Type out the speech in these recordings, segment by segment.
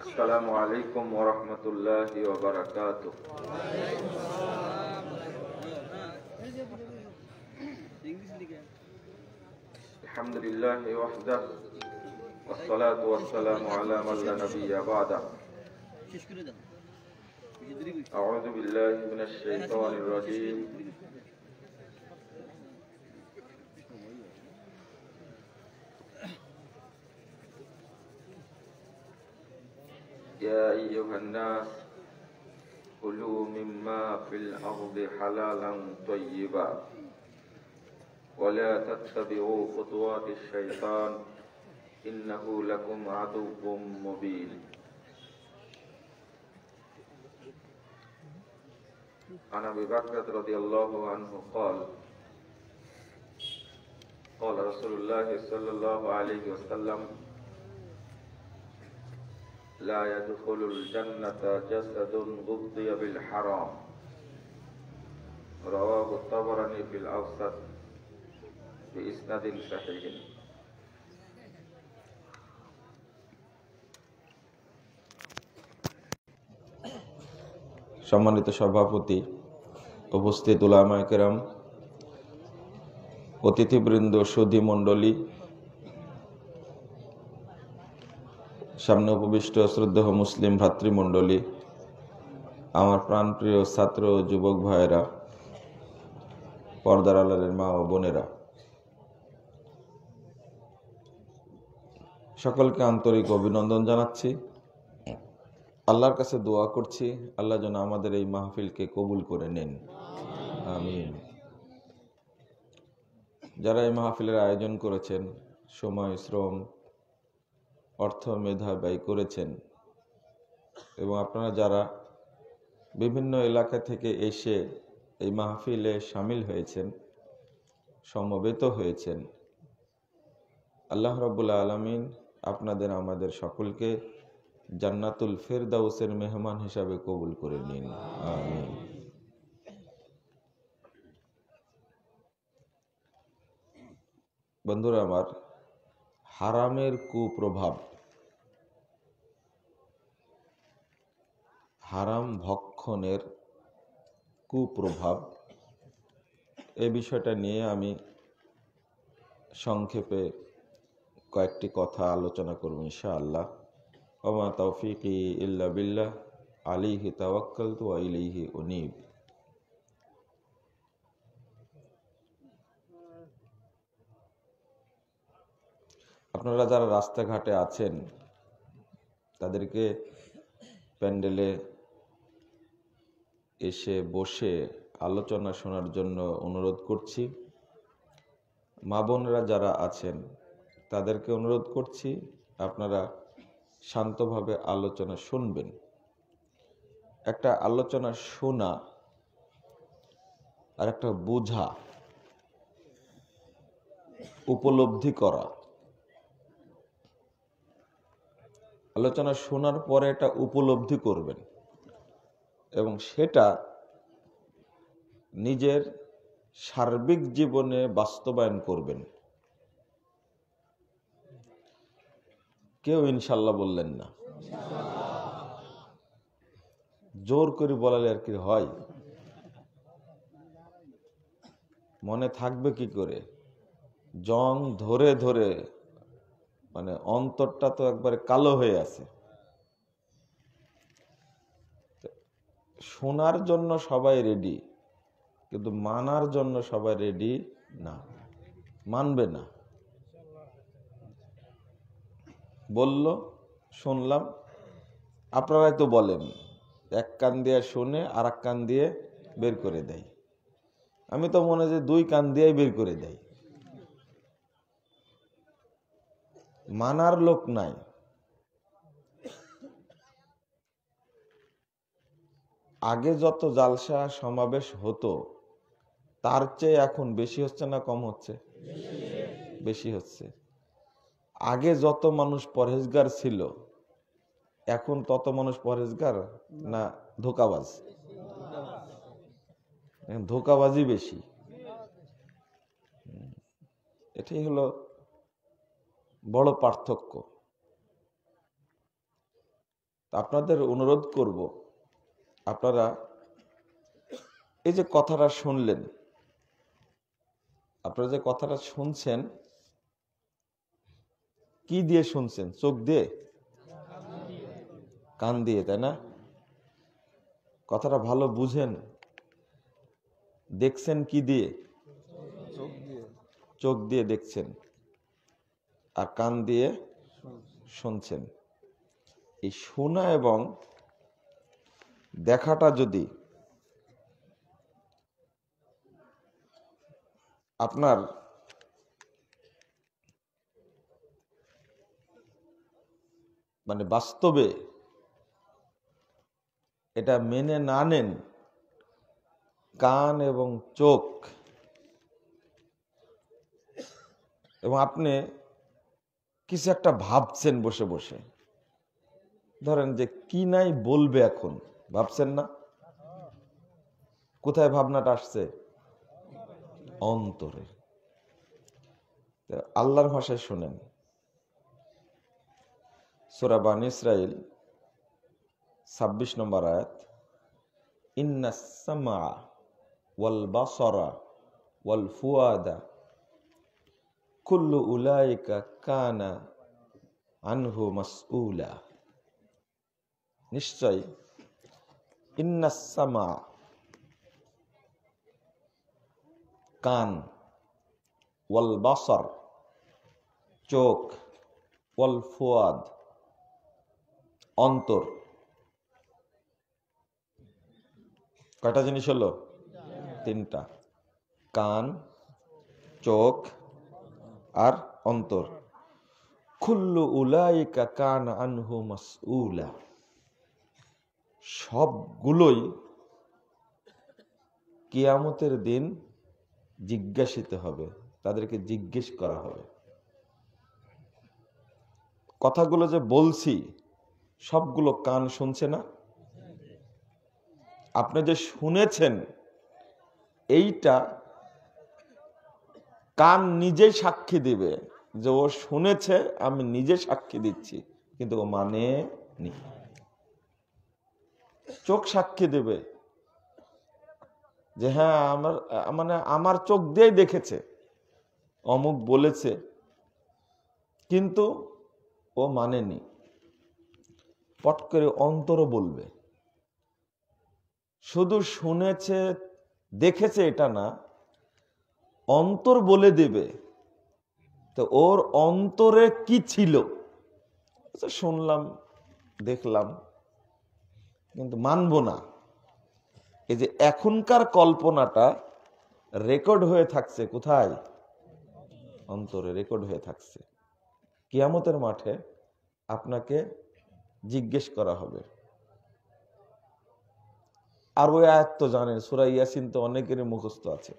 السلام عليكم ورحمة الله وبركاته. الحمد لله وحده والصلاة والسلام على من لا نبي بعده. أعوذ بالله من الشيطان الرجيم. يا أيها الناس كلوا مما في الأرض حلالا طيبا ولا تتبعوا خطوات الشيطان إنه لكم عدو مبين. عن أبي بكر رضي الله عنه قال قال رسول الله صلى الله عليه وسلم لا يدخل الجنة جسد غذي بالحرام. رواه الطبراني في الأوسط بإسناد صحيح. সম্মানিত সভাপতি, উপস্থিত উলামায়ে কেরাম, অতিথিবৃন্দ, সুধী মণ্ডলী, সামনে উপবিষ্ট শ্রদ্ধেয় মুসলিম ভ্রাতৃমণ্ডলী, আমার প্রাণপ্রিয় ছাত্র ও যুবক ভাইয়েরা, পর্দার আড়ালের মা ও বোনেরা, সকলকে আন্তরিক অভিনন্দন জানাচ্ছি। আল্লাহর কাছে দোয়া করছি আল্লাহ যেন আমাদের এই মাহফিলকে কবুল করে নেন, আমিন। যারা এই মাহফিলের আয়োজন করেছেন, সময়, শ্রম, অর্থ, মেধা ব্যয় করেছেন, এবং আপনারা যারা বিভিন্ন এলাকা থেকে এসে এই মাহফিলে শামিল হয়েছেন, সমবেত হয়েছেন, আল্লাহ রাব্বুল আলামিন আপনাদের আমাদের সকলকে জান্নাতুল ফেরদাউসের মেহমান হিসাবে কবুল করে নিন, আমিন। বন্ধুরা আমার, হারামের কুপ্রভাব, হারাম ভক্ষণের কুপ্রভাব, এই বিষয়টা নিয়ে আমি সংক্ষেপে কয়েকটি কথা আলোচনা করব ইনশাআল্লাহ। ওমা তৌফিকি ইল্লা বিল্লাহ, আলাইহি তাওয়াক্কালতু ওয়া ইলাইহি উনীব। আপনারা যারা রাস্তাঘাটে আছেন তাদেরকে প্যান্ডেলে এসে বসে আলোচনা শোনার জন্য অনুরোধ করছি। মা বোনেরা যারা আছেন তাদেরকে অনুরোধ করছি আপনারা শান্তভাবে আলোচনা শুনবেন। একটা আলোচনা শোনা আর একটা বোঝা, উপলব্ধি করা। আলোচনা শোনার পরে এটা উপলব্ধি করবেন এবং সেটা নিজের সার্বিক জীবনে বাস্তবায়ন করবেন। কেউ ইনশাল্লাহ বললেন না, জোর করে বলালে আর কি হয়? মনে থাকবে কি করে? জং ধরে ধরে মানে অন্তরটা তো একবারে কালো হয়ে আছে। শোনার জন্য সবাই রেডি, কিন্তু মানার জন্য সবাই রেডি না, মানবে না। বলল, শুনলাম, আপনারাই তো বলেন এক কান দিয়ে শুনে আর এক কান দিয়ে বের করে দেয়। আমি তো মনে হয় দুই কান দিয়ে বের করে দেয়। মানার লোক নাই। আগে যত জালসা সমাবেশ হতো তার চেয়ে এখন বেশি হচ্ছে না কম হচ্ছে? বেশি হচ্ছে। আগে যত মানুষ পরহেজগার ছিল এখন তত মানুষ পরহেজগার না ধোঁকাবাজ? ধোঁকাবাজি বেশি। এটাই হলো বড় পার্থক্য। আপনাদের অনুরোধ করব, আপনারা এই যে কথাটা শুনলেন, আপনারা যে কথাটা শুনছেন, কি দিয়ে শুনছেন? চোখ দিয়ে, কান দিয়ে, তাই না? কথাটা ভালো বুঝেন। দেখছেন কি দিয়ে? চোখ দিয়ে দেখছেন, আর কান দিয়ে শুনছেন। এই শোনা এবং দেখাটা যদি আপনার মানে বাস্তবে এটা মেনে না নেন, কান এবং চোখ, এবং আপনি কিছু একটা ভাবছেন বসে বসে, ধরেন যে কি নাই বলবে এখন, ভাবছেন না? কোথায় ভাবনাটা আসছে? অন্তরে। আল্লাহর ভাষায় শুনেন, সূরা বানী ইসরাইল 26 নম্বর আয়াত, ইন্নাস সামআ ওয়াল বাসারা ওয়াল ফুয়াদা কুল্লু উলাইকা কানা আনহু মাসউলা। নিশ্চয় ইন্নাস সামআ, কান, ওয়াল বাসার, চোখ, ওয়াল ফুয়াদ, অন্তর, কয়টা জিনিস হলো? তিনটা। কান, চোখ আর অন্তর। কুল্লু উলাইকা কানা আনহু মাসউলা, সবগুলোই কিয়ামতের দিন জিজ্ঞাসিত হবে, তাদেরকে জিজ্ঞেস করা হবে। কথাগুলো যে বলছি সবগুলো কান শুনছে না? আপনি যে শুনেছেন এইটা কান নিজেই সাক্ষী দিবে যে ও শুনেছে, আমি নিজে সাক্ষী দিচ্ছি, কিন্তু ও মানে নি। চোখ সাক্ষী দেবে যে হ্যাঁ আমার চোখ দিয়েই দেখেছে, অমুক বলেছে, কিন্তু ও মানেনি। পট করে অন্তরও বলবে, শুধু শুনেছে দেখেছে এটা না, অন্তর বলে দেবে তো ওর অন্তরে কি ছিল। শুনলাম, দেখলাম, কিন্তু মানবো না। এই যে এখনকার কল্পনাটা রেকর্ড হয়ে থাকছে কোথায়? অন্তরে রেকর্ড হয়ে থাকছে। কিয়ামতের মাঠে আপনাকে জিজ্ঞেস করা হবে। আর ওই আয়াত তো জানেন, সূরা ইয়াসিন তো অনেকেরই মুখস্থ আছে।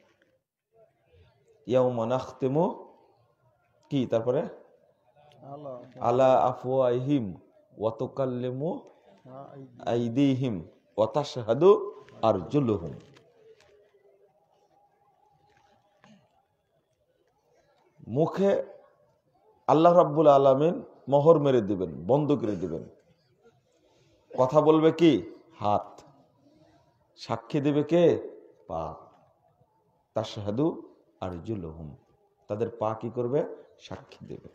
ইয়াউমা নাখতিমু, কি তারপরে? আলা আফওয়াহিম ওয়া তুকাল্লিমু আইদিহিম ওয়া তাশহাদু আরজুলুহুম। মুখে আল্লাহ রাব্বুল আলামিন মোহর মেরে দিবেন, বন্ধ করে দিবেন। কথা বলবে কি? হাত। সাক্ষী দেবে কে? পা। তাশহাদু আরজুলুহুম, তাদের পা কি করবে? সাক্ষী দেবে।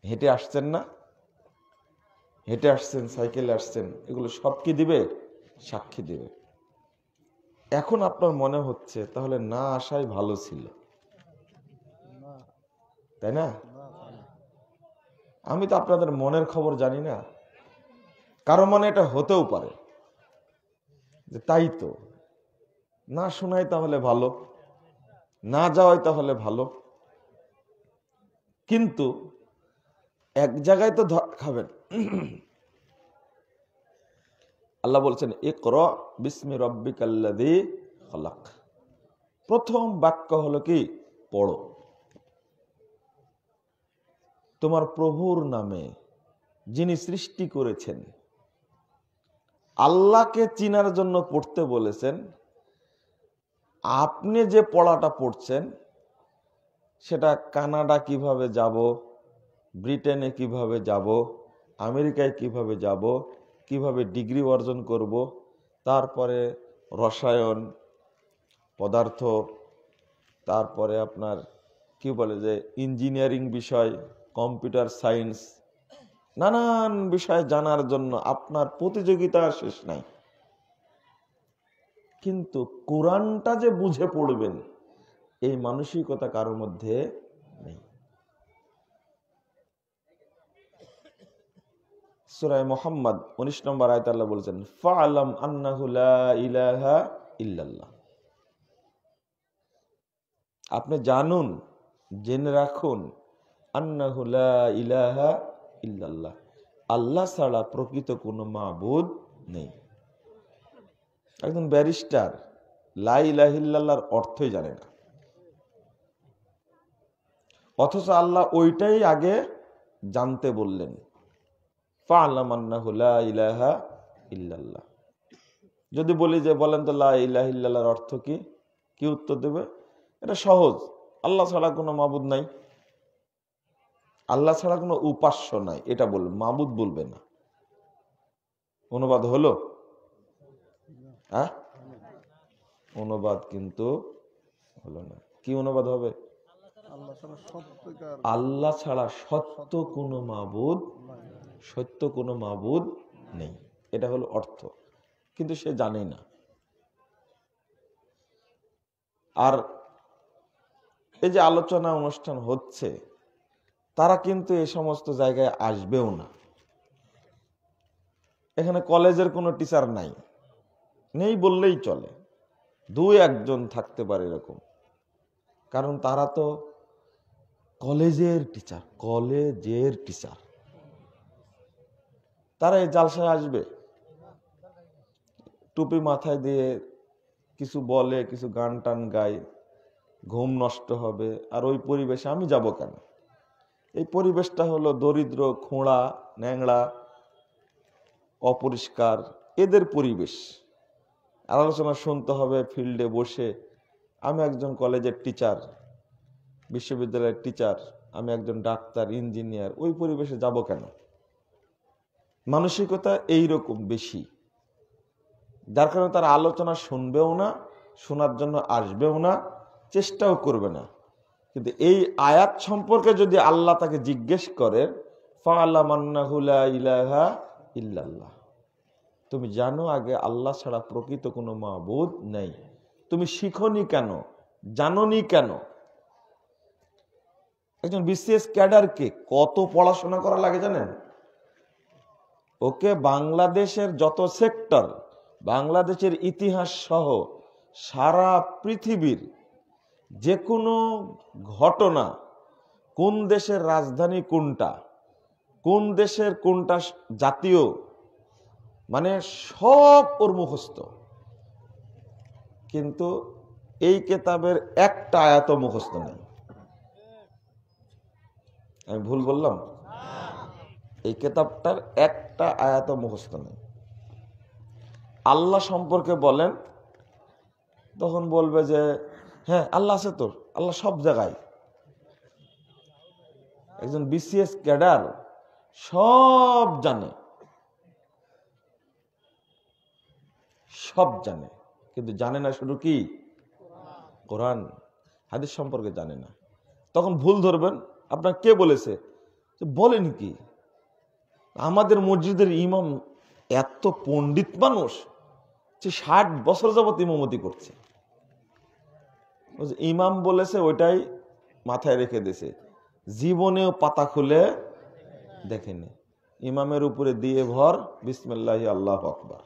হেঁটে আসছেন না? হেঁটে আসছেন, সাইকেলে আসছেন, এগুলো সব কি দিবে? সাক্ষী দিবে। এখন আপনার মনে হচ্ছে তাহলে না আসাই ভালো ছিল, তাই না? আমি তো আপনাদের মনের খবর জানি না, কারো মনে এটা হতেও পারে যে তাই তো, না শোনাই তাহলে ভালো, না যাওয়াই তাহলে ভালো। কিন্তু এক জায়গায় তো খাবেন। আল্লাহ বলছেন ইকরা বিসমি রাব্বিকাল্লাযী খালাক। প্রথম বাক্য হলো কি? পড়ো। তোমার প্রভুর নামে, যিনি সৃষ্টি করেছেন। আল্লাহকে চিনার জন্য পড়তে বলেছেন। আপনি যে পড়াটা পড়ছেন সেটা কানাডা কিভাবে যাব, ব্রিটেনে কিভাবে যাব, আমেরিকায় কিভাবে যাব, কিভাবে ডিগ্রি অর্জন করব, তারপরে রসায়ন, পদার্থ, তারপরে আপনার কি বলে যে ইঞ্জিনিয়ারিং বিষয়, কম্পিউটার সায়েন্স, নানান বিষয় জানার জন্য আপনার প্রতিযোগিতার শেষ নাই। কিন্তু কোরআনটা যে বুঝে পড়বেন এই মানসিকতা কারোর মধ্যে নেই। সূরা মুহাম্মদ 19 নম্বর আয়াতে আল্লাহ বলেছেন, ফাআলাম আন্নাহু লা ইলাহা ইল্লাল্লাহ। আপনি জানুন, জেনে রাখুন, আন্নাহু লা ইলাহা ইল্লাল্লাহ, আল্লাহ ছাড়া প্রকৃত কোনো মাবুদ নেই। একজন ব্যারিস্টার লা ইলাহা ইল্লাল্লাহর অর্থই জানে না, অথচ আল্লাহ ওইটাই আগে জানতে বললেন, ফাআলাম আন্নাহু লা ইলাহা ইল্লাল্লাহ। যদি বলি যে বলেন তো লা ইলাহা ইল্লাল্লাহর অর্থ কি, কি উত্তর দেবে? এটা সহজ, আল্লাহ ছাড়া কোনো মাবুদ নাই, আল্লাহ ছাড়া কোনো উপাস্য নাই, এটা বলবে, মাবুদ বলবে না। অনুবাদ হলো? হ্যাঁ, অনুবাদ কিন্তু হলো না। কি অনুবাদ হবে? আল্লাহ ছাড়া সত্য কোনো মাবুদ, সত্য কোনো মাবুদ নেই, এটা হলো অর্থ। কিন্তু সে জানে না। আর এই যে আলোচনা অনুষ্ঠান হচ্ছে, তারা কিন্তু এই সমস্ত জায়গায় আসবেও না। এখানে কলেজের কোনো টিচার নাই, নেই বললেই চলে, দুই একজন থাকতে পারে এরকম। কারণ তারা তো কলেজের টিচার, কলেজের টিচার। তারা এই জালসায় আসবে, টুপি মাথায় দিয়ে কিছু বলে, কিছু গান টান গায়, ঘুম নষ্ট হবে। আর ওই পরিবেশে আমি যাব কেন? এই পরিবেশটা হলো দরিদ্র, খোঁড়া, ন্যাংড়া, অপরিষ্কার, এদের পরিবেশ। আলোচনা শুনতে হবে ফিল্ডে বসে। আমি একজন কলেজের টিচার, বিশ্ববিদ্যালয়ের টিচার, আমি একজন ডাক্তার, ইঞ্জিনিয়ার, ওই পরিবেশে যাব কেন? মানসিকতা এইরকম বেশি, যার কারণে তারা আলোচনা শুনবেও না, শোনার জন্য আসবেও না, চেষ্টাও করবে না। কিন্তু এই আয়াত সম্পর্কে যদি আল্লাহ তাকে জিজ্ঞেস করে, ফাআলাম আন্নাহু লা ইলাহা ইল্লাল্লাহ, তুমি জানো আগে আল্লাহ ছাড়া প্রকৃত কোনো মাবুদ নেই, তুমি শিখনি কেন, জানোনি কেন? একজন বিসিএস ক্যাডারকে কত পড়াশোনা করা লাগে জানেন? ওকে বাংলাদেশের যত সেক্টর, বাংলাদেশের ইতিহাস সহ সারা পৃথিবীর যে কোনো ঘটনা, কোন দেশের রাজধানী কোনটা, কোন দেশের কোনটা জাতীয়, মানে সব ওর মুখস্থ। কিন্তু এই কেতাবের একটা আয়াত মুখস্থ নেই। আমি ভুল বললাম? এই কেতাবটার একটা আয়াত মুখস্থ নেই। আল্লাহ সম্পর্কে বলেন, তখন বলবে যে হ্যাঁ আল্লাহ আছে, তোর আল্লাহ সব জায়গায়। একজন বিসিএস ক্যাডার সব জানে, সব জানে, কিন্তু জানে না শুধু কি কোরআন হাদিস সম্পর্কে জানে না। তখন ভুল ধরবেন, আপনার কে বলেছে? বলেন কি, আমাদের মসজিদের ইমাম এত পণ্ডিত মানুষ যে 60 বছর যাবত ইমামতি করছে, ইমাম বলেছে ওইটাই মাথায় রেখে দিয়েছে, জীবনেও পাতা খুলে দেখেনি। ইমামের উপরে দিয়ে ভর বিসমিল্লাহি আল্লাহু আকবার।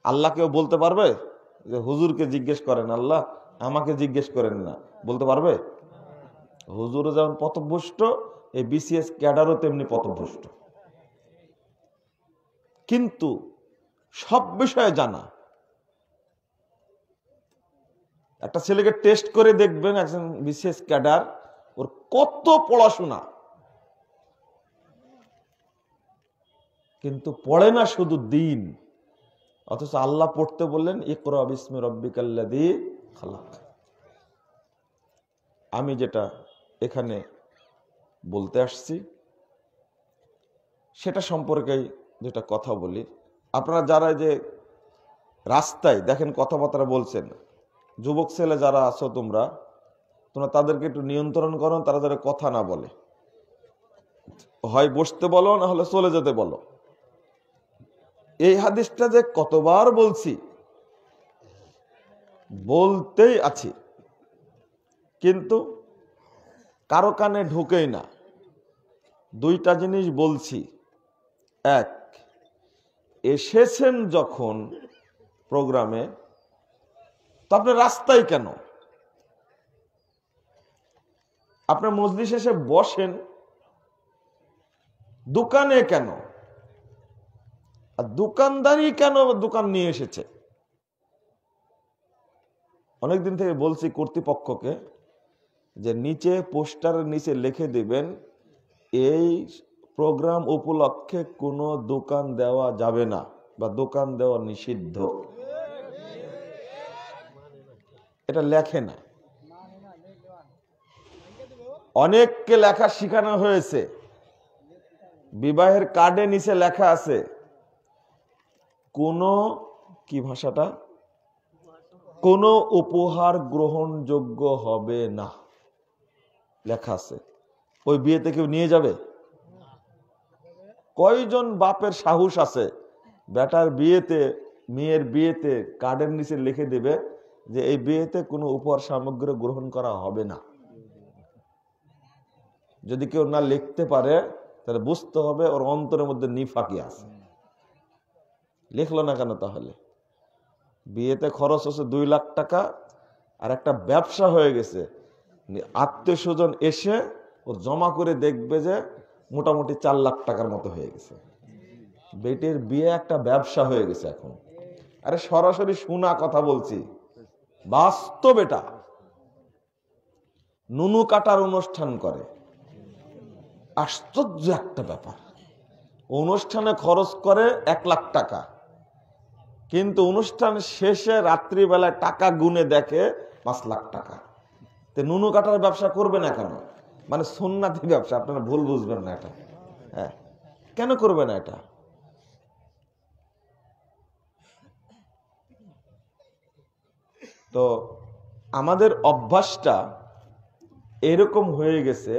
আল্লাহ কেউ বলতে পারবে যে হুজুরকে জিজ্ঞেস করেন, আল্লাহ আমাকে জিজ্ঞেস করেন না, বলতে পারবে? হুজুরও যেমন পথভ্রষ্ট, এই বিসিএস ক্যাডারও তেমনি পথভ্রষ্ট। কিন্তু সব বিষয়ে জানা। একটা ছেলেকে টেস্ট করে দেখবেন, একজন বিসিএস ক্যাডার, ওর কত পড়াশোনা, কিন্তু পড়ে না শুধু দিন। অথচ আল্লাহ পড়তে বললেন ইকরা বিসমি রাব্বিকাল্লাযী খালাক। আমি যেটা এখানে বলতে আসছি সেটা সম্পর্কেই দুইটা কথা বলি। আপনারা যারা যে রাস্তায় দেখেন কথাবার্তা বলছেন, যুবক ছেলে যারা আছো তোমরা তাদেরকে একটু নিয়ন্ত্রণ করো, তারা যারা কথা না বলে, হয় বসতে বলো না হলে চলে যেতে বলো। এই হাদিসটা যে কতবার বলছি, বলতেই আছি, কিন্তু কারো কানে ঢুকেই না। দুইটা জিনিস বলছি। এক, এসেছেন যখন প্রোগ্রামে, তো আপনি রাস্তায় কেন? আপনার মজলিস এসে বসেন, দোকানে কেন? আর দোকানদারি কেন দোকান নিয়ে এসেছে? অনেকদিন থেকে বলছি কর্তৃপক্ষকে যে নিচে পোস্টারের নিচে লিখে দিবেন এই প্রোগ্রাম উপলক্ষে কোনো দোকান দেওয়া যাবে না বা দোকান দেওয়া নিষিদ্ধ। এটা লেখে না। অনেককে লেখা শেখানো হয়েছে। বিবাহের কার্ডে নিচে লেখা আছে কোনো, কি ভাষাটা, কোনো উপহার গ্রহণযোগ্য হবে না লেখা আছে। ওই বিয়েতে কেউ নিয়ে যাবে? কয়জন বাপের সাহস আছে বেটার বিয়েতে, মেয়ের বিয়েতে কার্ডের নিচে লিখে দেবে যে এই বিয়েতে কোনো উপহার সামগ্রী গ্রহণ করা হবে না? যদি কেউ না লিখতে পারে তাহলে বুঝতে হবে ওর অন্তরের মধ্যে নিফাকি আছে। লিখলো না কেন তাহলে? বিয়েতে খরচ হচ্ছে 2 লাখ টাকা, আর একটা ব্যবসা হয়ে গেছে। আত্মীয় স্বজন এসে ও জমা করে দেখবে যে মোটামুটি 4 লাখ টাকার মতো হয়ে গেছে। বেটির বিয়ে একটা ব্যবসা হয়ে গেছে এখন। আরে সরাসরি শোনা কথা বলছি, বাস্তব। এটা নুনু কাটার অনুষ্ঠান করে, আশ্চর্য একটা ব্যাপার। অনুষ্ঠানে খরচ করে 1 লাখ টাকা, কিন্তু অনুষ্ঠান শেষে রাত্রিবেলায় টাকা গুনে দেখে 5 লাখ টাকা। তো নুনু কাটার ব্যবসা করবে না কেন? মানে সুন্নাতি ব্যবসা। আপনারা ভুল বুঝবেন না এটা। হ্যাঁ, কেন করবে না এটা? তো আমাদের অভ্যাসটা এরকম হয়ে গেছে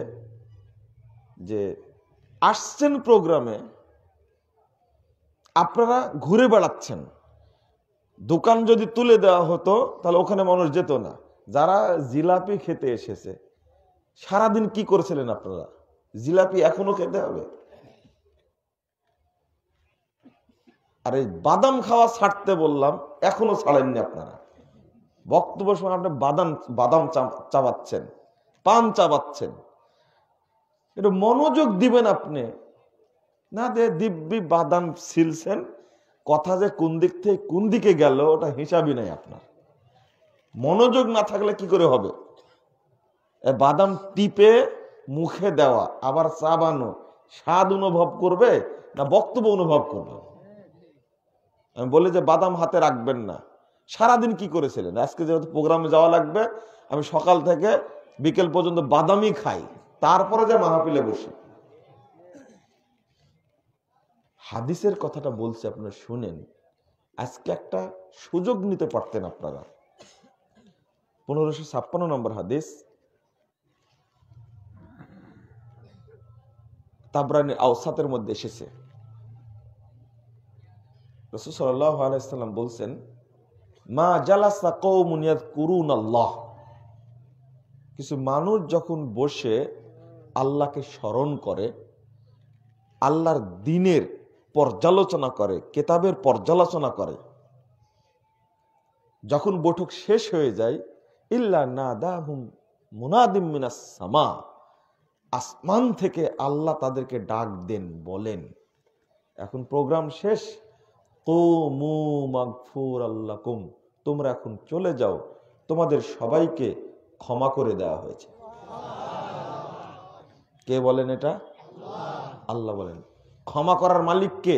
যে আসছেন প্রোগ্রামে, আপনারা ঘুরে বেড়াচ্ছেন। দোকান যদি তুলে দেওয়া হতো তাহলে ওখানে মানুষ যেত না। যারা জিলাপি খেতে এসেছে, সারাদিন কি করেছিলেন আপনারা? জিলাপি এখনো খেতে হবে? আর এই বাদাম খাওয়া ছাড়তে বললাম, এখনো ছাড়েননি আপনারা। বক্তব্য সময় আপনি বাদাম চাবাচ্ছেন, পান চাবাচ্ছেন। একটু মনোযোগ দিবেন আপনি। না দে দিব্যি বাদাম ছিলছেন, কথা যে কোন দিক থেকে কোন দিকে গেল ওটা হিসাবই নাই আপনার। মনোযোগ না থাকলে কি করে হবে? বাদাম টিপে মুখে দেওয়া আবার চাবানো, স্বাদ অনুভব করবে না বক্তব্য অনুভব করবে? আমি বলি যে বাদাম হাতে রাখবেন না। সারাদিন কি করেছিলেন? আজকে যেহেতু প্রোগ্রামে যাওয়া লাগবে, আমি সকাল থেকে বিকেল পর্যন্ত বাদামই খাই, তারপরে যে মাহফিলে বসি। হাদিসের কথাটা বলছি, আপনারা শুনেন। আজকে একটা সুযোগ নিতে পারতেন আপনারা। 1556 নম্বর হাদিস, তাবরানী আওসাতের মধ্যে এসেছে। রাসূল সাল্লাল্লাহু আলাইহি ওয়াসাল্লাম বলছেন, মা জালাসা কওমুন ইয়াযকুরুনাল্লাহ, কিছু মানুষ যখন বসে আল্লাহকে স্মরণ করে, আল্লাহর দ্বীনের পর্যালোচনা করে, কিতাবের পর্যালোচনা করে, যখন বৈঠক শেষ হয়ে যায়, ইল্লা নাদাহুম মুনাদিম মিনাস সামা, আসমান থেকে আল্লাহ তাদেরকে ডাক দেন, বলেন এখন প্রোগ্রাম শেষ, কুমু মাগফুরাল লাকুম, তোমরা এখন চলে যাও, তোমাদের সবাইকে ক্ষমা করে দেওয়া হয়েছে। কে বলেন এটা? আল্লাহ বলেন। ক্ষমা করার মালিক কে?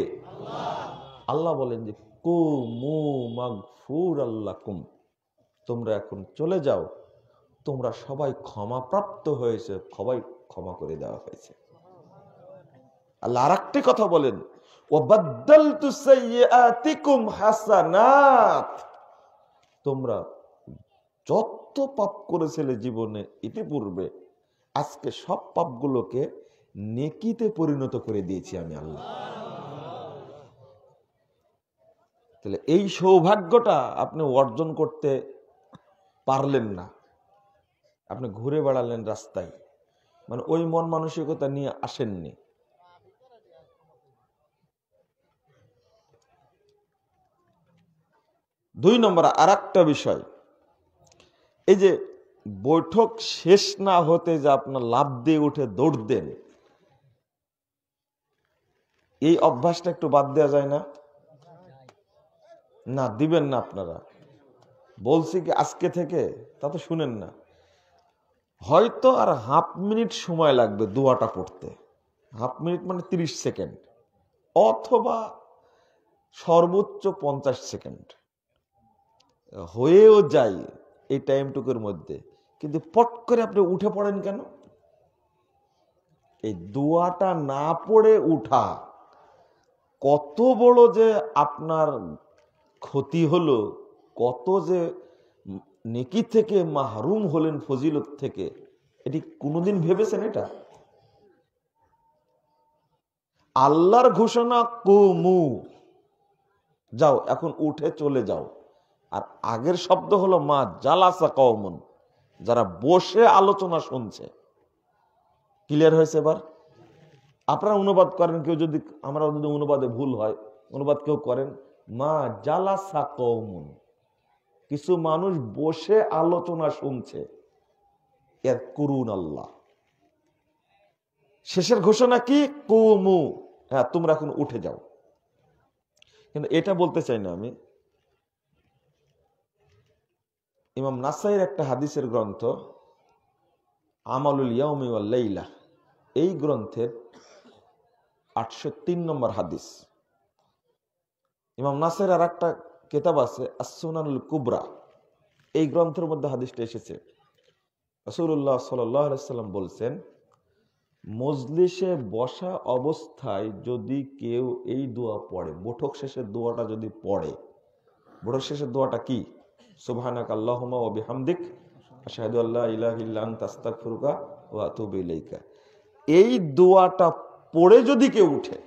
আল্লাহ বলেন যে কুমু মাগফুরাল লাকুম, তোমরা এখন চলে যাও, তোমরা সবাই ক্ষমাপ্রাপ্ত হয়েছে, সবাই ক্ষমা করে দেওয়া হয়েছে। আল্লাহ আরেকটি কথা বলেন, ওয়াবাদদালতু সাইয়্যাতিকুম হাসানাত, তোমরা যত পাপ করেছিলে জীবনে ইতিপূর্বে, আজকে সব পাপগুলোকে নেকিতে পরিণত করে দিয়েছি আমি আল্লাহ। তাহলে এই সৌভাগ্যটা আপনি অর্জন করতে পারলেন না, আপনি ঘুরে বেড়ালেন রাস্তায়, মানে ওই মন মানসিকতা নিয়ে আসেননি। দুই নম্বর আর একটা বিষয়, এই যে বৈঠক শেষ না হতে যে আপনার লাফ দিয়ে উঠে দৌড় দেন, এই অভ্যাসটা একটু বাদ দেওয়া যায় না? না, দিবেন না আপনারা। বলছি কি আজকে থেকে, তা তো শুনেন না। হয়তো আর হাফ মিনিট সময় লাগবে দোয়াটা পড়তে, হাফ মিনিট মানে 30 সেকেন্ড, অথবা সর্বোচ্চ 50 সেকেন্ড হয়েও যায় এই টাইমটুকুর মধ্যে। কিন্তু পট করে আপনি উঠে পড়েন কেন? এই দোয়াটা না পড়ে উঠা কত বড় যে আপনার ক্ষতি হলো, কত যে নেকি থেকে মাহরুম হলেন, ফজিলত থেকে, এটি কোনোদিন ভেবেছেন? এটা আল্লাহর ঘোষণা, কুমু, যাও এখন উঠে চলে যাও। আর আগের শব্দ হলো মা জালাসা কওমুন, যারা বসে আলোচনা শুনছে। ক্লিয়ার হয়েছে? এবার আপনারা অনুবাদ করেন, কেউ যদি, আমরা যদি অনুবাদে ভুল হয়, অনুবাদ কেউ করেন মা জালাসা কওমুন, কিছু মানুষ বসে আলোচনা শুনছে, ইয়াযকুরুন আল্লাহ। শেষের ঘোষণা কি? কুমু, হ্যাঁ তোমরা এখন উঠে যাও। কিন্তু এটা বলতে চাই না আমি। ইমাম নাসাইর একটা হাদিসের গ্রন্থ আমালুল ইয়াউমি ওয়াল লাইলা, এই গ্রন্থের 803 নম্বর হাদিস। ইমাম নাসাইর আর একটা কিতাব আছে আস-সুনানুল কুবরা, এই গ্রন্থের মধ্যে হাদিসটা এসেছে। রাসূলুল্লাহ সাল্লাল্লাহু আলাইহি সাল্লাম বলছেন, মজলিসে বসা অবস্থায় যদি কেউ এই দোয়া পড়ে, বৈঠক শেষের দোয়াটা যদি পড়ে, বৈঠক শেষের দোয়াটা কি? সুবহানাকা আল্লাহুম্মা ওয়া বিহামদিক আশহাদু আল্লা ইলাহা ইল্লা আনতা আস্তাগফিরুকা ওয়া আতুবু ইলাইকা, এই দোয়াটা পড়ে যদি কেউ উঠে,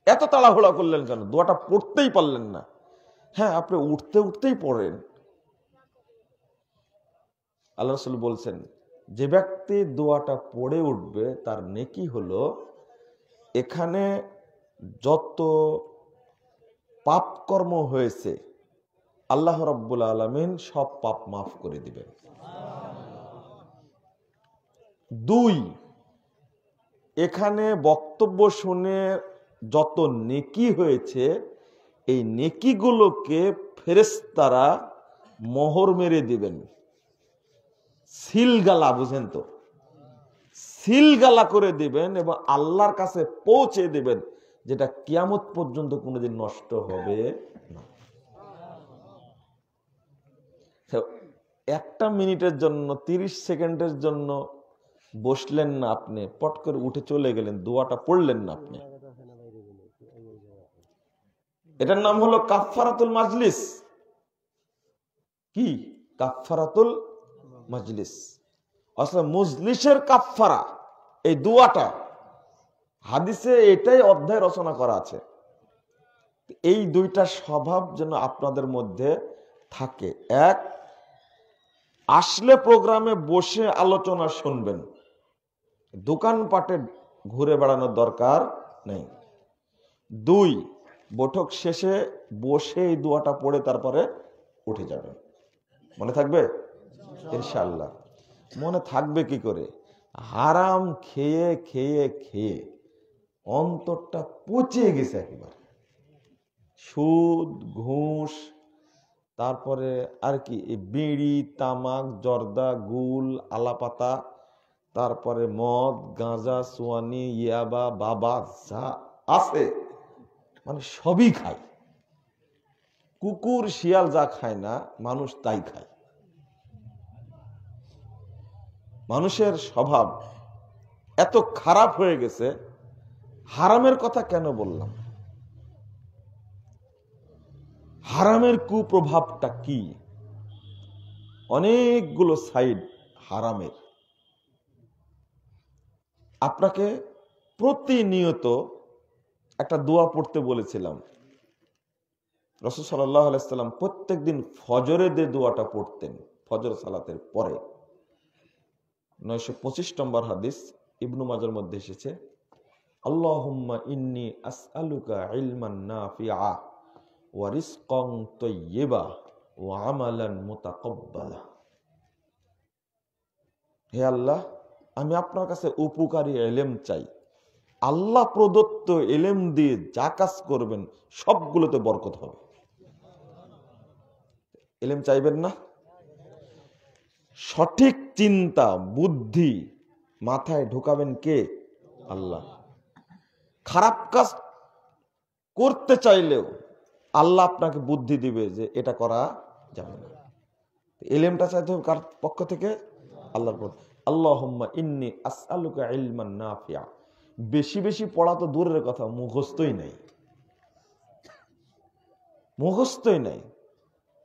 এত তাড়াহুড়া করলেন কেন? দোয়াটা পড়তেই পারলেন না? হ্যাঁ, আপনি উঠতে উঠতেই পড়েন। আল্লাহ রাসূল বলছেন, যে ব্যক্তি দোয়াটা পড়ে উঠবে তার নেকি হলো, এখানে যত পাপ কর্ম হয়েছে আল্লাহ রাব্বুল আলামিন সব পাপ মাফ করে দিবেন। 2, এখানে বক্তব্য শুনে যত নেকি হয়েছে, এই নেকিগুলোকে ফেরেশতারা মোহর মেরে দিবেন, সিলগালা, বুঝেন তো, সিলগালা করে দিবেন এবং আল্লাহর কাছে পৌঁছে দিবেন, যেটা কিয়ামত পর্যন্ত কোনোদিন নষ্ট হবে না। একটা মিনিটের জন্য, 30 সেকেন্ডের জন্য বসলেন না আপনি, পট করে উঠে চলে গেলেন, দোয়াটা পড়লেন না আপনি, এটার নাম হলো কাফফারাতুল মাজলিস। কি? কাফফারাতুল মাজলিস। আসলে মজলিসের কাফফারা এই দোয়াটা, হাদিসে এটাই অধ্যায় রচনা করা আছে। এই দুইটা স্বভাব যেন আপনাদের মধ্যে থাকে। এক, আসলে প্রোগ্রামে বসে আলোচনা শুনবেন, দোকানপাটে ঘুরে বেড়ানোর দরকার নেই। 2, বৈঠক শেষে বসে এই দোয়াটা পড়ে তারপরে উঠে যাবেন। মনে থাকবে ইনশাআল্লাহ? মনে থাকবে কি করে? হারাম খেয়ে খেয়ে খেয়ে অন্তরটা পচে গেছে একেবারে। সুদ, ঘুষ, তারপরে আর কি, বিড়ি, তামাক, জর্দা, গুল, আলাপাতা, তারপরে মদ, গাঁজা, সোয়ানি, ইয়াবা, বাবা, যা আছে মানে সবই খায়। কুকুর শিয়াল যা খায় না, মানুষ তাই খায়। মানুষের স্বভাব এত খারাপ হয়ে গেছে, হারামের কথা কেন বললাম? হারামের কুপ্রভাবটা কি? অনেকগুলো সাইড হারামের। আপনাকে প্রতিনিয়ত একটা দোয়া পড়তে বলেছিলাম। রাসূল সাল্লাল্লাহু আলাইহি সাল্লাম প্রত্যেকদিন ফজরে যে দোয়াটা পড়তেন, ফজর সালাতের পরে, 925 নম্বর হাদিস ইবনু মাজার মধ্যে এসেছে, আল্লাহুম্মা ইন্নী আসআলুকা ইলমান নাফিআ ওয়া রিজকান তাইয়্যিবা ওয়া আমালান মুতাকাব্বালা। হে আল্লাহ, আমি আপনার কাছে উপকারী ইলম চাই। আল্লাহ প্রদত্ত ইলম দিয়ে যা কাজ করবেন সবগুলোতে বরকত হবে। ইলম চাইবেন না? সঠিক চিন্তা বুদ্ধি মাথায় ঢোকাবেন কে? আল্লাহ। খারাপ কাজ করতে চাইলেও আল্লাহ আপনাকে বুদ্ধি দিবে যে এটা করা যাবে না। ইলমটা চাইতে হবে কার পক্ষ থেকে? আল্লাহর পক্ষ। আল্লাহুম্মা ইন্নী আসআলুকা ইলমান নাফিআ। বেশি বেশি পড়া তো দূরের কথা, মুখস্থই নাই। মুখস্থই নাই।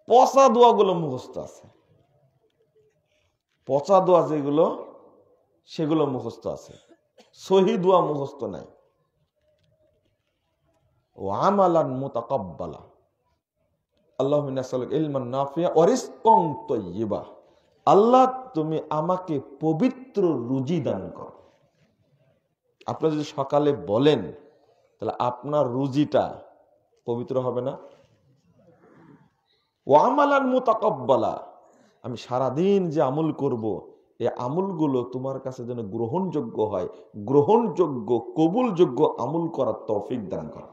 পচা দোয়াগুলো মুখস্থ আছে। পচা দোয়া যেগুলো, সেগুলো মুখস্থ আছে, সহি দোয়া মুখস্থ নাই। ওয়া আমালান মুতাকাব্বালা। আল্লাহুম্মা ইন্নী আসআলুকা ইলমান নাফিআ ওয়া রিজকান তাইয়্যিবা। আল্লাহ, তুমি আমাকে পবিত্র রুজি দান করো। আপনি যদি সকালে বলেন, তাহলে আপনার রুজিটা পবিত্র হবে না? ওয়া আমালান মুতাকাব্বালা। আমি সারাদিন যে আমল করব, এই আমলগুলো তোমার কাছে যেন গ্রহণযোগ্য হয়, গ্রহণযোগ্য কবুলযোগ্য আমল করার তৌফিক দান করো।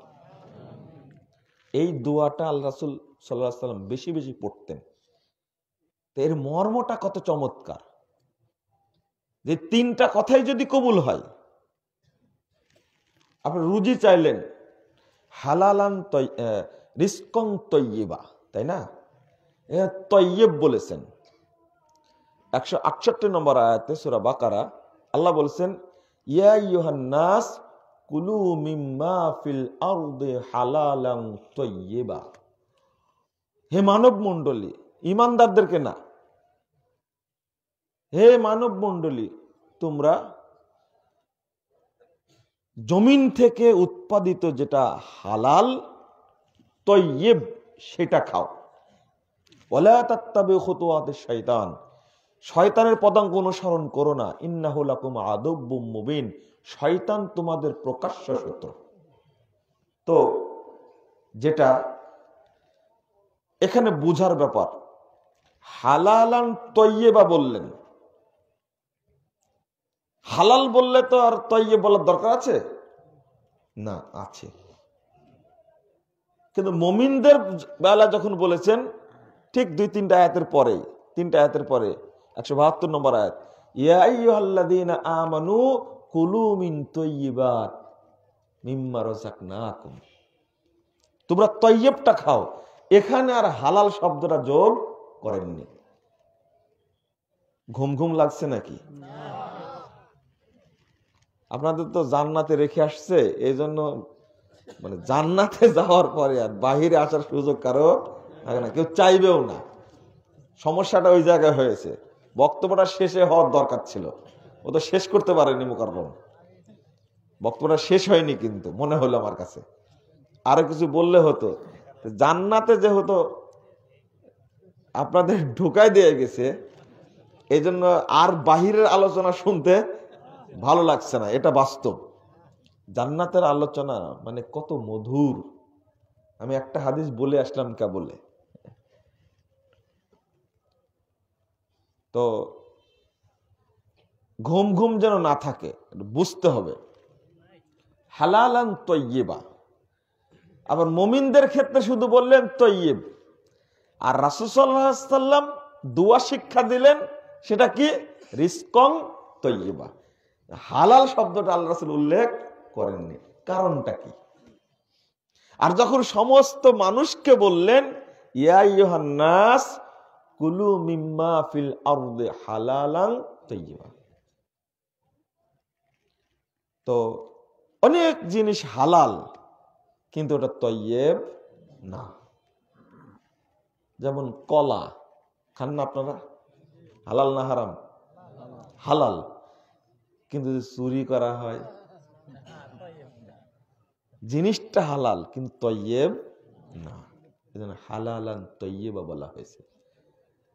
এই দোয়াটা আল্লাহ রাসূল সাল্লাল্লাহু আলাইহি সাল্লাম বেশি বেশি পড়তেন। এর মর্মটা কত চমৎকার, যে তিনটা কথাই যদি কবুল হয়। আপনি রুজি চাইলেন, হালালান রিজকান তাইয়্যিবা, তাই না? তৈয়ব বলেছেন 168 নম্বর আয়াতে সূরা বাকারা। আল্লাহ বলেছেন, ইয়া আইয়ুহান নাস কুলু মিম্মা ফিল আরদি হালালান তাইয়্যিবা। হে মানব মণ্ডলী, ইমানদারদেরকে না, হে মানব মণ্ডলী, তোমরা জমিন থেকে উৎপাদিত যেটা হালাল তাইয়্যিব সেটা খাও। ওয়ালা তাত্তাবিউ খুতুওয়াতিশ শাইতান। শয়তানের পদাঙ্ক অনুসরণ করো না। ইন্নাহু লাকুম আদুব্বুম মুবিন। শয়তান তোমাদের প্রকাশ্য শত্রু। তো যেটা এখানে বুঝার ব্যাপার, হালালান তাইয়্যিবা বললেন, হালাল বললে তো আর তাইয়্যিব বলার দরকার আছে না? আছে। কিন্তু মুমিনদের বেলা যখন বলেছেন, ঠিক 2-3টা আয়াতের পরে, 3টা আয়াতের পরে 172 নম্বর আয়াত, ইয়া আইয়ুহাল্লাযীনা আমানু কুলু মিন তাইয়্যিবাত মিম্মা রাযাকনাকুম। তোমরা তাইয়্যিবটা খাও। এখানে আর হালাল শব্দটা যোগ করেননি। ঘুম ঘুম লাগছে নাকি? আপনাদের তো জান্নাতে রেখে আসছে, এই জন্য মানে জান্নাতে যাওয়ার পরে আর বাহিরে আসার সুযোগ কারো থাকে না, কেউ চাইবেও না। সমস্যাটা ওই জায়গায় হয়েছে। বক্তব্যটা শেষে হওয়ার দরকার ছিল, ও তো শেষ করতে পারেনি মুকাররম। বক্তব্যটা শেষ হয়নি, কিন্তু মনে হলো আমার কাছে আরো কিছু বললে হতো। জান্নাতে যেহেতু আপনাদের ঢুকাই দিয়ে গেছে, এই জন্য আর বাহিরের আলোচনা শুনতে ভালো লাগছে না, এটা বাস্তব। জান্নাতের আলোচনা মানে কত মধুর। আমি একটা হাদিস বলে আসলাম কেবলে। তো ঘুম ঘুম যেন না থাকে, বুঝতে হবে। হালালান তাইয়্যিবা। আবার মুমিনদের ক্ষেত্রে শুধু বললেন তাইয়্যিব, আর রাসূল সাল্লাল্লাহু আলাইহি ওয়াসাল্লাম দোয়া শিক্ষা দিলেন, সেটা কি? রিজকান তাইয়্যিবা। হালাল শব্দটা আল্লাহ রাসূল উল্লেখ করেননি, কারণটা কি? আর যখন সমস্ত মানুষকে বললেন, ইয়া আইয়ুহান নাস কুলু মিম্মা ফিল আরদি হালালান তাইয়্যিবা, তো অনেক জিনিস হালাল, কিন্তু ওটা তয়্যেব না। যেমন কলা খান না আপনারা? হালাল না হারাম? হালাল, কিন্তু যদি চুরি করা হয়, জিনিসটা হালাল কিন্তু তয়্যেব না, এজন্য হালালান তয়্যিবা বলা হয়েছে।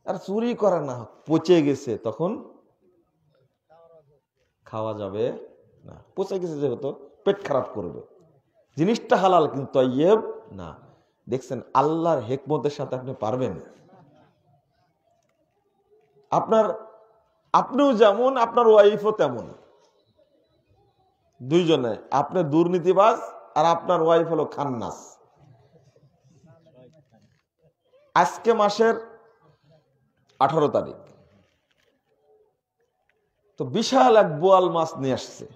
আর চুরি করা না, পচে গেছে, তখন খাওয়া যাবে না। পচে গেছে যেহেতু পেট খারাপ করবে। জিনিসটা হালাল কিন্তু তয়্যেব না। দেখছেন আল্লাহর হিকমতের সাথে আপনি পারবেন। আপনিও যেমন, আপনার ওয়াইফও তেমন, দুইজনে। আপনি দুর্নীতিবাজ আর আপনার ওয়াইফ হলো খান্নাস। আজকে মাসের 18 তারিখ, তো বিশাল এক বোয়াল মাছ নিয়ে আসছে,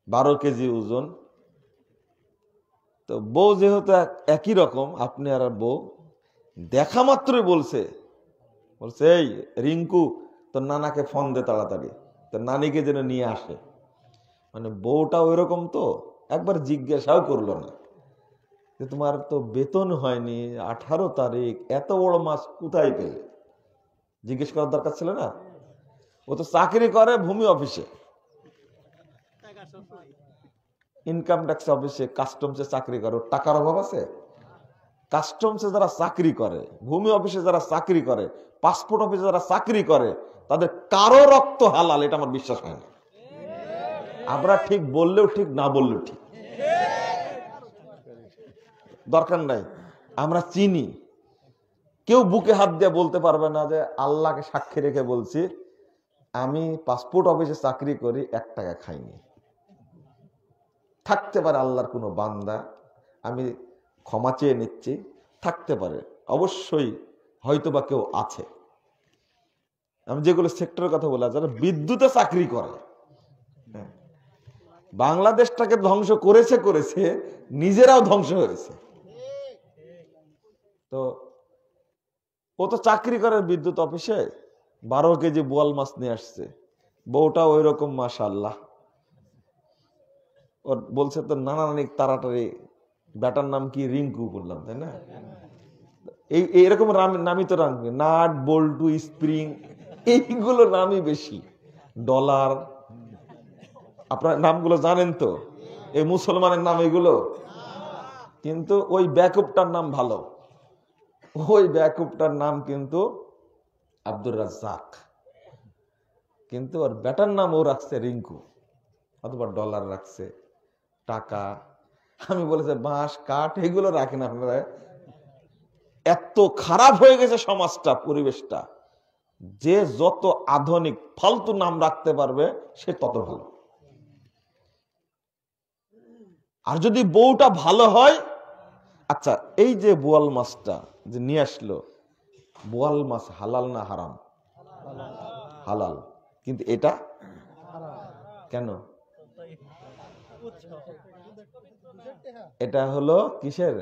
12 কেজি ওজন। তো বউ যেহেতু একই রকম, আপনি আর বউ, দেখা মাত্রই বলছে এই রিঙ্কু তোর নানাকে ফোন দে তাড়াতাড়ি, তোর নানিকে যেন নিয়ে আসে। মানে বউটা ওই রকম, তো একবার জিজ্ঞাসাও করলো না যে তোমার তো বেতন হয়নি, 18 তারিখ, এত বড় মাছ কোথায় পেলে? জিজ্ঞেস করার দরকার ছিল না? ও তো চাকরি করে ভূমি অফিসে, ইনকাম ট্যাক্স অফিসে, কাস্টমসে চাকরি করে। ওর টাকার অভাব আছে? কাস্টমসে যারা চাকরি করে, ভূমি অফিসে যারা চাকরি করে, পাসপোর্ট অফিসে যারা চাকরি করে, তাদের কারো রক্ত হালাল, এটা আমার বিশ্বাস হয় না। আমরা ঠিক বললেও ঠিক, না বললেও ঠিক, দরকার নাই। আমরা চিনি, কেউ বুকে হাত দিয়ে বলতে পারবে না যে আল্লাহকে সাক্ষী রেখে বলছি আমি পাসপোর্ট অফিসে চাকরি করি, 1 টাকা খাইনি। থাকতে পারে আল্লাহর কোনো বান্দা, আমি ক্ষমা চেয়ে নিচ্ছি, থাকতে পারে, অবশ্যই হয়তোবা কেউ আছে। আমি যেগুলো সেক্টরের কথা বললাম, যারা বিদ্যুতে চাকরি করে, বাংলাদেশটাকে ধ্বংস করেছে, নিজেরাও ধ্বংস হয়েছে। তো ও তো চাকরি করে বিদ্যুৎ অফিসে, 12 কেজি বোয়াল মাছ নিয়ে আসছে। বউটা ওই রকম, মাশাআল্লাহ। ওর বলছে তো নানা নানি তাড়াতাড়ি, বেটার নাম কি? রিঙ্কু বললাম, তাই না? এইরকম নামই তো রাখবে, নাট বল্টু স্প্রিং, এইগুলো নামই বেশি, ডলার। আপনার নামগুলো জানেন তো, এই মুসলমানের নাম এগুলো। কিন্তু ওই ব্যাকআপটার নাম ভালো, ওই ব্যাকআপটার নাম কিন্তু আব্দুর রাজ্জাক, কিন্তু ওর বেটার নাম ও রাখছে রিঙ্কু, অথবা ডলার রাখছে, টাকা। আমি বলেছে বাঁশ কাঠ এগুলো রাখেন আপনারা। এত খারাপ হয়ে গেছে সমাজটা, পরিবেশটা, যে যত আধুনিক ফালতু নাম রাখতে পারবে সে তত ভালো। আর যদি বউটা ভালো হয়, আচ্ছা এই যে বোয়াল মাছটা যে নিয়ে আসলো, বোয়াল মাছ হালাল না হারাম? হালাল, কিন্তু এটা কেন? এটা হলো কিসের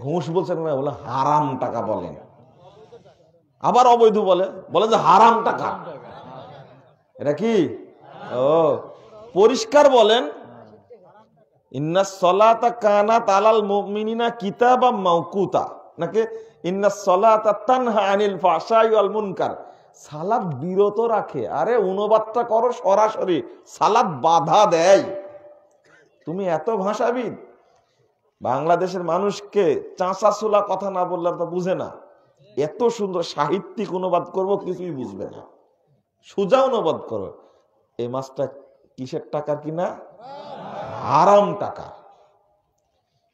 ঘুষ বলছেন না, বলে হারাম টাকা বলেন, আবার অবৈধ বলে যে হারাম টাকা। এটা কি? ও পরিষ্কার বলেন, ইন্নাস সালাতা কানাত আলাল মুমিনিনা কিতাবাম মাওকুতা, নাকি ইন্নাস সালাতা তানহা আনিল ফাহশাই ওয়াল মুনকার। সালাত বিরত রাখে। আরে অনুবাদটা করো সরাসরি, সালাত বাধা দেয়। তুমি এত ভাষাবিদ, বাংলাদেশের মানুষকে চাঁচাছোলা কথা না বললে তো বুঝে না। এত সুন্দর সাহিত্যিক অনুবাদ করব, কিছুই বুঝবে না। সোজা অনুবাদ করো, এই মাছটা কিসের টাকার কিনা? হারাম টাকা।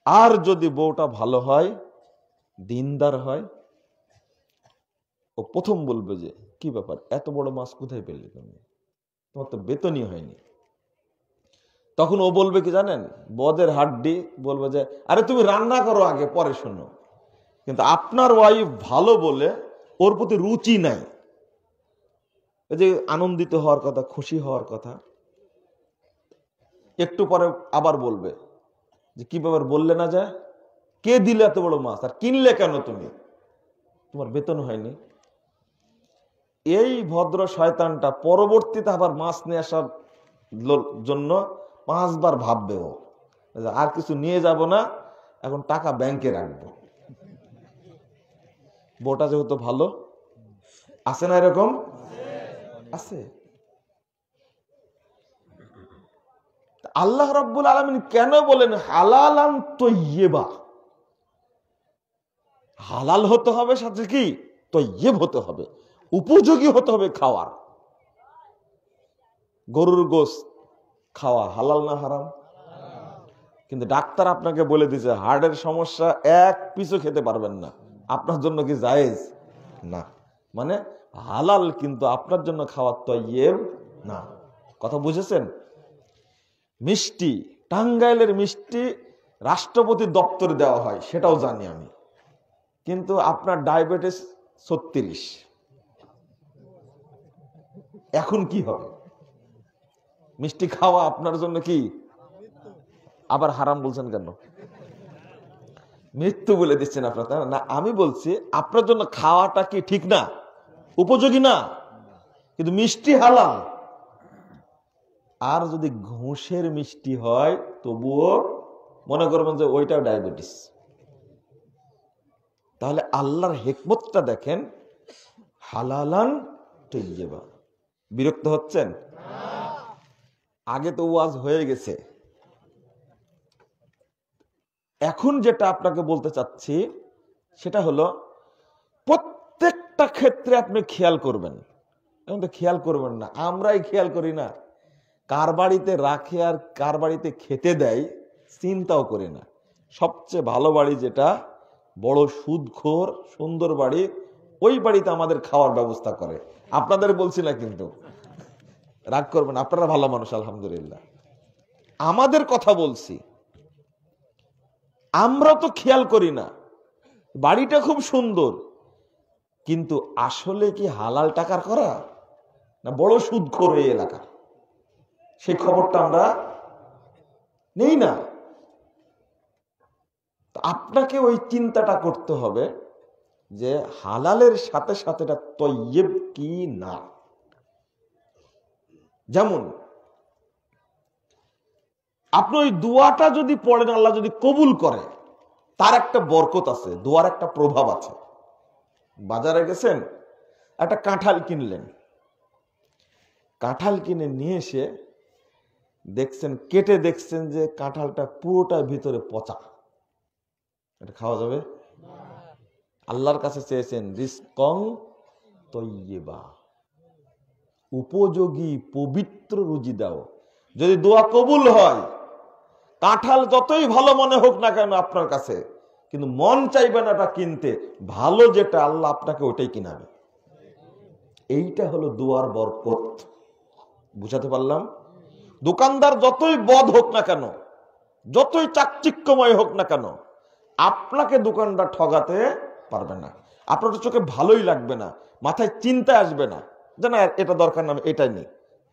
আর যদি বউটা ভালো হয়, দিনদার হয়, ও প্রথম বলবে যে কি ব্যাপার, এত বড় মাছ কোথায় পেলে তুমি? তোমার তো বেতনই হয়নি। তখন ও বলবে কি জানেন? বদের হাড্ডি বলবে যে আরে তুমি রান্না করো আগে, পরে শোনো। কিন্তু আপনার ওয়াইফ ভালো বলে ওর প্রতি রুচি নাই, এই যে আনন্দিত হওয়ার কথা, খুশি হওয়ার কথা, একটু পরে আবার বলবে যে কি ব্যাপার বললে না, যায় কে দিলে এত বড় মাছ, আর কিনলে কেন তুমি? তোমার বেতন হয়নি। এই ভদ্র শয়তানটা পরবর্তীতে আবার মাছ নিয়ে আসার জন্য 5 বার ভাববে ও, আর কিছু নিয়ে যাব না, এখন টাকা ব্যাংকে রাখবো। বউটা যেহেতু ভালো, আছে না এরকম? আছে। আল্লাহ রাব্বুল আলামিন কেন বলেন হালালান তয়্যিবা? হালাল হতে হবে, সাথে কি তয়্যিব হতে হবে, উপযোগী হতে হবে খাওয়ার। গরুর গোশত খাওয়া হালাল না হারাম? কিন্তু ডাক্তার আপনাকে বলে দিয়েছে হার্টের সমস্যা, 1 পিসও খেতে পারবেন না, আপনার জন্য কি জায়েজ না? মানে হালাল, কিন্তু আপনার জন্য খাওয়া তয়্যিব না। কথা বুঝেছেন? মিষ্টি, টাঙ্গাইলের মিষ্টি রাষ্ট্রপতির দপ্তরে দেওয়া হয়, সেটাও জানি আমি, কিন্তু আপনার ডায়াবেটিস 36, এখন কি হবে? মিষ্টি খাওয়া আপনার জন্য কি আবার হারাম বলছেন কেন? মৃত্যু বলে দিচ্ছেন আপনার না? আমি বলছি আপনার জন্য খাওয়াটা কি ঠিক না, উপযোগী না, কিন্তু মিষ্টি হালাল। আর যদি ঘুষের মিষ্টি হয় তবুও মনে করবেন যে ওইটাও ডায়াবেটিস। তাহলে আল্লাহর হিকমতটা দেখেন, হালালান তয়্যিবা। বিরক্ত হচ্ছেন? আগে তো ওয়াজ হয়ে গেছে, এখন যেটা আপনাকে বলতে চাচ্ছি সেটা হলো প্রত্যেকটা ক্ষেত্রে আপনি খেয়াল করবেন। এখন তো খেয়াল করবেন না, আমরাই খেয়াল করি না, কার বাড়িতে রাখে আর কার বাড়িতে খেতে দেয় চিন্তাও করি না। সবচেয়ে ভালো বাড়ি যেটা, বড় সুদখোর সুন্দর বাড়ি, ওই বাড়িতে আমাদের খাওয়ার ব্যবস্থা করে। আপনাদের বলছি না কিন্তু, রাগ করবেন, আপনারা ভালো মানুষ আলহামদুলিল্লাহ। আমাদের কথা বলছি, আমরা তো খেয়াল করি না, বাড়িটা খুব সুন্দর, কিন্তু আসলে কি হালাল টাকার করা না বড় সুদখোর এই এলাকা, সেই খবরটা আমরা নেই না। আপনাকে ওই চিন্তাটা করতে হবে যে হালালের সাথে সাথে এটা তয়্যিব কি না। যেমন আপনি ওই দোয়াটা যদি পড়েন, আল্লাহ যদি কবুল করে, তার একটা বরকত আছে, দোয়ার একটা প্রভাব আছে। বাজারে গেছেন, একটা কাঁঠাল কিনলেন, কাঁঠাল কিনে নিয়ে এসে দেখছেন, কেটে দেখছেন যে কাঁঠালটা পুরোটা ভিতরে পচা, এটা খাওয়া যাবে? আল্লাহর কাছে চেয়েছেন রিজকং তয়্যিবা, উপযোগী পবিত্র রুজি দাও। যদি দোয়া কবুল হয়, কাঁঠাল যতই ভালো মনে হোক না কেন আপনার কাছে, কিন্তু মন চাইবে না এটা কিনতে, ভালো যেটা আল্লাহ আপনাকে ওটাই কিনাবে। এইটা হলো দোয়ার বরকত। বুঝাতে পারলাম? দোকানদার যতই বদ হোক না কেন, যতই চাকচিক্যময় হোক না কেন, আপনাকে দোকানদার ঠগাতে পারবে না। আপনার চোখে ভালোই লাগবে না, মাথায় চিন্তা আসবে না যে না এটা দরকার না, এটাই নেই,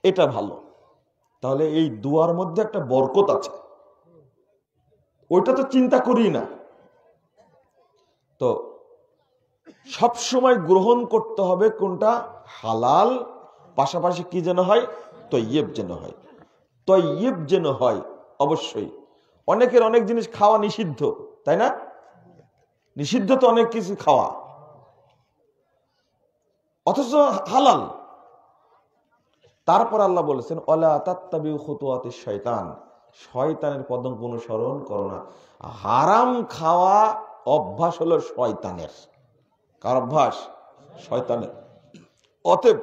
এটা ভালো। তাহলে এই দুয়ার মধ্যে একটা বরকত আছে, ওইটা তো চিন্তা করি না। তো সব সময় গ্রহণ করতে হবে কোনটা? হালাল, পাশাপাশি কি যেন হয়? তয়্যিব যেন হয়। তয়্যিব যেন হয় অবশ্যই। অনেকের অনেক জিনিস খাওয়া নিষিদ্ধ, তাই না? নিষিদ্ধ তো অনেক কিছু খাওয়া, অথচ হালাল। তারপর আল্লাহ বলেছেন ওয়ালা তাত্তাবিউ খুতুওয়াতিশ শয়তান, শয়তানের পদঙ্ক অনুসরণ করো না। হারাম খাওয়া অভ্যাস হলো শয়তানের। কার অভ্যাস? শয়তানের। অতএব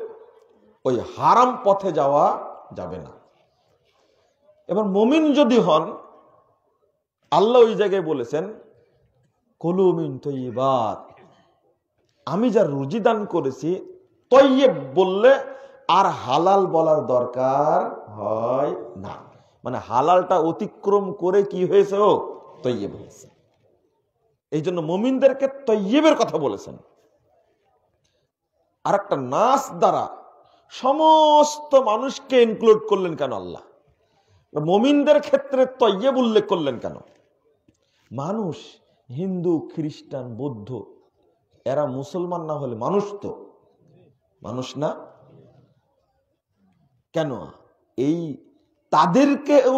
ওই হারাম পথে যাওয়া যাবে না। এবার মুমিন যদি হন, আল্লাহ ওই জায়গায় বলেছেন কুলু মিন তয়্যিবাত, আমি যা রুজি দান করেছি, তয়্যিব বললে আর হালাল বলার দরকার হয় না। মানে হালালটা অতিক্রম করে কি হয়েছে? ও তয়্যিব হয়েছে। এই জন্য মুমিনদেরকে তয়্যিবের কথা বলেছেন। আর একটা নাস দ্বারা সমস্ত মানুষকে ইনক্লুড করলেন কেন আল্লাহ? মুমিনদের ক্ষেত্রে তয়্যিব উল্লেখ করলেন কেন? মানুষ হিন্দু, খ্রিস্টান, বৌদ্ধ, এরা মুসলমান না হলে মানুষ তো মানুষ না কেন? এই তাদেরকেও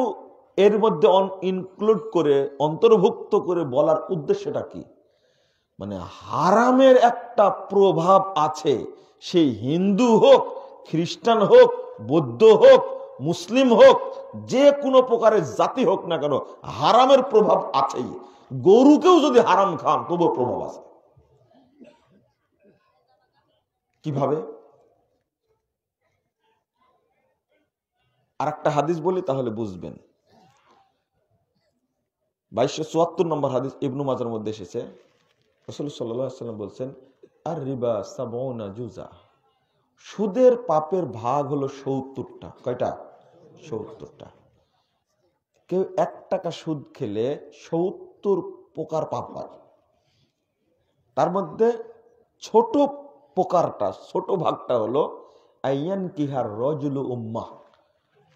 এর মধ্যে ইনক্লুড করে, অন্তর্ভুক্ত করে বলার উদ্দেশ্যটা কি? মানে হারামের একটা প্রভাব আছে, সেই হিন্দু হোক, খ্রিস্টান হোক, বৌদ্ধ হোক, মুসলিম হোক, যে কোনো প্রকারের জাতি হোক না কেন, হারামের প্রভাব আছেই। গরুকেও যদি হারাম খান তবুও প্রভাব আছে। কিভাবে? আর একটা হাদিস বলি তাহলে বুঝবেন। 2274 নম্বর হাদিস ইবনু মাজার মধ্যে এসেছে, রাসূল সাল্লাল্লাহু আলাইহি ওয়াসাল্লাম বলছেন, আর রিবা সাবউনা জুজা, সুদের পাপের ভাগ হলো 70টা। কয়টা? 70টা। কেউ 1 টাকা সুদ খেলে 70 প্রকার পাপ হয়। তার মধ্যে ছোট প্রকারটা, ছোট ভাগটা হলো আইয়ান কিহার রজুলু উম্মাহ,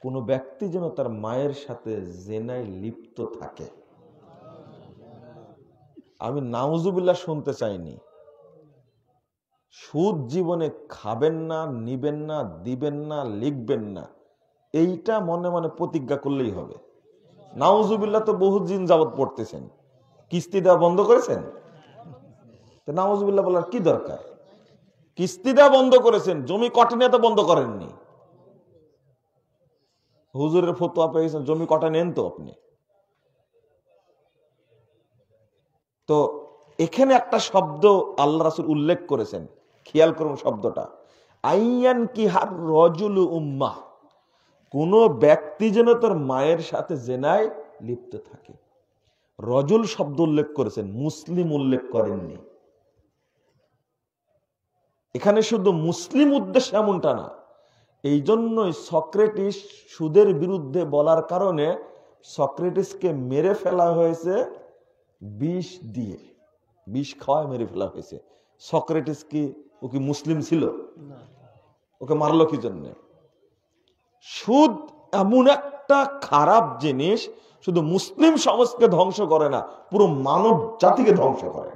কোন ব্যক্তি যেন তার মায়ের সাথে জেনায় লিপ্ত থাকে। আমি নাউজুবিল্লাহ শুনতে চাইনি। সুদ জীবনে খাবেন না, নিবেন না, দিবেন না, লিখবেন না, এইটা মনে মনে প্রতিজ্ঞা করলেই হবে। নাউজুবিল্লাহ তো বহু দিন যাবত পড়তেছেন, কিস্তি দেওয়া বন্ধ করেছেন, তো নাউজুবিল্লাহ বলার কি দরকার? কিস্তি দেওয়া বন্ধ করেছেন, জমি কটা নিয়ে তো বন্ধ করেননি। হুজুরের ফতোয়া পেয়ে গেছেন, জমি কটা নেন তো আপনি। তো এখানে একটা শব্দ আল্লাহ রাসূল উল্লেখ করেছেন, খেয়াল করুন শব্দটা, আইয়ান কিহার রজুলু উম্মাহ, কোন ব্যক্তি যেন তার মায়ের সাথে জেনায় লিপ্ত থাকে। রজুল শব্দ উল্লেখ করেছেন, মুসলিম উল্লেখ করেননি। এখানে শুধু মুসলিম উদ্দেশ্য এমনটা না। এই জন্যই সক্রেটিস সুদের বিরুদ্ধে বলার কারণে সক্রেটিসকে মেরে ফেলা হয়েছে বিষ দিয়ে, বিষ খাওয়ায় মেরে ফেলা হয়েছে। সক্রেটিস কি, ও কি মুসলিম ছিল? ওকে মারলো কি জন্য? সুদ এমন একটা খারাপ জিনিস, শুধু মুসলিম সমাজকে ধ্বংস করে না, পুরো মানব জাতিকে ধ্বংস করে।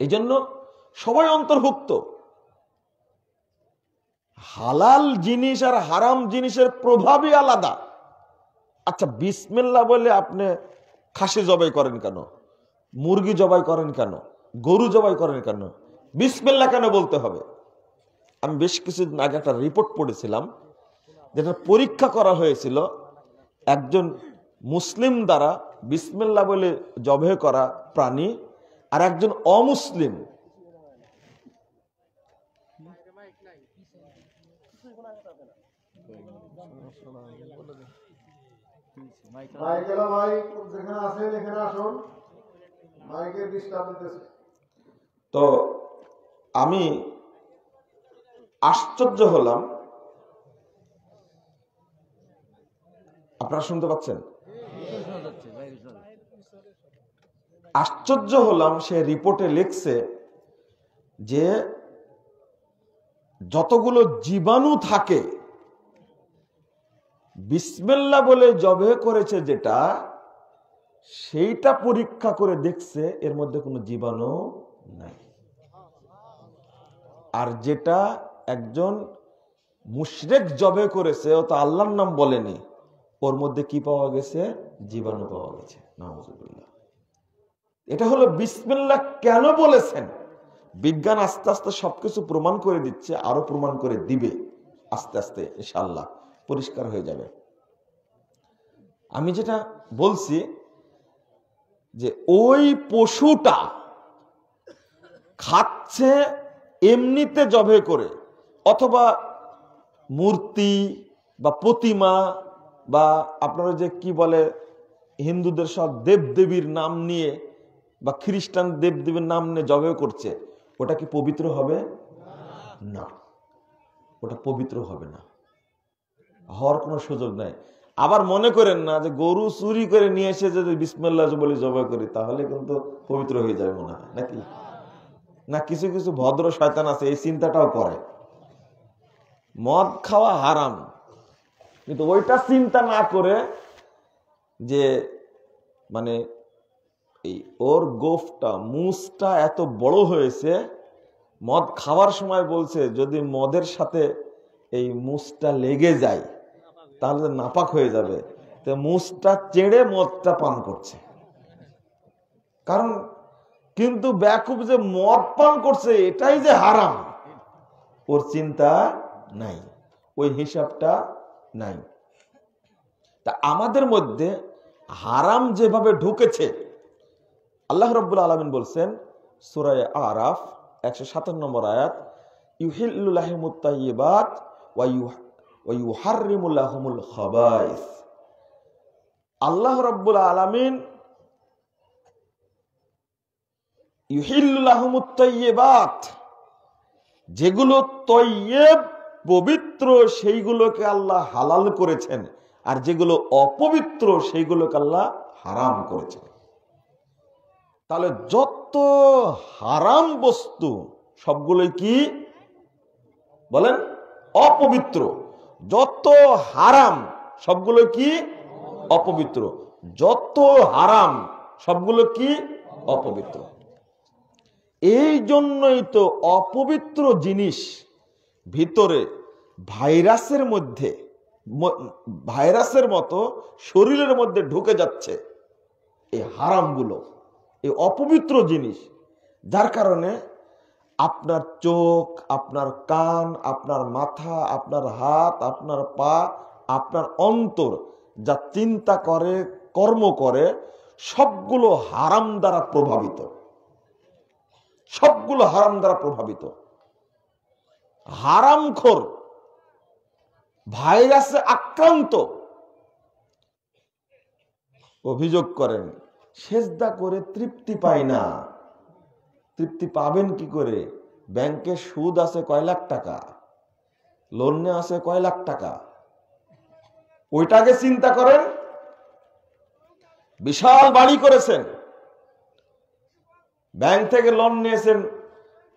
এই জন্য সবাই অন্তর্ভুক্ত। হালাল জিনিস আর হারাম জিনিসের প্রভাবই আলাদা। আচ্ছা, বিসমিল্লাহ বলে আপনি খাসি জবাই করেন কেন? মুরগি জবাই করেন কেন? গরু জবাই করেন কেন? বিসমিল্লাহ কেন বলতে হবে? আমি বেশ কিছুদিন আগে একটা রিপোর্ট পড়েছিলাম, যেটা পরীক্ষা করা হয়েছিল একজন মুসলিম দ্বারা বিসমিল্লাহ বলে জবাই করা প্রাণী আর একজন অমুসলিম, তো আমি আশ্চর্য হলাম। আপনারা শুনতে পাচ্ছেন? আশ্চর্য হলাম, সে রিপোর্টে লিখছে যে যতগুলো জীবাণু থাকে বিসমিল্লাহ বলে জবে করেছে যেটা, সেইটা পরীক্ষা করে দেখছে এর মধ্যে কোনো জীবাণু নাই। আর যেটা একজন মুশরিক জবে করেছে, ও তো আল্লাহর নাম বলেনি, ওর মধ্যে কি পাওয়া গেছে? জীবাণু পাওয়া গেছে। নাউজুবিল্লাহ। এটা হলো বিসমিল্লাহ কেন বলেছেন। বিজ্ঞান আস্তে আস্তে সবকিছু প্রমাণ করে দিচ্ছে, আরো প্রমাণ করে দিবে আস্তে আস্তে, ইনশাআল্লাহ পরিষ্কার হয়ে যাবে। আমি যেটা বলছি যে ওই পশুটা খাচ্ছে এমনিতে জবে করে, অথবা মূর্তি বা প্রতিমা বা আপনারা যে কি বলে হিন্দুদের সব দেবদেবীর নাম নিয়ে বা খ্রিস্টান দেবদেবীর নাম নিয়ে জবে করছে, ওটা কি পবিত্র হবে? না, ওটা পবিত্র হবে না, হওয়ার কোনো সুযোগ নাই। আবার মনে করেন না যে গরু চুরি করে নিয়ে এসে যদি বিসমিল্লাহ বলে জবাই করি তাহলে কিন্তু পবিত্র হয়ে যাবে মনে হয় নাকি? না, কিছু কিছু ভদ্র শয়তান আছে এই চিন্তাটাও করে, মদ খাওয়া হারাম, কিন্তু ওইটা চিন্তা না করে যে মানে এই ওর গোফটা মুসটা এত বড় হয়েছে, মদ খাওয়ার সময় বলছে যদি মদের সাথে এই মুসটা লেগে যায় তাহলে নাপাক হয়ে যাবে। তো মুছটা চেড়ে মদটা পান করছে, কারণ কিন্তু বেকুব যে মদ পান করছে এটাই যে হারাম ওর চিন্তা নাই, ওই হিসাবটা নাই। তা আমাদের মধ্যে হারাম যেভাবে ঢুকেছে, আল্লাহ রাব্বুল আলামিন বলছেন সূরা আরাফ 157 নম্বর আয়াত, ইউহিল্লু লাহুমুত তাইয়্যিবাত ওয়া ইউহাররিমু লাহুমুল খাবাইস। আল্লাহ রাব্বুল আলামিন ইউহিল্লু লাহুমুত তাইয়্যিবাত, যেগুলো তয়্যিব পবিত্র সেইগুলোকে আল্লাহ হালাল করেছেন, আর যেগুলো অপবিত্র সেইগুলোকে আল্লাহ হারাম করেছেন। তাহলে যত হারাম বস্তু সবগুলোই কি বলেন? অপবিত্র। যত হারাম সবগুলো কি? অপবিত্র। যত হারাম সবগুলো কি? অপবিত্র। এই জন্যই তো অপবিত্র জিনিস ভিতরে ভাইরাসের মতো শরীরের মধ্যে ঢুকে যাচ্ছে, এই হারামগুলো, এই অপবিত্র জিনিস, যার কারণে আপনার চোখ, আপনার কান, আপনার মাথা, আপনার হাত, আপনার পা, আপনার অন্তর যা চিন্তা করে, কর্ম করে, সবগুলো হারাম দ্বারা প্রভাবিত, সবগুলো হারাম দ্বারা প্রভাবিত। হারামখোর, ভাইরাসে আক্রান্ত, অভিযোগ করেন সেজদা করে তৃপ্তি পায় না। তৃপ্তি পাবেন কি করে? ব্যাংকে সুদ আছে কয় লাখ টাকা, লোনে আছে কয় লাখ টাকা, ওইটাকে চিন্তা করেন। বিশাল বাড়ি করেছেন, ব্যাংক থেকে লোন নিয়েছেন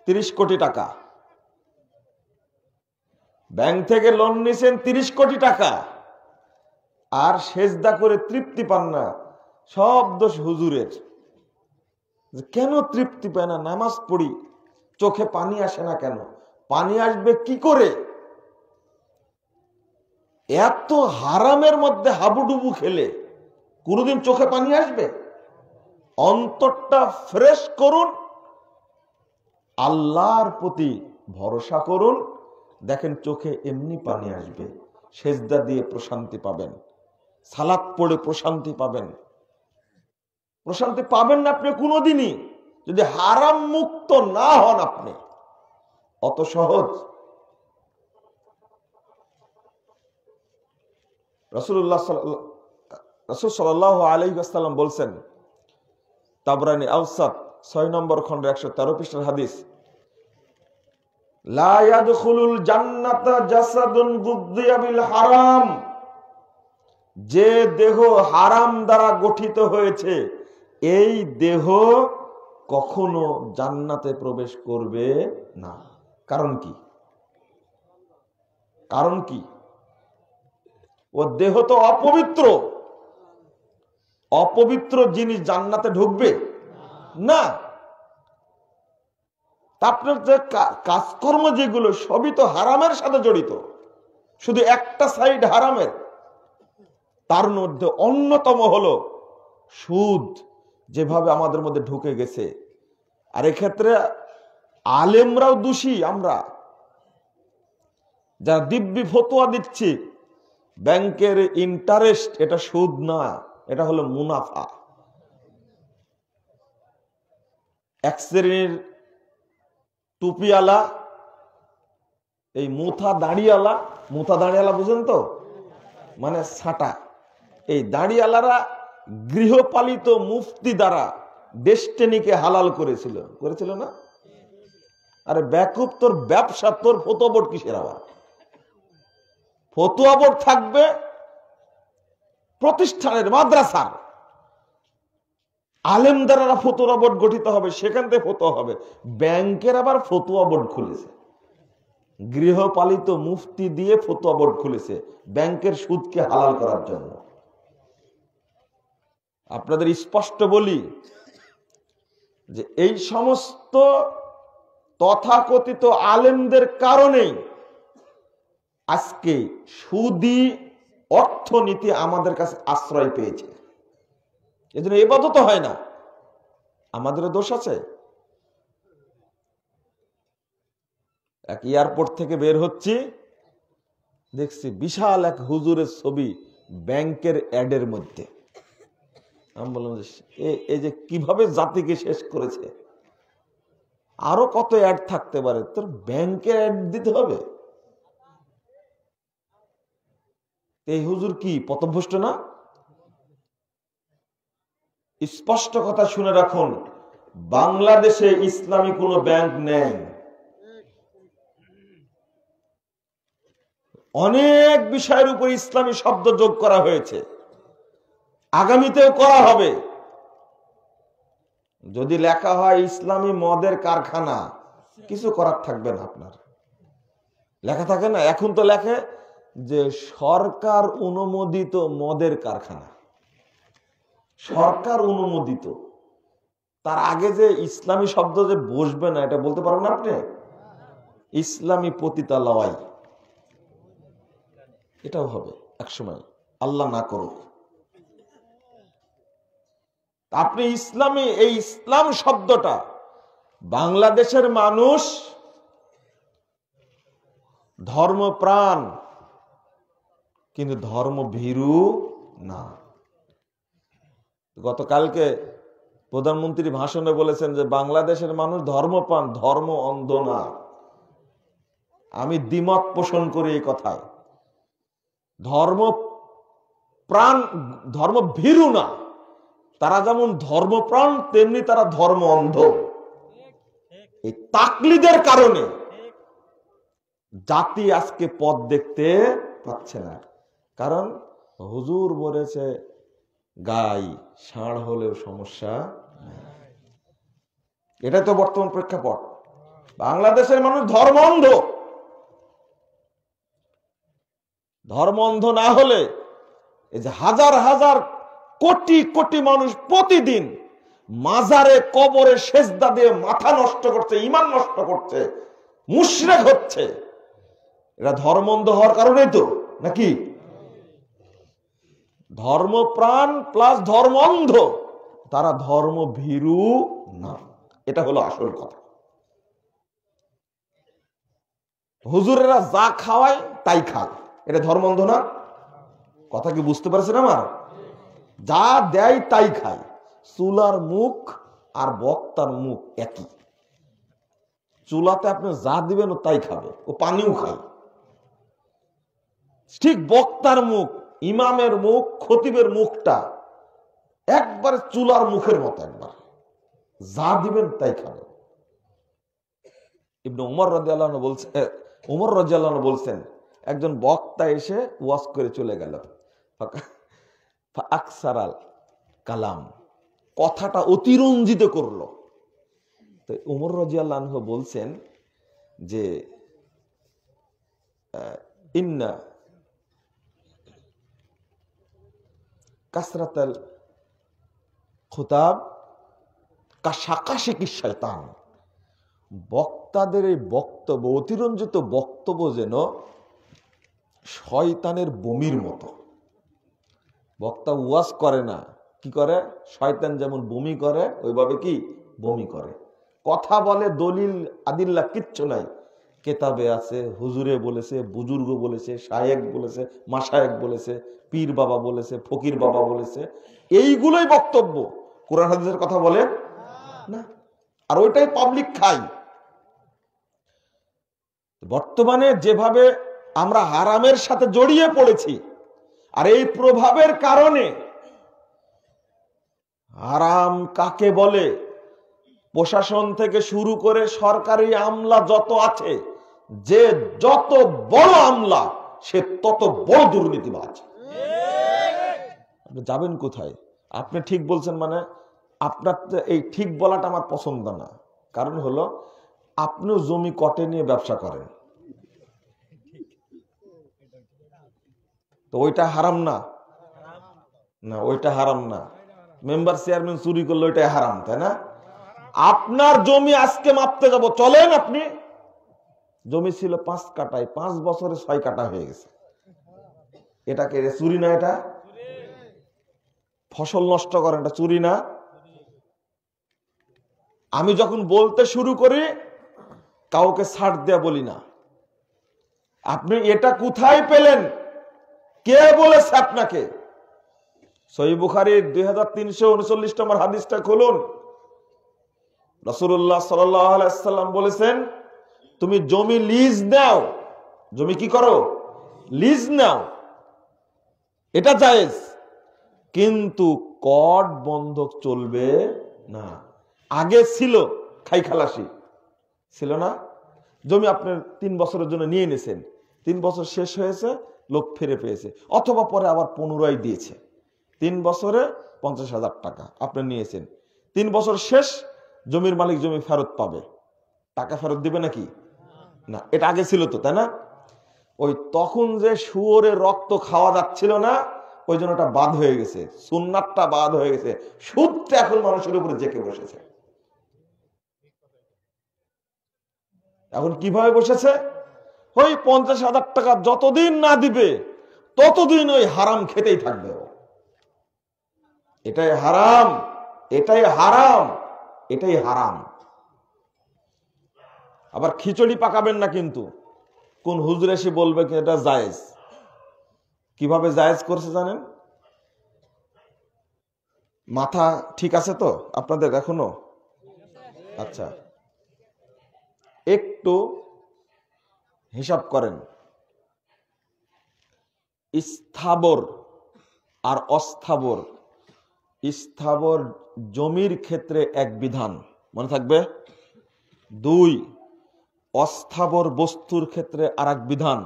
30 কোটি টাকা, ব্যাংক থেকে লোন নিয়েছেন 30 কোটি টাকা, আর সেজদা করে তৃপ্তি পান না। সব দোষ হুজুরের। কেন তৃপ্তি পায় না? নামাজ পড়ি, চোখে পানি আসে না কেন? পানি আসবে কি করে? এত হারামের মধ্যে হাবুডুবু খেলে কোনদিন চোখে পানি আসবে? অন্তরটা ফ্রেশ করুন, আল্লাহর প্রতি ভরসা করুন, দেখেন চোখে এমনি পানি আসবে। সেজদা দিয়ে প্রশান্তি পাবেন, সালাত পড়ে প্রশান্তি পাবেন। প্রশান্তি পাবেন না আপনি কোনোদিনই যদি হারাম মুক্ত না হন। আপনি অত সহজ? রাসূল সাল্লাল্লাহু আলাইহি ওয়াসাল্লাম বলছেন, তাবরানী আওসাত 6 নম্বর খন্ড 113 পৃষ্ঠার হাদিস, লা ইয়াদখুলুল জান্নাতা জাসাদুন গুযিয়া বিল হারাম। যে দেহ হারাম দ্বারা গঠিত হয়েছে, এই দেহ কখনো জান্নাতে প্রবেশ করবে না। কারণ কি? কারণ কি? ও দেহ তো অপবিত্র। অপবিত্র জিনিস জান্নাতে ঢুকবে না। আপনার যে কাজকর্ম যেগুলো সবই তো হারামের সাথে জড়িত, শুধু একটা সাইড হারামের। তার মধ্যে অন্যতম হলো সুদ, যেভাবে আমাদের মধ্যে ঢুকে গেছে। আর এক্ষেত্রে আলেমরাও দোষী। আমরা যারা দিব্যি ফতোয়া দিচ্ছি, ব্যাংকের ইন্টারেস্ট এটা সুদ না, এটা হলো মুনাফা। এক শ্রেণীর টুপিওয়ালা, এই মুথা দাঁড়িয়ালা বুঝেন তো, মানে ছাটা, এই দাঁড়িয়ালারা গৃহপালিত মুফতি দ্বারা ডেস্টিনিকে হালাল করেছিল না? আরে বেকুব, তোর ব্যবসা, তোর ফতোয়া বোর্ড কিসের? আবার ফতোয়া বোর্ড থাকবে প্রতিষ্ঠানের, মাদ্রাসার। আলেম দ্বারা ফতোয়া বোর্ড গঠিত হবে, সেখান থেকে ফতোয়া হবে। ব্যাংকের আবার ফতোয়া বোর্ড খুলেছে, গৃহপালিত মুফতি দিয়ে ফতোয়া বোর্ড খুলেছে ব্যাংকের সুদকে হালাল করার জন্য। আপনাদের স্পষ্ট বলি যে এই সমস্ত তথাকথিত আলেমদের কারণেই আজকে সুদী অর্থনীতি আমাদের কাছে আশ্রয় পেয়েছে, এজন্য ইবাদত হয় না। আমাদেরও দোষ আছে। এক এয়ারপোর্ট থেকে বের হচ্ছি, দেখছি বিশাল এক হুজুরের ছবি ব্যাংকের অ্যাডের মধ্যে। আমি বললাম যে এই যে কিভাবে জাতিকে শেষ করেছে, আরো কত অ্যাড থাকতে পারে, তোর ব্যাংকের অ্যাড দিতে হবে? এই হুজুর কি পথভ্রষ্ট না? স্পষ্ট কথা শুনে রাখুন, বাংলাদেশে ইসলামী কোনো ব্যাংক নেই। অনেক বিষয়ের উপর ইসলামী শব্দ যোগ করা হয়েছে, আগামীতেও করা হবে। যদি লেখা হয় ইসলামী মদের কারখানা, কিছু করার থাকবে না আপনার। লেখা থাকে না, এখন তো লেখে যে সরকার অনুমোদিত মদের কারখানা, সরকার অনুমোদিত। তার আগে যে ইসলামী শব্দ যে বসবে না, এটা বলতে পারবেন আপনি? ইসলামী পতিতালয়, এটাও হবে একসময়, আল্লাহ না করুক। আপনি ইসলামী, এই ইসলাম শব্দটা বাংলাদেশের মানুষ ধর্মপ্রাণ, কিন্তু ধর্মভীরু না। গতকালকে প্রধানমন্ত্রী ভাষণে বলেছেন যে বাংলাদেশের মানুষ ধর্মপ্রাণ, ধর্ম অন্ধ না। আমি দ্বিমত পোষণ করি এই কথায়। ধর্মপ্রাণ, ধর্মভীরু না। তারা যেমন ধর্মপ্রাণ, তেমনি তারা ধর্ম অন্ধ। এই তাকলিদের কারণে জাতি আজকে পথ দেখতে পাচ্ছে না। কারণ হুজুর বলেছে গাই, ষাঁড় হলেও সমস্যা নাই। এটাই তো বর্তমান প্রেক্ষাপট। বাংলাদেশের মানুষ ধর্ম অন্ধ। ধর্ম অন্ধ না হলে এই যে হাজার হাজার কোটি কোটি মানুষ প্রতিদিন মাজারে কবরে সেজদা দিয়ে মাথা নষ্ট করছে, ঈমান নষ্ট করছে, মুশরিক হচ্ছে, এরা ধর্ম অন্ধ হওয়ার কারণেই তো, নাকি? ধর্মপ্রাণ প্লাস ধর্ম অন্ধ, তারা ধর্ম ভীরু না। এটা হলো আসল কথা। হুজুরেরা যা খাওয়ায় তাই খায়, এটা ধর্ম অন্ধ না? কথা কি বুঝতে পারছেন আমার? যা দেয় তাই খায়। চুলার মুখ আর বক্তার মুখ একই। চুলাতে আপনি যা দিবেন ও তাই খাবে, ও পানিও খায়। ঠিক বক্তার মুখ, ইমামের মুখ, খতিবের মুখটা একবার চুলার মুখের মতো, একবার যা দিবেন তাই খাবে। ইবনে উমর রাদিয়াল্লাহু বলছেন, উমর রাদিয়াল্লাহু বলছেন একজন বক্তা এসে ওয়াজ করে চলে গেল, আকসারাল কালাম, কথাটা অতিরঞ্জিত করলো। তো উমর রাদিয়াল্লাহু বলছেন যে ইন্না কাসরাতাল খুতাব কাশাকাশিকি শয়তান। বক্তাদের এই বক্তব্য, অতিরঞ্জিত বক্তব্য যেন শয়তানের বমির মতো। বক্তা ওয়াজ করে না, কি করে? শয়তান যেমন বমি করে ওইভাবে কি বমি করে। কথা বলে, দলিল আদিল্লা কিচ্ছু নাই। কেতাবে আছে, হুজুরে বলেছে, বুজুর্গ বলেছে, শায়েক বলেছে, মাশায়েক বলেছে, পীর বাবা বলেছে, ফকির বাবা বলেছে, এইগুলোই বক্তব্য। কোরআন হাদিসের কথা বলে না, আর ওইটাই পাবলিক খাই। বর্তমানে যেভাবে আমরা হারামের সাথে জড়িয়ে পড়েছি, আর এই প্রভাবের কারণে হারাম কাকে বলে, প্রশাসন থেকে শুরু করে সরকারি আমলা যত আছে, যে যত বড় আমলা সে তত বড় দুর্নীতিবাজ। আপনি যাবেন কোথায়? আপনি ঠিক বলছেন মানে আপনার এই ঠিক বলাটা আমার পছন্দ না। কারণ হলো আপনিও জমি কটে নিয়ে ব্যবসা করেন, তো ওইটা হারাম না? না, ওইটা হারাম না। মেম্বার চেয়ারম্যান চুরি করলে ওইটাই হারাম, তাই না? আপনার জমি আজকে মাপতে যাব, চলেন। আপনি জমি ছিল 5 কাঠায়, 5 বছরে 6 কাঠা হয়ে গেছে। এটাকে চুরি না? এটা ফসল নষ্ট করে, এটা চুরি না? আমি যখন বলতে শুরু করি কাউকে ছাড় দেয়া বলি না। আপনি এটা কোথায় পেলেন? কে বলেছে আপনাকে? সহিহ বুখারীর 2339 নম্বর হাদিসটা খুলুন। রাসূলুল্লাহ সাল্লাল্লাহু আলাইহি ওয়াসাল্লাম বলেছেন, তুমি জমি লিজ নাও। জমি কি করো? লিজ নাও, এটা জায়েজ, কিন্তু কর বন্ধক চলবে না। আগে ছিল খাই খালাসি, ছিল না? জমি আপনার 3 বছরের জন্য নিয়ে নিয়েছেন, 3 বছর শেষ হয়েছে, লোক ফিরে পেয়েছে, অথবা পরে আবার পুনরায় দিয়েছে। 3 বছরে 50,000 টাকা আপনি নিয়েছেন, 3 বছর শেষ, জমির মালিক জমি ফেরত পাবে, টাকা ফেরত দিবে নাকি? না। এটা আগে ছিল তো, তাই না? ওই তখন যে শুয়োরের রক্ত খাওয়া যাচ্ছিল না, ওই জন্য এটা বাদ হয়ে গেছে, সুন্নাতটা বাদ হয়ে গেছে, সুদটা এখন মানুষের উপরে জেঁকে বসেছে। এখন কিভাবে বসেছে? ওই 50,000 টাকা যতদিন না দিবে ততদিন ওই হারাম খেতেই থাকবে। এটাই হারাম, এটাই হারাম, এটাই হারাম। আবার খিচুড়ি পাকাবেন না কিন্তু। কোন হুজুর এসে বলবে কি এটা জায়েজ? কিভাবে জায়েজ করছে জানেন? মাথা ঠিক আছে তো আপনাদের এখনো? আচ্ছা, একটু হিসাব করেন। স্থাবর আর অস্থাবর, স্থাবর জমির ক্ষেত্রে এক বিধান, মনে থাকবে। 2, অস্থাবর বস্তুর ক্ষেত্রে আর এক বিধান।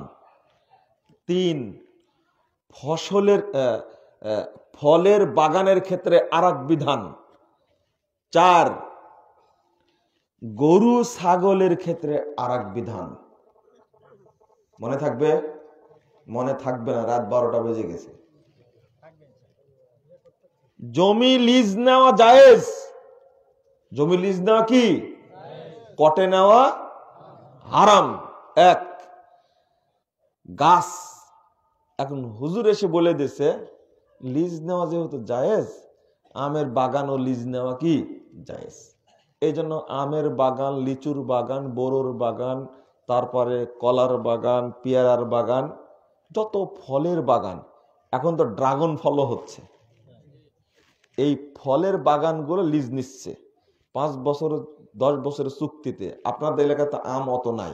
3, ফলের বাগানের ক্ষেত্রে আর এক বিধান। 4, গরু ছাগলের ক্ষেত্রে আর এক বিধান। মনে থাকবে? মনে থাকবে না, রাত 12টা বেজে গেছে। জমি লিজ নেওয়া জায়েজ। জমি লিজ নেওয়া কি? কটে নেওয়া হারাম। 1, গাছ, এখন হুজুর এসে বলে দিছে লিজ নেওয়া যেহেতু জায়েজ, আমের বাগান ও লিজ নেওয়া কি জায়েজ। এই জন্য আমের বাগান, লিচুর বাগান, বোরোর বাগান, তারপরে কলার বাগান, পেয়ারার বাগান, যত ফলের বাগান, এখন তো ড্রাগন ফলও হচ্ছে, এই ফলের বাগানগুলো লিজ নিচ্ছে 5 বছর 10 বছরের চুক্তিতে। আপনাদের এলাকায় তো আম অত নাই,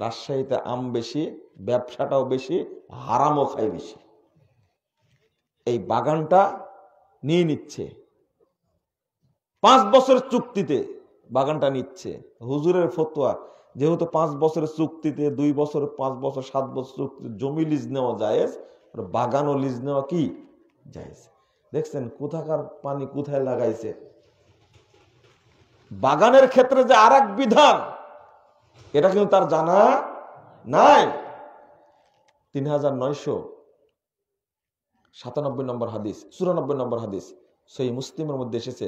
রাজশাহীতে আম বেশি, ব্যবসাটাও বেশি, হারামও খায় বেশি। এই বাগানটা নিয়ে নিচ্ছে 5 বছরের চুক্তিতে, বাগানটা নিচ্ছে। হুজুরের ফতোয়া, যেহেতু 5 বছরের চুক্তিতে, 2 বছর, 5 বছর, 7 বছর চুক্তিতে জমি লিজ নেওয়া জায়েজ, বাগানও লিজ নেওয়া কি জায়েজ। দেখছেন কোথাকার পানি কোথায় লাগাইছে। বাগানের ক্ষেত্রে যে আর এক বিধান, এটা কিন্তু তার জানা নাই। 3997 নম্বর হাদিস, 94 নম্বর হাদিস সহিহ মুসলিমের মধ্যে এসেছে,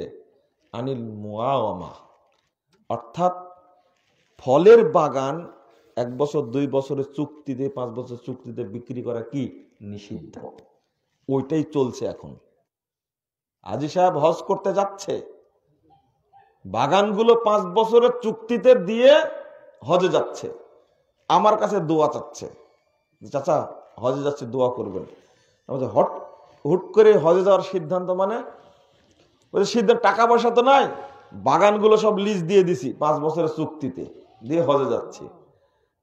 আনিল মুআওয়ামা, অর্থাৎ ফলের বাগান 1 বছর 2 বছরের চুক্তিতে, 5 বছর চুক্তিতে বিক্রি করা কি নিষিদ্ধ। ওইটাই চলছে এখন। হাজী সাহেব হজ করতে যাচ্ছে, বাগানগুলো 5 বছরের চুক্তিতে দিয়ে হজে যাচ্ছে, আমার কাছে দোয়া চাচ্ছে, চাচা হজে যাচ্ছে দোয়া করবেন। হুট করে হজে যাওয়ার সিদ্ধান্ত, মানে সিদ্ধান্ত, টাকা পয়সা তো নাই, বাগানগুলো সব লিজ দিয়ে দিছি 5 বছরের চুক্তিতে, দিয়ে হজে যাচ্ছি।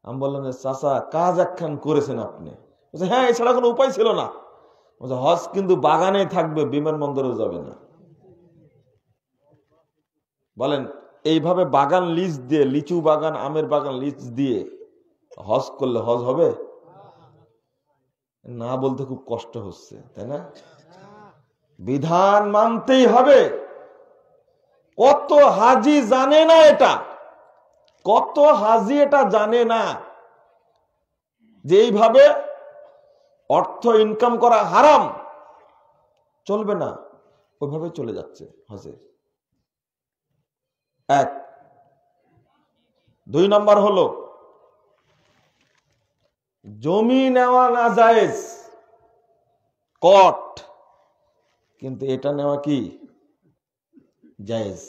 আমি বললাম যে চাচা কাজ একখান করেছেন আপনি। হ্যাঁ, এছাড়া কোনো উপায় ছিল না। হজ কিন্তু বাগানে থাকবে, বিমানবন্দরে যাবে না। বলেন এইভাবে বাগান লিজ দিয়ে, লিচু বাগান, আমের বাগান লিজ দিয়ে হজ করলে হজ হবে না? বলতে খুব কষ্ট হচ্ছে, তাই না? বিধান মানতেই হবে। কত হাজি জানে না এটা, কত হাজি এটা জানে না যে এইভাবে অর্থ ইনকাম করা হারাম, চলবে না, ওইভাবে চলে যাচ্ছে হজে। 1। 2 নম্বর হলো, জমি নেওয়া না জায়েজ, কট, কিন্তু এটা নেওয়া কি জায়েজ?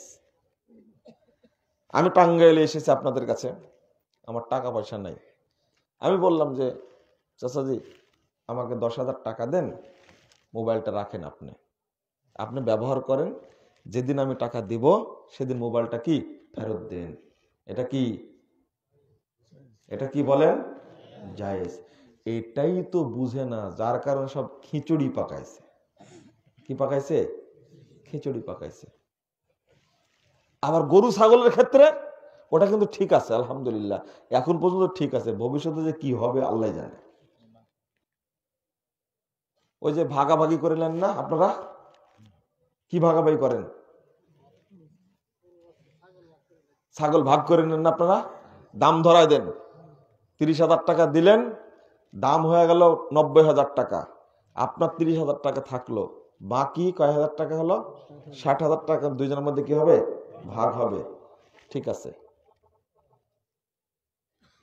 আমি টাঙ্গাইলে এসেছি আপনাদের কাছে, আমার টাকা পয়সা নাই। আমি বললাম যে চাচাজি আমাকে 10,000 টাকা দেন, মোবাইলটা রাখেন, আপনি আপনি ব্যবহার করেন, যেদিন আমি টাকা দিব সেদিন মোবাইলটা কি ফেরত দেন। এটা কি, এটা কি বলেন? জায়েজ। এটাই তো বুঝে না, যার কারণে সব খিচুড়ি পাকাইছে। কি পাকাইছে? খিচুড়ি পাকাইছে। আবার গরু ছাগলের ক্ষেত্রে ওটা কিন্তু ঠিক আছে, আলহামদুলিল্লাহ, এখন পর্যন্ত ঠিক আছে। ভবিষ্যতে যে কি হবে আল্লাহ জানে। ওই যে ভাগাভাগি করে নেন না আপনারা, কি ভাগাভাগি করেন? ছাগল ভাগ করে নেন না আপনারা, দাম ধরায় দেন। 30,000 টাকা দিলেন, দাম হয়ে গেল 90,000 টাকা, আপনার 30,000 টাকা থাকলো, বাকি কয় হাজার টাকা হলো? 60,000 টাকা দুইজনের মধ্যে কি হবে? ভাগ হবে। ঠিক আছে।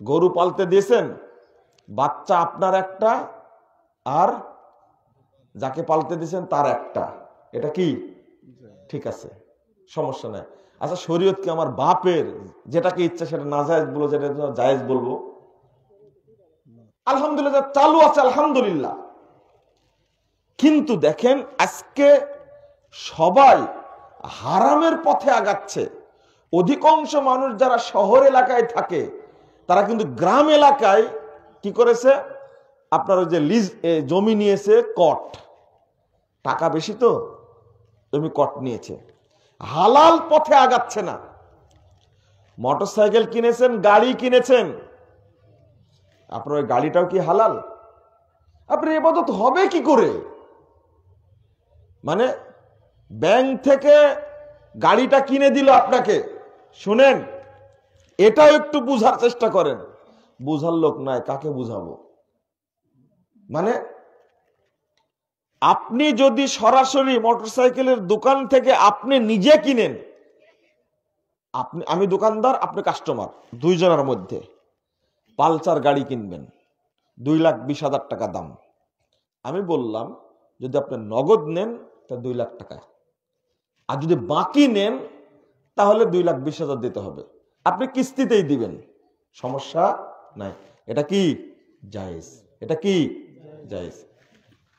গরু পালতে দিয়েছেন, বাচ্চা আপনার একটা আর যাকে পালতে দিয়েছেন তার একটা, এটা কি ঠিক আছে? সমস্যা নাই। আচ্ছা শরীয়ত কি আমার বাপের যেটাকে ইচ্ছা সেটা নাজায়েজ বলবো, যেটা জায়েজ বলবো? আলহামদুলিল্লাহ চালু আছে, আলহামদুলিল্লাহ। কিন্তু দেখেন আজকে সবাই হারামের পথে আগাচ্ছে। অধিকাংশ মানুষ যারা শহর এলাকায় থাকে তারা কিন্তু গ্রাম এলাকায় কি করেছে, আপনার ওই যে লিজ জমি নিয়েছে, কট, টাকা বেশি তো জমি কট নিয়েছে, হালাল পথে আগাচ্ছে না। মোটরসাইকেল কিনেছেন, গাড়ি কিনেছেন, আপনার ওই গাড়িটাও কি হালাল? আপনার ইবাদত হবে কি করে? মানে ব্যাংক থেকে গাড়িটা কিনে দিল আপনাকে, শুনেন এটাও একটু বুঝার চেষ্টা করেন। বুঝার লোক নাই, কাকে বুঝাবো? মানে আপনি যদি সরাসরি মোটরসাইকেলের দোকান থেকে আপনি নিজে কিনেন, আমি দোকানদার, আপনি কাস্টমার, দুইজনের মধ্যে পালসার গাড়ি কিনবেন, 2,20,000 টাকা দাম। আমি বললাম যদি আপনি নগদ নেন তা 2 লাখ টাকা, আর যদি বাকি নেন তাহলে 2,20,000 দিতে হবে, আপনি কিস্তিতেই দিবেন, সমস্যা নাই। এটা কি জায়েজ? এটা কি জায়েজ?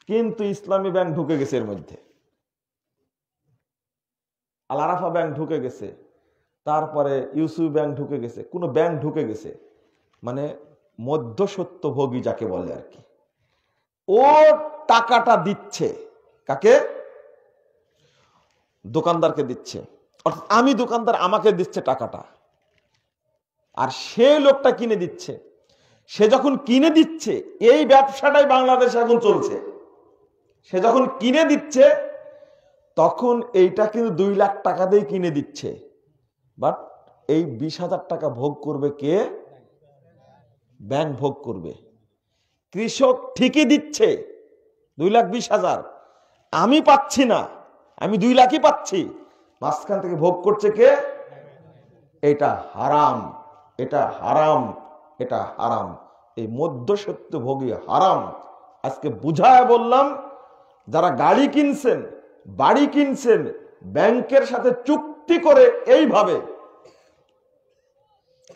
কিন্তু ইসলামী ব্যাংক ঢুকে গেছে এর মধ্যে, আল আরাফা ব্যাংক ঢুকে গেছে, তারপরে ইউসুফ ব্যাংক ঢুকে গেছে, কোন ব্যাংক ঢুকে গেছে, মানে মধ্যস্বত্বভোগী যাকে বলে আর কি। ও টাকাটা দিচ্ছে কাকে? দোকানদারকে দিচ্ছে, অর্থাৎ আমি দোকানদার, আমাকে দিচ্ছে টাকাটা, আর সে লোকটা কিনে দিচ্ছে। সে যখন কিনে দিচ্ছে, এই ব্যবসাটাই বাংলাদেশে এখন চলছে, সে যখন কিনে দিচ্ছে তখন এইটা কিন্তু 2 লাখ টাকা দিয়ে কিনে দিচ্ছে, বাট এই 20,000 টাকা ভোগ করবে কে? ব্যাংক ভোগ করবে। কৃষক ঠিকই দিচ্ছে 2,20,000, আমি পাচ্ছি না, আমি 2 লাখই পাচ্ছি, মাঝখান থেকে ভোগ করছে কে? এটা হারাম, এটা হারাম, এটা হারাম। এই মধ্যস্বত্বভোগী হারাম। আজকে বুঝায় বললাম, যারা গাড়ি কিনছেন, বাড়ি কিনছেন, ব্যাংকের সাথে চুক্তি করে এইভাবে,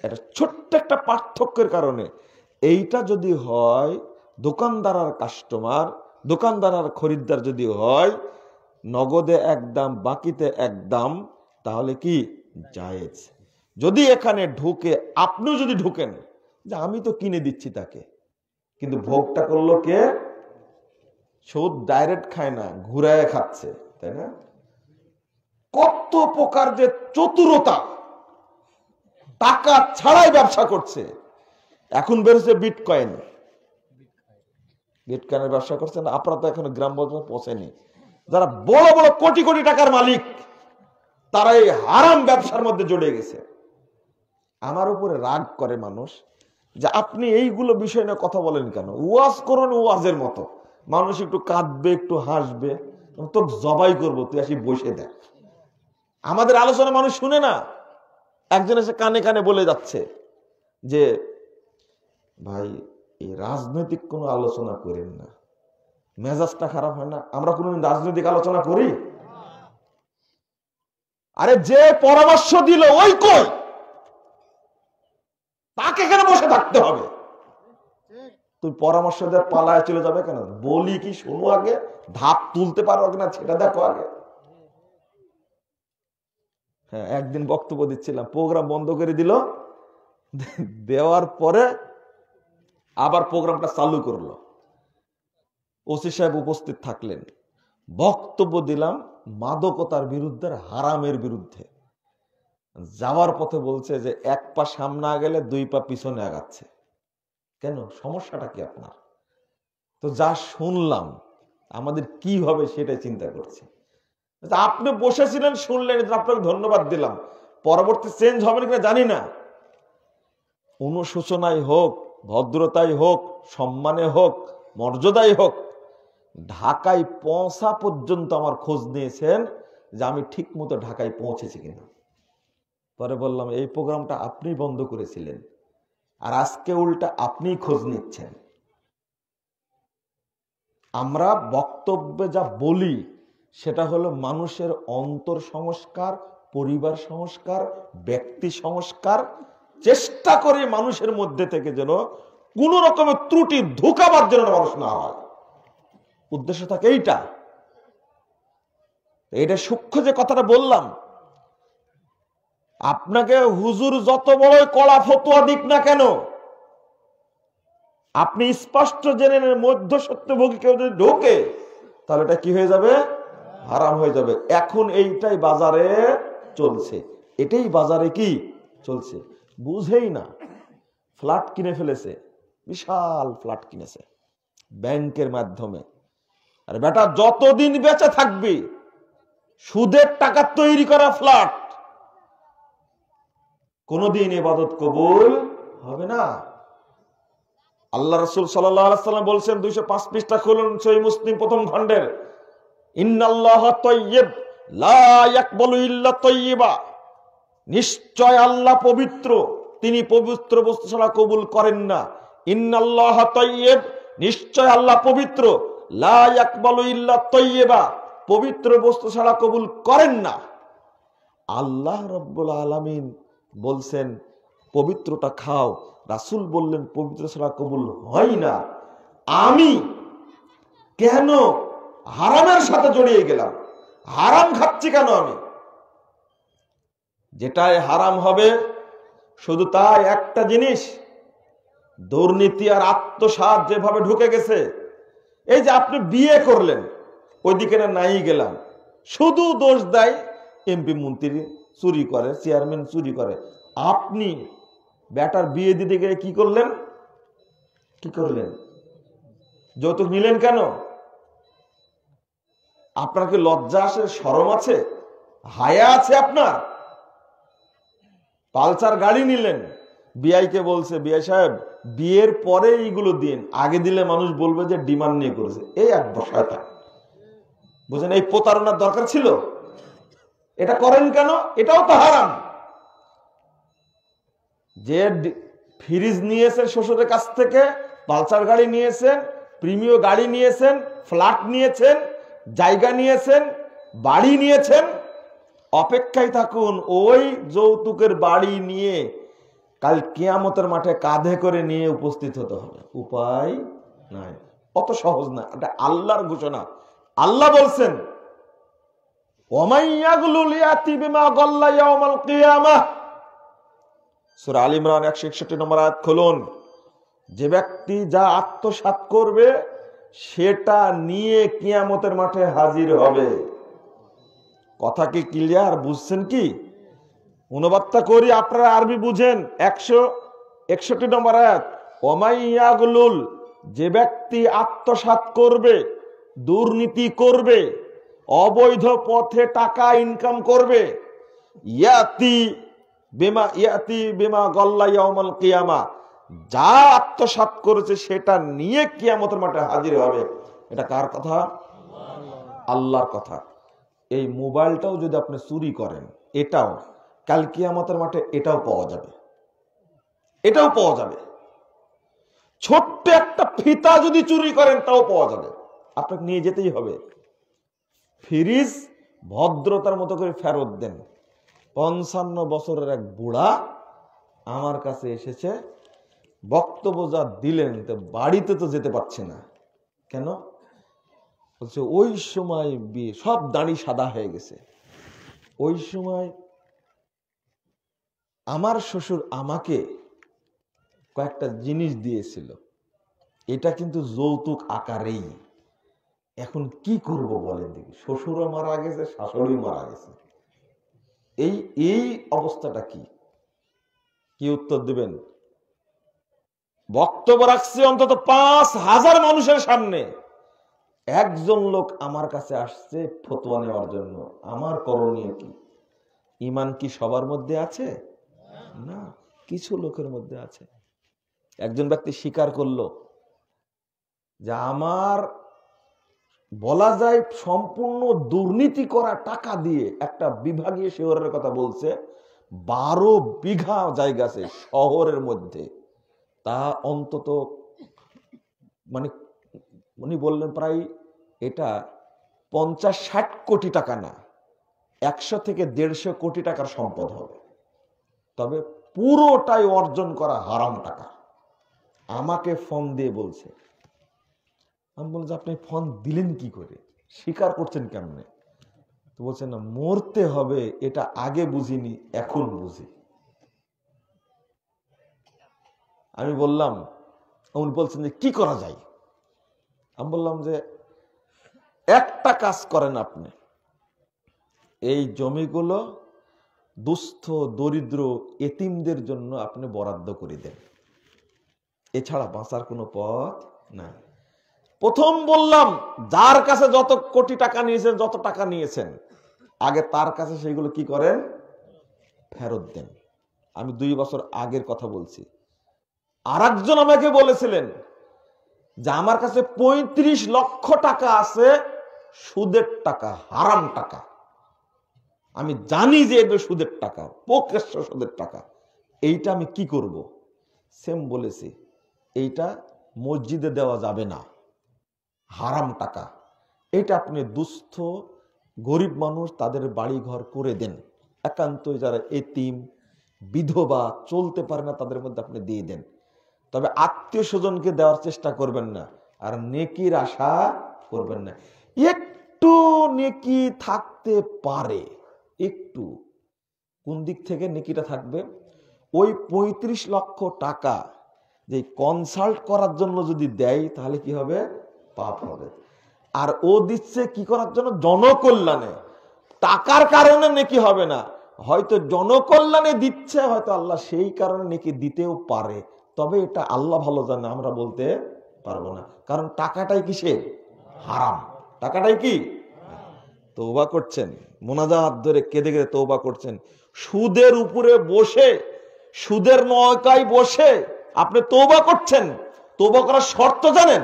এটা ছোট্ট একটা পার্থক্যের কারণে, এইটা যদি হয় দোকানদার আর কাস্টমার, দোকানদার আর খরিদ্দার যদি হয় নগদে এক দাম বাকিতে এক দাম, তাহলে কি জায়েজ? যদি এখানে ঢুকে আপনিও যদি ঢুকেন যে আমি তো কিনে দিচ্ছি তাকে, কিন্তু ভোগটা করলো কে? সুদ ডাইরেক্ট খায় না, ঘুরায় খাচ্ছে, তাই না? কত প্রকার যে চতুরতা, টাকা ছাড়াই ব্যবসা করছে। এখন বেরোচ্ছে বিটকয়েন, বিটকয়েনের ব্যবসা করছে না? আপনারা তো এখন গ্রাম পর্যন্ত পৌঁছেনি। যারা বড় বড় কোটি কোটি টাকার মালিক তারা এই হারাম ব্যবসার মধ্যে জড়িয়ে গেছে। আমার উপরে রাগ করে মানুষ যে আপনি এইগুলো বিষয় নিয়ে কথা বলেন কেন? ওয়াজ করুন ওয়াজের মতো, মানুষ একটু কাঁদবে, একটু হাসবে, তো জবাই করবো, তুই আসি বসে দেখ। আমাদের আলোচনা মানুষ শুনে না। একজন এসে কানে কানে বলে যাচ্ছে যে ভাই এই রাজনৈতিক কোনো আলোচনা করেন না, মেজাজটা খারাপ হয় না? আমরা কোনোদিন রাজনৈতিক আলোচনা করি? আরে যে পরামর্শ দিল ওই কই, তাকে কেন বসে থাকতে হবে? তুই পরামর্শ দিয়ে পালায় চলে যাবে কেন? বলি কি শোনো আগে, ধাপ তুলতে পারো না সেটা দেখো আগে। হ্যাঁ, একদিন বক্তব্য দিচ্ছিলাম, প্রোগ্রাম বন্ধ করে দিল, দেওয়ার পরে আবার প্রোগ্রামটা চালু করলো। ওসি সাহেব উপস্থিত থাকলেন, বক্তব্য দিলাম মাদকতার বিরুদ্ধে, হারামের বিরুদ্ধে। যাওয়ার পথে বলছে যে এক পা সামনে গেলে দুই পা পিছনে আগাচ্ছে। কেন? সমস্যাটা কি আপনার? তো যা শুনলাম আমাদের কি হবে সেটাই চিন্তা করছি। আপনি বসেছিলেন, শুনলেন, আপনাকে ধন্যবাদ দিলাম। পরবর্তী চেঞ্জ হবে কিনা জানি না। অনুশোচনায় হোক, ভদ্রতাই হোক, সম্মানে হোক, মর্যাদাই হোক, ঢাকায় পৌঁছা পর্যন্ত আমার খোঁজ নিয়েছেন যে আমি ঠিক মতো ঢাকায় পৌঁছেছি কিনা। পরে বললাম এই প্রোগ্রামটা আপনি বন্ধ করেছিলেন, আর আজকে উল্টা আপনি খোঁজ নিচ্ছেন। আমরা বক্তব্যে যা বলি সেটা হলো মানুষের অন্তর সংস্কার, পরিবার সংস্কার, ব্যক্তি সংস্কার। চেষ্টা করি মানুষের মধ্যে থেকে যেন কোন রকমের ত্রুটি ধোঁকাবার জন্য মানুষ না হয়। উদ্দেশ্য থাকে এইটা। এটা সূক্ষ্ম যে কথাটা বললাম, আপনাকে হুজুর যত বড় কড়া ফতোয়া দিক না কেন, আপনি স্পষ্ট জেনে মধ্য সত্যভোগী কেউ যদি ঢোকে তাহলে এটা কি হয়ে যাবে? হারাম হয়ে যাবে। এখন এইটাই বাজারে চলছে, এটাই বাজারে কি চলছে বুঝেই না। ফ্ল্যাট কিনে ফেলেছে, বিশাল ফ্ল্যাট কিনেছে ব্যাংকের মাধ্যমে। আর বেটা যতদিন বেঁচে থাকবি সুদের টাকা তৈরি করা ফ্ল্যাট, কোনদিন ইবাদত কবুল হবে না। আল্লাহ রাসূল সাল্লাল্লাহু আলাইহি ওয়াসাল্লাম বলছেন, 205 পৃষ্ঠা খুলুন সহিহ মুসলিম প্রথম খণ্ডের, ইন্নাল্লাহা তাইয়্যিব লা ইয়াকবালু ইল্লা তাইয়্যিবা, নিশ্চয় আল্লাহ পবিত্র, তিনি পবিত্র বস্তু ছাড়া কবুল করেন না। ইন্নাল্লাহা তাইয়্যিব, নিশ্চয় আল্লাহ পবিত্র, লা ইয়াকবালু ইল্লা তাইয়্যিবা, পবিত্র বস্তু ছাড়া কবুল করেন না। আল্লাহ রাব্বুল আলামিন বলছেন পবিত্রটা খাও, রাসূল বললেন পবিত্র ছাড়া কবুল হয় না। আমি কেন হারামের সাথে জড়িয়ে গেলাম? হারাম খাচ্ছি কেন আমি? যেটাই হারাম হবে শুধু তাই একটা জিনিস, দুর্নীতি আর আত্মসাৎ যেভাবে ঢুকে গেছে। এই যে আপনি বিয়ে করলেন, ওইদিকে না নাই গেলাম, শুধু দোষ দেয় এমপি মন্ত্রী চুরি করে, চেয়ারম্যান চুরি করে। আপনি বেটার বিয়ে দিতে গিয়ে কি করলেন? কি করলেন? যৌতুক নিলেন কেন? আপনার কি লজ্জা আছে, শরম আছে, হায়া আছে আপনার? পালসার গাড়ি নিলেন, বিআইকে বলছে বিআই সাহেব বিয়ের পরে এইগুলো দিন, আগে দিলে মানুষ বলবে যে ডিমান্ড নিয়ে করেছে। এই এক বসায়তা বুঝেন, এই প্রতারণার দরকার ছিল? এটা করেন কেন? এটাও তো হারাম। যে ফ্রিজ নিয়েছেন শ্বশুরের কাছ থেকে, পালসার গাড়ি নিয়েছেন, প্রিমিয়াম গাড়ি নিয়েছেন, ফ্ল্যাট নিয়েছেন, জায়গা নিয়েছেন, বাড়ি নিয়েছেন, অপেক্ষায় থাকুন ওই যৌতুকের বাড়ি নিয়ে কাল কিয়ামতের মাঠে কাঁধে করে নিয়ে উপস্থিত হতে হবে। উপায় নাই, অত সহজ না। এটা আল্লাহর ঘোষণা। আল্লাহ বলছেন সূরা আল ইমরান 161 নম্বর আয়াত খুলুন। যে ব্যক্তি যা আত্মসাৎ করবে সেটা নিয়ে কিয়ামতের মাঠে হাজির হবে। কথা কি ক্লিয়ার? বুঝছেন কি? অনুবাদটা করি, আপনারা আরবি বুঝেন। 161 নম্বর আয়াত, ওমাইয়াগুলুল, যে ব্যক্তি আত্মসাৎ করবে, দুর্নীতি করবে, অবৈধ পথে টাকা ইনকাম করবে, ইয়াতি বিমা গাল্লা ইয়াউমাল কিয়ামা, যা আত্মসাৎ করেছে সেটা নিয়ে কিয়ামতের মাঠে হাজির হবে। এটা কার কথা? আল্লাহর কথা। এই মোবাইলটাও যদি আপনি চুরি করেন, এটাও কাল কিয়ামতের মাঠে এটাও পাওয়া যাবে, এটাও পাওয়া যাবে। ছোট্ট একটা ফিতা যদি চুরি করেন তাও পাওয়া যাবে। আপনাকে নিয়ে যেতেই হবে। ফ্রিজ ভদ্রতার মতো করে ফেরত দেন। 55 বছরের এক বুড়া আমার কাছে এসেছে, বক্তব্য যা দিলেন তো বাড়িতে তো যেতে পারছে না। কেন? বলছে ওই সময় বিয়ে, সব দাড়ি সাদা হয়ে গেছে। ওই সময় আমার শ্বশুর আমাকে কয়েকটা জিনিস দিয়েছিল, এটা কিন্তু যৌতুক আকারেই। এখন কি করব বলেন দেখি, শ্বশুরও মারা গেছে, শাশুড়ি মারা গেছে, এই অবস্থাটা কি? কি উত্তর দিবেন? বক্তব্য রাখছি অন্তত 5000 মানুষের সামনে। একজন লোক আমার কাছে আসছে ফতোয়া নেওয়ার জন্য। আমার করণীয় কি? ঈমান কি সবার মধ্যে আছে? না, কিছু লোকের মধ্যে আছে। একজন ব্যক্তি স্বীকার করলো যে আমার বলা যায় সম্পূর্ণ দুর্নীতি করা টাকা দিয়ে একটা বিভাগীয় শহরের কথা বলছে, 12 বিঘা জায়গা আছে শহরের মধ্যে। তা অন্তত মানে উনি বললেন প্রায় এটা 50-60 কোটি টাকা না, 100 থেকে 150 কোটি টাকার সম্পদ হবে। তবে পুরোটাই অর্জন করা হারাম টাকা। আমাকে ফোন দিয়ে বলছে, আমি বলছি আপনি ফোন দিলেন কি করে, স্বীকার করছেন কেমনে? তো বলছেন না, মরতে হবে এটা আগে বুঝিনি, এখন বুঝি। আমি বললাম, উনি বলছেন যে কি করা যায়? আমি বললাম যে একটা কাজ করেন আপনি, এই জমিগুলো দুস্থ দরিদ্র এতিমদের জন্য আপনি বরাদ্দ করে দেন, এছাড়া বাঁচার কোনো পথ নাই। প্রথম বললাম যার কাছে যত কোটি টাকা নিয়েছেন, যত টাকা নিয়েছেন, আগে তার কাছে সেগুলো কি করেন? ফেরত দেন। আমি 2 বছর আগের কথা বলছি। আর একজন আমাকে বলেছিলেন যে আমার কাছে 35 লক্ষ টাকা আছে সুদের টাকা, হারাম টাকা। আমি জানি যে এগুলো সুদের টাকা, প্রকাশ্য সুদের টাকা। এইটা আমি কি করব? সেম বলেছি, এইটা মসজিদে দেওয়া যাবে না, হারাম টাকা। এটা আপনি দুস্থ গরিব মানুষ তাদের বাড়ি ঘর করে দেন, একান্তই যারা এতিম বিধবা চলতে পারে না তাদের মধ্যে আপনি দিয়ে দেন। তবে আত্মীয় স্বজনকে দেওয়ার চেষ্টা করবেন না, আর নেকির আশা করবেন না। একটু নেকি থাকতে পারে, একটু। কোন দিক থেকে নেকিটা থাকবে? ওই 35 লক্ষ টাকা যে কনসাল্ট করার জন্য যদি দেয় তাহলে কি হবে? পাপ হবে। আর ও দিচ্ছে কি করার জন্য? জনকল্যাণে। টাকার কারণে নেকি হবে না, হয়তো জনকল্যাণে দিচ্ছে, হয়তো আল্লাহ সেই কারণে নেকি দিতেও পারে। তবে এটা আল্লাহ ভালো জানে, আমরা বলতে পারবো না, কারণ টাকাটাই কিসের? হারাম। টাকাটাই কি? তওবা করছেন, মোনাজাত ধরে কেঁদে কেঁদে তওবা করছেন। সুদের উপরে বসে, সুদের নৌকায় বসে আপনি তওবা করছেন। তওবা করার শর্ত জানেন?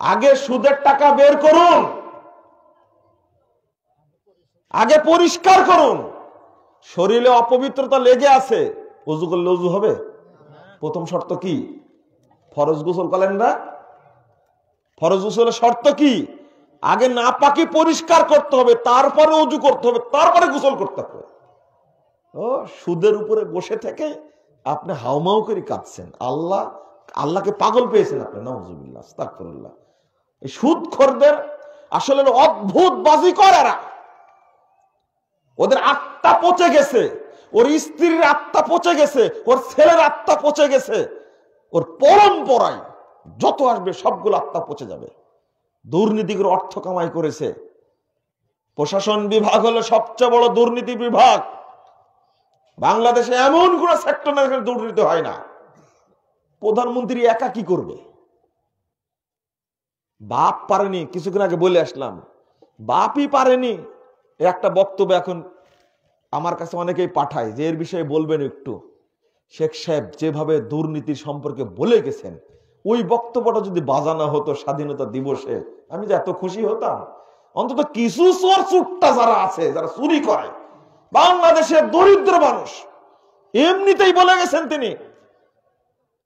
আগে সুদের টাকা বের করুন, আগে পরিষ্কার করুন। শরীরে অপবিত্রতা লেগে আছে, ওযু করলে ওযু হবে? প্রথম শর্ত কি? ফরজ গোসল করেন না? ফরজ গোসলের শর্ত কি? আগে নাপাকি পরিষ্কার করতে হবে, তারপরে ওযু করতে হবে, তারপরে গোসল করতে হবে। ও সুদের উপরে বসে থেকে আপনি হাউমাউ করে কাঁদছেন, আল্লাহকে পাগল পেয়েছেন আপনি। নাউজুবিল্লাহ, আস্তাগফিরুল্লাহ। এই সুদখোরদের আসলে অদ্ভুত বাজিকর এরা। ওদের আত্মা পচে গেছে, ওর স্ত্রীর আত্মা পচে গেছে, ওর ছেলের আত্মা পচে গেছে, ওর পরম্পরায় যত আসবে সবগুলো আত্মা পচে যাবে। দুর্নীতি করে অর্থ কামাই করেছে। প্রশাসন বিভাগ হলো সবচেয়ে বড় দুর্নীতি বিভাগ। বাংলাদেশে এমন কোন সেক্টর না যেখানে দুর্নীতি হয় না। প্রধানমন্ত্রী একা কি করবে? বাপ পারেনি, কিছুক্ষণ আগে বলে আসলাম, বাপই পারেনি। একটা বক্তব্য এখন আমার কাছে অনেকেই পাঠায় যে এর বিষয়ে বলবেন একটু। শেখ সাহেব যেভাবে দুর্নীতি সম্পর্কে বলে গেছেন, ওই বক্তব্যটা যদি বাজানো হতো স্বাধীনতা দিবসে, আমি যে এত খুশি হতাম। অন্তত কিছু চোর চুট্টা যারা আছে, যারা চুরি করে, বাংলাদেশের দরিদ্র মানুষ, এমনিতেই বলে গেছেন তিনি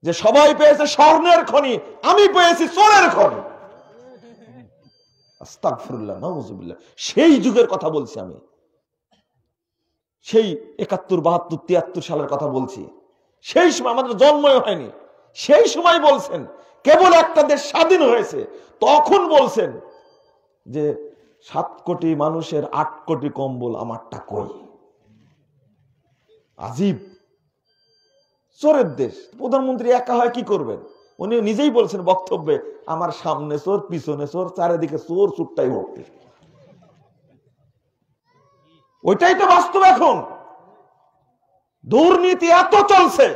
যে সবাই পেয়েছে স্বর্ণের খনি, আমি পেয়েছি চোরের খনি। আস্তাগফিরুল্লাহ, নাউযুবিল্লাহ। সেই যুগের কথা বলছি আমি, সেই 71, 72, 73 সালের কথা বলছি। সেই সময় আমাদের জন্মই হয়নি, সেই সময় বলছেন কেবল একটা দেশ স্বাধীন হয়েছে, তখন বলছেন যে 7 কোটি মানুষের 8 কোটি কম্বল আমারটা কই। আজীব, চোরের দেশ। প্রধানমন্ত্রী একা হয় কি করবেন? উনি নিজেই বলছেন বক্তব্যে, আমার সামনে চোর, পিছনে চোর, চারিদিকে চোর, চুপটাই ভর্তি। ওইটাই তো বাস্তব। এখন দুর্নীতি এত চলছে,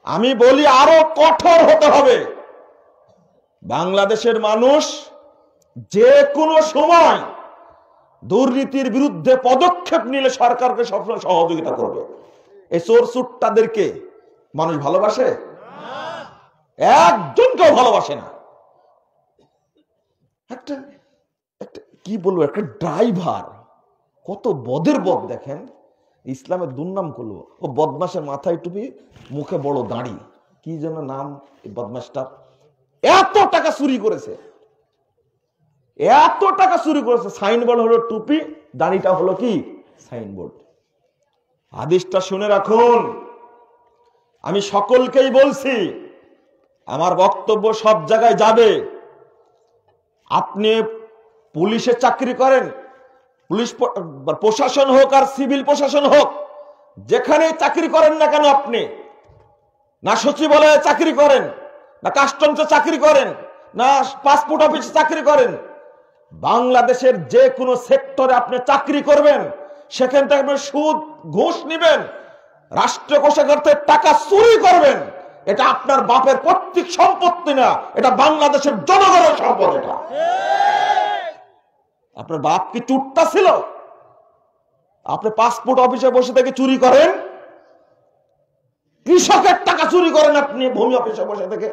আমি বলি আরো কঠোর হতে হবে। বাংলাদেশের মানুষ যে কোনো সময় দুর্নীতির বিরুদ্ধে পদক্ষেপ নিলে সরকারকে সবসময় সহযোগিতা করবে। এই চোর চুট্টাদেরকে মানুষ ভালোবাসে? একজনকেও ভালোবাসে না। একটা কি বলবো, একটা ড্রাইভার কত বদের বদ দেখেন, ইসলামের দুর্নাম করলো। ও বদমাসের মাথায় টুপি, মুখে বড় দাড়ি, কি যেন নাম বদমাসটা, এত টাকা চুরি করেছে, এত টাকা চুরি করেছে। সাইনবোর্ড হলো টুপি, দাড়িটা হলো কি সাইনবোর্ড। হাদিসটা শুনে রাখুন, আমি সকলকেই বলছি, আমার বক্তব্য সব জায়গায় যাবে। আপনি পুলিশে চাকরি করেন, পুলিশ প্রশাসন হোক আর সিভিল প্রশাসন হোক, যেখানে চাকরি করেন না কেন, আপনি না সচিবালয়ে চাকরি করেন, না কাস্টমসে চাকরি করেন, না পাসপোর্ট অফিসে চাকরি করেন, বাংলাদেশের যে কোনো সেক্টরে আপনি চাকরি করবেন, সেখান থেকে আপনি সুদ ঘুষ নিবেন, রাষ্ট্র কোষাগার থেকে টাকা চুরি করবেন, এটা আপনার বাপের পৈতৃক সম্পত্তি না, এটা বাংলাদেশের জনগণের সম্পদ। এটা আপনার বাপ কি চুট্টা ছিল? আপনি পাসপোর্ট অফিসে বসে থেকে চুরি করেন, কৃষকের টাকা চুরি করেন আপনি ভূমি অফিসে বসে থেকে।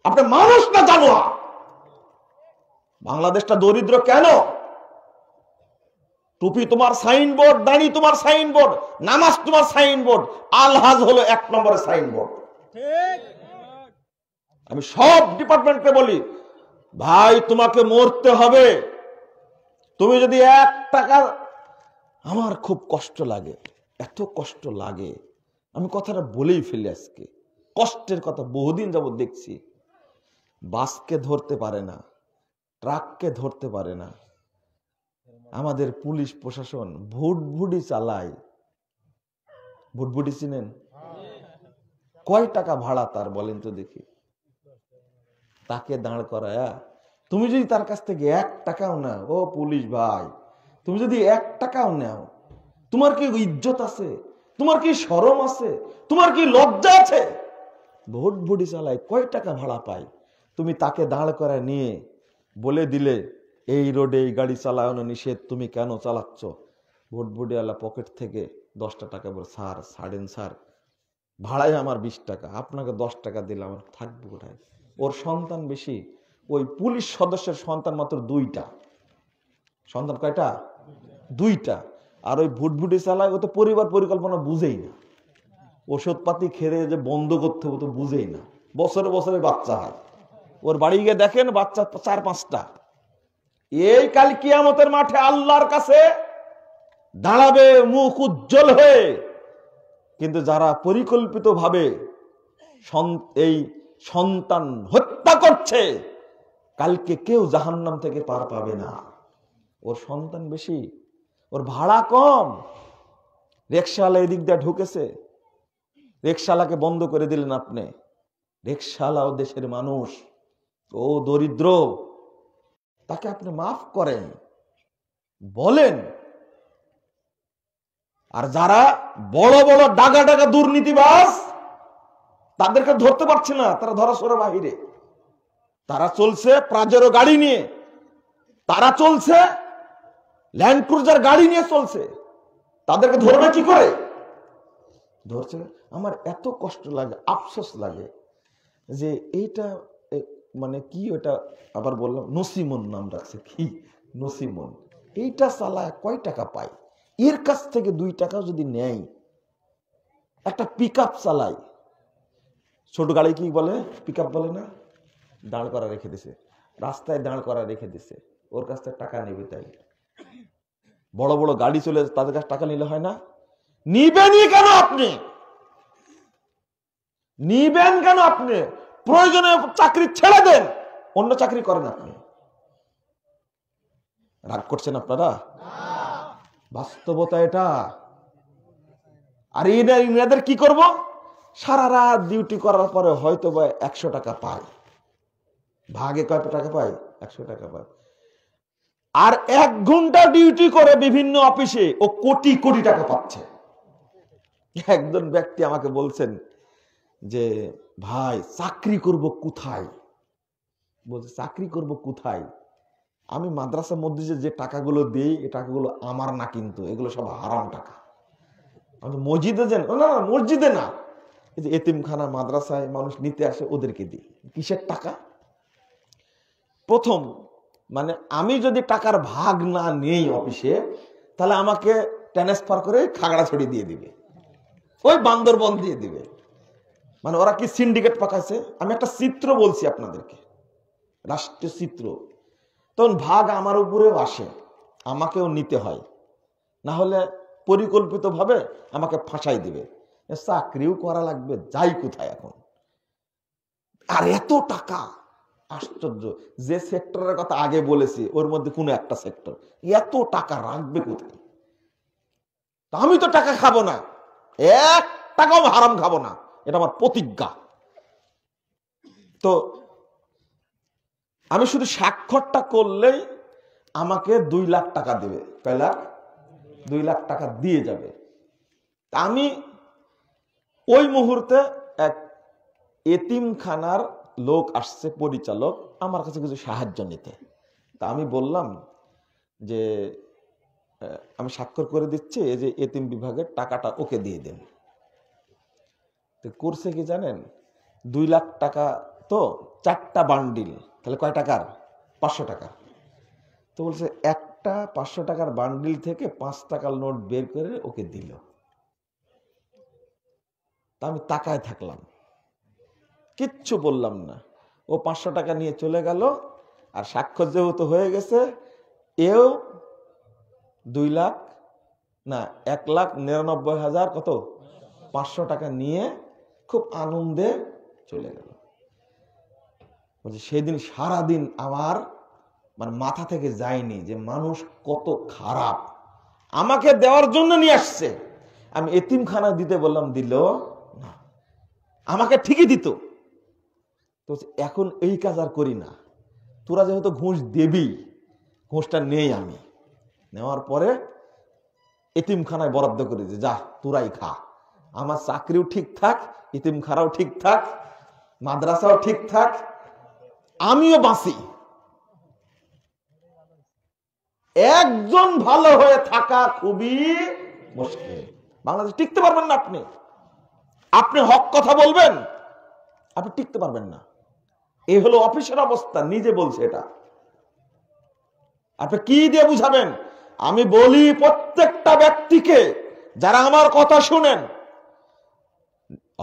আপনি মানুষ না জানোয়া? বাংলাদেশটা দরিদ্র কেন? টুপি তোমার সাইনবোর্ড, দাড়ি তোমার সাইনবোর্ড, নামাজ তোমার সাইনবোর্ড, আলহাজ হলো 1 নম্বরের সাইনবোর্ড। আমি সব ডিপার্টমেন্টকে বলি, ভাই তোমাকে মরতে হবে। তুমি যদি 1 টাকা, আমার খুব কষ্ট লাগে, এত কষ্ট লাগে, আমি কথাটা বলেই ফেলি আজকে। কষ্টের কথা বহুদিন যাবত দেখছি। বাসকে ধরতে পারে না, ট্রাককে ধরতে পারে না, আমাদের পুলিশ প্রশাসন ভুটভুটি চালায়। ভুটভুটি চিনেন? কয় টাকা ভাড়া তার বলেন তো দেখি? তাকে দাঁড় করায়া তুমি যদি তার কাছ থেকে 1 টাকাও নাও, ও পুলিশ ভাই, তুমি যদি 1 টাকাও নাও, তোমার কি ইজ্জত আছে? তোমার কি শরম আছে? তোমার কি লজ্জা আছে? ভুটভুটি চালায়, কয় টাকা ভাড়া পায়? তুমি তাকে দাঁড় করায় নিয়ে বলে দিলে এই রোডে এই গাড়ি চালানো নিষেধ, তুমি কেন চালাচ্ছ? ভুটভুটিওয়ালা পকেট থেকে 10 টাকা বলে, স্যার ছাড়েন স্যার, ভাড়ায় আমার 20 টাকা, আপনাকে 10 টাকা দিলাম, আমার থাকবে কোথায়? ওর সন্তান বেশি, ওই পুলিশ সদস্যের সন্তান মাত্র 2টা। সন্তান কয়টা? 2টা। আর ওই ভুটভুটি চালায়, ও তো পরিবার পরিকল্পনা বুঝেই না, ওষুধপাতি খেয়ে যে বন্ধ করতে হবে তো বুঝেই না। বছরে বছরে বাচ্চা হয়। ওর বাড়ি গিয়ে দেখেন বাচ্চা 4-5টা। এই কাল কিয়ামতের মাঠে আল্লাহর কাছে দাঁড়াবে মুখ উজ্জ্বল হয়ে। কিন্তু যারা পরিকল্পিত ভাবে এই সন্তান হত্যা করছে, কালকে কেউ জাহান্নাম থেকে পার পাবে না। ওর সন্তান বেশি, ওর ভাড়া কম। রিকশাওয়ালা এদিক দিয়ে ঢুকেছে, রিকশাওয়ালাকে বন্ধ করে দিলেন আপনি। রিকশাওয়ালাও দেশের মানুষ, ও দরিদ্র, তাকে আপনি মাফ করেন, বলেন। আর যারা বড় বড় ডাগা ডাগা দুর্নীতিবাজ, তাদেরকে ধরতে পারছে না, তারা ধরাছোঁয়ার বাহিরে। তারা চলছে প্রাজেরো গাড়ি নিয়ে, তারা চলছে ল্যান্ড ক্রুজার গাড়ি নিয়ে চলছে, তাদেরকে ধরবে কি করে? ধরছে। আমার এত কষ্ট লাগে, আফসোস লাগে যে এইটা মানে কি, ওটা আবার বললাম নসিমন নাম রাখছে, কি নসিমন, এইটা চালায় কয় টাকা পায়? এর কাছ থেকে 2 টাকা যদি নেয়, একটা পিকআপ চালায়, ছোট গাড়ি কি বলে, পিক আপ বলে না, দাঁড় করা রেখে দিছে, রাস্তায় দাঁড় করা রেখে দিছে, ওর কাছ থেকে টাকা নেবে। তাই বড় বড় গাড়ি চলে তাদের কাছে টাকা নিলে হয় না? নিবেনই কেন আপনি? নিবেন কেন আপনি? প্রয়োজনে চাকরি ছেড়ে দেন, অন্য চাকরি করেন আপনি। রাগ করছেন আপনারা? বাস্তবতা এটা। আর এনাদের কি করব? সারা রাত ডিউটি করার পরে হয়তো বা 100 টাকা পায়, ভাগে কত টাকা পায়? 100 টাকা পায়। আর 1 ঘন্টা ডিউটি করে বিভিন্ন অফিসে ও কোটি কোটি টাকা পাচ্ছে। একজন ব্যক্তি আমাকে বলছেন যে ভাই চাকরি করব কোথায়? বলছে চাকরি করব কোথায়? আমি মাদ্রাসা মসজিদে যে টাকাগুলো দেই, এই টাকাগুলো আমার না, কিন্তু এগুলো সব হারাম টাকা। আমি মসজিদে যান না, না মসজিদে না, এই যে এতিমখানা মাদ্রাসায় মানুষ নিতে আসে ওদেরকে দিই। কিসের টাকা? প্রথম মানে আমি যদি টাকার ভাগ না নেই অফিসে, তাহলে আমাকে ট্রান্সফার করে খাগড়াছড়ি দিয়ে দিবে, ওই বান্দরবন দিয়ে দিবে। মানে ওরা কি সিন্ডিকেট পাকাইছে? আমি একটা চিত্র বলছি আপনাদেরকে, রাষ্ট্রীয় চিত্র। তখন ভাগ আমার উপরেও আসে, আমাকেও নিতে হয়, না হলে পরিকল্পিতভাবে আমাকে ফাঁসাই দিবে। চাকরিও করা লাগবে, যাই কোথায় এখন। আর এত টাকা, আশ্চর্য। যে সেক্টরের কথা আগে বলেছি ওর মধ্যে কোনো একটা সেক্টর এত টাকা রাখবে কোথায়? আমি তো টাকা খাবো না, 1 টাকাও হারাম খাবো না, এটা আমার প্রতিজ্ঞা। তো আমি শুধু স্বাক্ষরটা করলেই আমাকে 2 লাখ টাকা দেবে। কয় লাখ? 2 লাখ টাকা দিয়ে যাবে। আমি ওই মুহূর্তে এক এতিমখানার লোক আসছে, পরিচালক, আমার কাছে কিছু সাহায্য নিতে। তা আমি বললাম যে আমি স্বাক্ষর করে দিচ্ছি, এই যে এতিম বিভাগের টাকাটা ওকে দিয়ে দেন। তো করছে কি জানেন? 2 লাখ টাকা তো 4টা বান্ডিল, তাহলে কয় টাকার? 500 টাকা। তো বলছে একটা 500 টাকার বান্ডিল থেকে 5 টাকার নোট বের করে ওকে দিল। তা আমি তাকায় থাকলাম, কিচ্ছু বললাম না। ও 500 টাকা নিয়ে চলে গেল। আর স্বাক্ষর যেহেতু হয়ে গেছে, এও 2 লাখ না 1,99,000 কত 500 টাকা নিয়ে খুব আনন্দে চলে গেল। বলছে সেদিন সারাদিন আমার মানে মাথা থেকে যায়নি যে মানুষ কত খারাপ, আমাকে দেওয়ার জন্য নিয়ে আসছে। আমি এতিমখানা দিতে বললাম, দিল না, আমাকে ঠিকই দিত। তো এখন এই কাজ আর করি না, তোরা যেহেতু ঘুষ দেবি, ঘুষটা নেই। আমি নেওয়ার পরে এতিমখানায় বরাদ্দ করে দিই, যা তোরাই খা। আমার চাকরিও ঠিক থাক, এতিমখানাও ঠিক থাক, মাদ্রাসাও ঠিক থাক, আমিও বাঁচি। একজন ভালো হয়ে থাকা খুবই মুশকিল। বাংলাদেশ টিকতে পারবেন না আপনি। আপনি হক কথা বলবেন, আপনি টিকতে পারবেন না। এই হলো অফিসের অবস্থা, নিজে বলছে এটা। আপনি কি দিয়ে বুঝাবেন? আমি বলি প্রত্যেকটা ব্যক্তিকে, যারা আমার কথা শুনেন,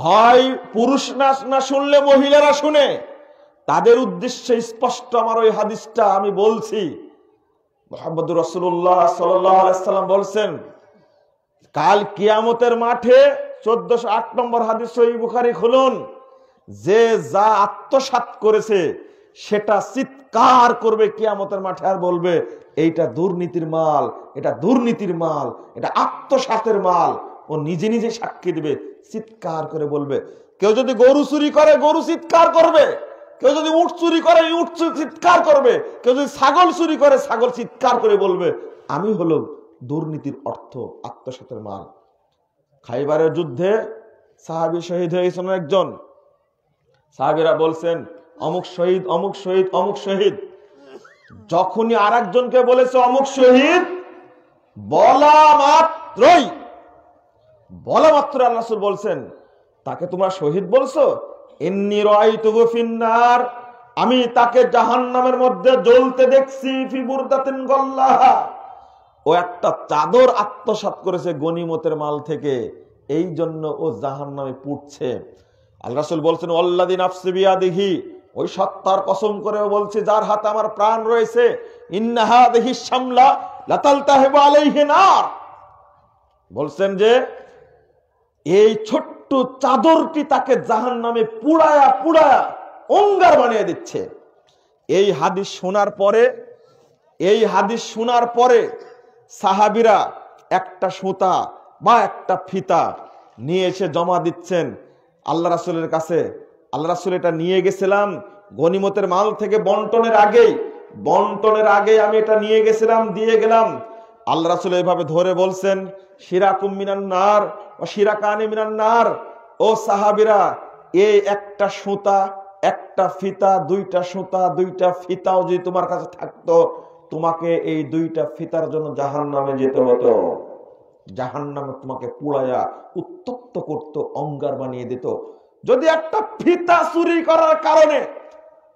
হয় পুরুষ না শুনলে মহিলারা শুনে, তাদের উদ্দেশ্যে স্পষ্ট আমার ওই হাদিসটা আমি বলছি। মুহাম্মদুর রাসূলুল্লাহ সাল্লাল্লাহু আলাইহি সাল্লাম বলছেন, কাল কিয়ামতের মাঠে 1408 নম্বর হাদিস, সহিহ বুখারী খুলুন, যে যা আত্মসাৎ করেছে সেটা চিৎকার করবে কিয়ামতের মাঠে, আর বলবে এইটা দুর্নীতির মাল, এটা দুর্নীতির মাল, এটা আত্মসাতের মাল। ও নিজে নিজে সাক্ষী দিবে, চিৎকার করে বলবে। কেউ যদি গরু চুরি করে, গরু চিৎকার করবে। কেউ যদি উট চুরি করে, উট চিৎকার করবে। কেউ যদি ছাগল চুরি করে, ছাগল চিৎকার করে বলবে আমি হলো দুর্নীতির অর্থ, আত্মসাতের মাল। খাইবারের যুদ্ধে সাহাবী শহীদ হয়েছেন একজন। সাহাবীরা বলছেন অমুক শহীদ, অমুক শহীদ, অমুক শহীদ। যখনই আর একজনকে বলেছে অমুক শহীদ, বলা মাত্র আল্লাহ রাসূল বলছেন, তাকে তোমরা শহীদ বলছো? ইন্নী রাআইতুহু ফিন্নার, আমি তাকে জাহান্নামের মধ্যে জ্বলতে দেখছি। ফি বুরদাতিন গাল্লাহা, ও একটা চাদর আত্মসাৎ করেছে গনিমতের মাল থেকে, এই জন্য ও জাহান্নামে পুড়ছে। আল্লাহ রাসূল বলছেন ওয়াল্লাযী নাফসি বিয়াদিহি, ওই সত্তার কসম করে বলছি যার হাতে আমার প্রাণ রয়েছে, ইন্না হাযিহি শামলা লাতালতাহিবু আলাইহি নার, বলছেন যে এই ছোট্ট চাদরটি তাকে জাহান্নামে পুড়ায়া পুড়ায়া অঙ্গার বানিয়ে দিচ্ছে। এই হাদিস শোনার পরে সাহাবীরা একটা সুতা বা একটা ফিতা নিয়ে এসে জমা দিচ্ছেন আল্লাহ রাসূলের কাছে। আল্লাহ রাসূল এটা নিয়ে গেছিলাম গনিমতের মাল থেকে বন্টনের আগেই আমি এটা নিয়ে গেছিলাম, দিয়ে গেলাম। আল্লাহ রাসূল এইভাবে ধরে বলছেন শিরাকুম মিনান নার ওয়া শিরাকানি মিনান নার, ও সাহাবীরা এই একটা সুতা একটা ফিতা, দুইটা সুতা দুইটা ফিতাও যদি তোমার কাছে থাকতো, তোমাকে এই দুইটা ফিতার জন্য জাহান্নামে যেতে হতো। জাহান্নামে তোমাকে পুড়ায়া উত্তপ্ত করতো, অঙ্গার বানিয়ে দিত। যদি একটা ফিতা চুরি করার কারণে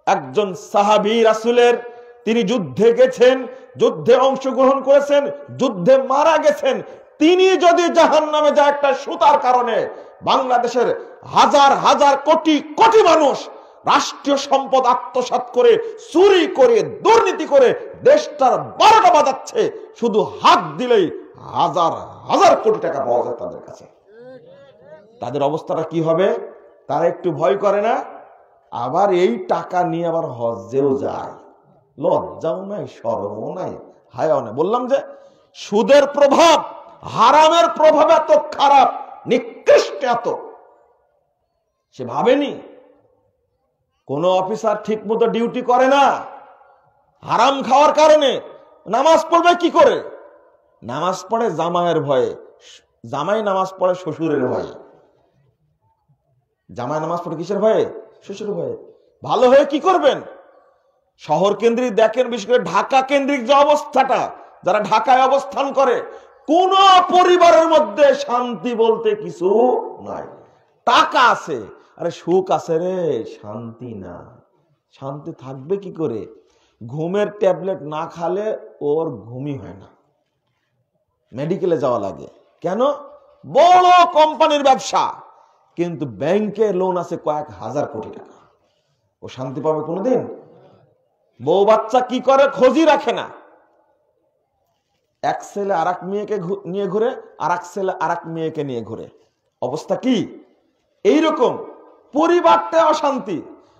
একজন সাহাবী রাসূলের, তিনি যুদ্ধে গেছেন, যুদ্ধে অংশগ্রহণ করেছেন, যুদ্ধে মারা গেছেন, তিনি যদি জাহান্নামে যায় একটা সুতার কারণে, বাংলাদেশের হাজার হাজার কোটি কোটি মানুষ রাষ্ট্রীয় সম্পদ আত্মসাৎ করে, চুরি করে, দুর্নীতি করে দেশটার 12টা বাজাচ্ছে, শুধু হাত দিলেই হাজার হাজার কোটি টাকা পাওয়া যায় তাদের কাছে। তাদের অবস্থাটা কি হবে? তারা একটু ভয় করে না? আবার এই টাকা নিয়ে আবার হজ্জেও যায়, লজ্জাও নাই, শরমও নাই, হায়াও নাই। বললাম যে সুদের প্রভাব, হারামের প্রভাব এত খারাপ, নিকৃষ্ট এত, সে ভাবেনি। কোন অফিসার ঠিক মতো ডিউটি করে না হারাম খাওয়ার কারণে। নামাজ পড়বে কি করে? নামাজ পড়ে জামাইয়ের ভয়ে, জামাই নামাজ পড়ে শ্বশুরের ভয়ে। জামাই নামাজ পড়ে কিসের ভয়ে? শ্বশুরের ভয়ে। ভালো হয়ে কি করবেন? শহর কেন্দ্রিক দেখেন, বিশেষ করে ঢাকা কেন্দ্রিক যে অবস্থাটা, যারা ঢাকায় অবস্থান করে, কোন পরিবারের মধ্যে শান্তি বলতে কিছু নাই। টাকা আছে, আরে সুখ আছে রে, শান্তি না। শান্তি থাকবে কি করে? ঘুমের ট্যাবলেট না খালে ওর ঘুমই হয় না, মেডিকেলে যাওয়া লাগে। কেন? বড় কোম্পানির ব্যবসা, কিন্তু ব্যাংকে লোন আছে কয়েক হাজার কোটি টাকা। ও শান্তি পাবে কোনোদিন? বউ বাচ্চা কি করে খোঁজই রাখে না। এক ছেলে আর এক মেয়েকে নিয়ে ঘুরে, আর এক ছেলে আর এক মেয়েকে নিয়ে ঘুরে। অবস্থা কি? এইরকম পরিবারটা অশান্তি,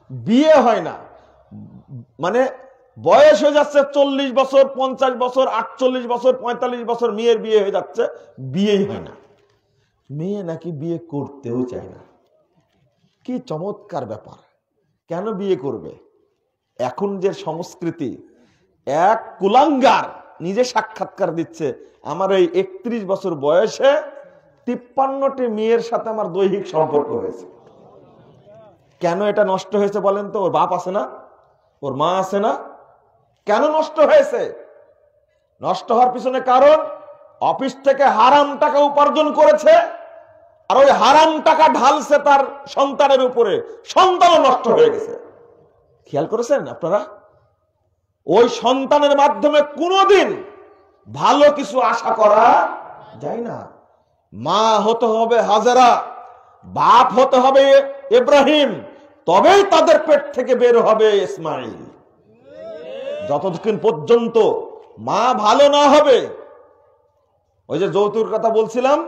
বিয়ে হয় না। মানে বয়স হয়ে যাচ্ছে 40 বছর, 50 বছর, 48 বছর, 45 বছর, মেয়ের বিয়ে হয়ে যাচ্ছে, বিয়েই হয় না। মেয়ে নাকি বিয়ে করতেও চায় না। কি চমৎকার ব্যাপার! কেন বিয়ে করবে? এখন যে সংস্কৃতি, এক কুলাঙ্গার নিজে সাক্ষাৎকার দিচ্ছে, আমার এই 31 বছর বয়সে 53টি মেয়ের সাথে আমার দৈহিক সম্পর্ক হয়েছে। কেন এটা নষ্ট হয়েছে বলেন তো? ওর বাপ আছে না? ওর মা আছে না? কেন নষ্ট হয়েছে? নষ্ট হওয়ার পিছনে কারণ, অফিস থেকে হারাম টাকা উপার্জন করেছে, আর ওই হারাম টাকা ঢালছে তার সন্তানের উপরে, সন্তানও নষ্ট হয়ে গেছে। খেয়াল করেছেন আপনারা? ওই সন্তানের মাধ্যমে কোনোদিন ভালো কিছু আশা করা যায় না। মা হতে হবে হাজেরা, বাপ হতে হবে ইব্রাহিম, তবেই তাদের পেট থেকে বের হবে ইসমাইল। যতক্ষণ পর্যন্ত মা ভালো না হবে, ওই যে যৌতুর কথা বলছিলাম,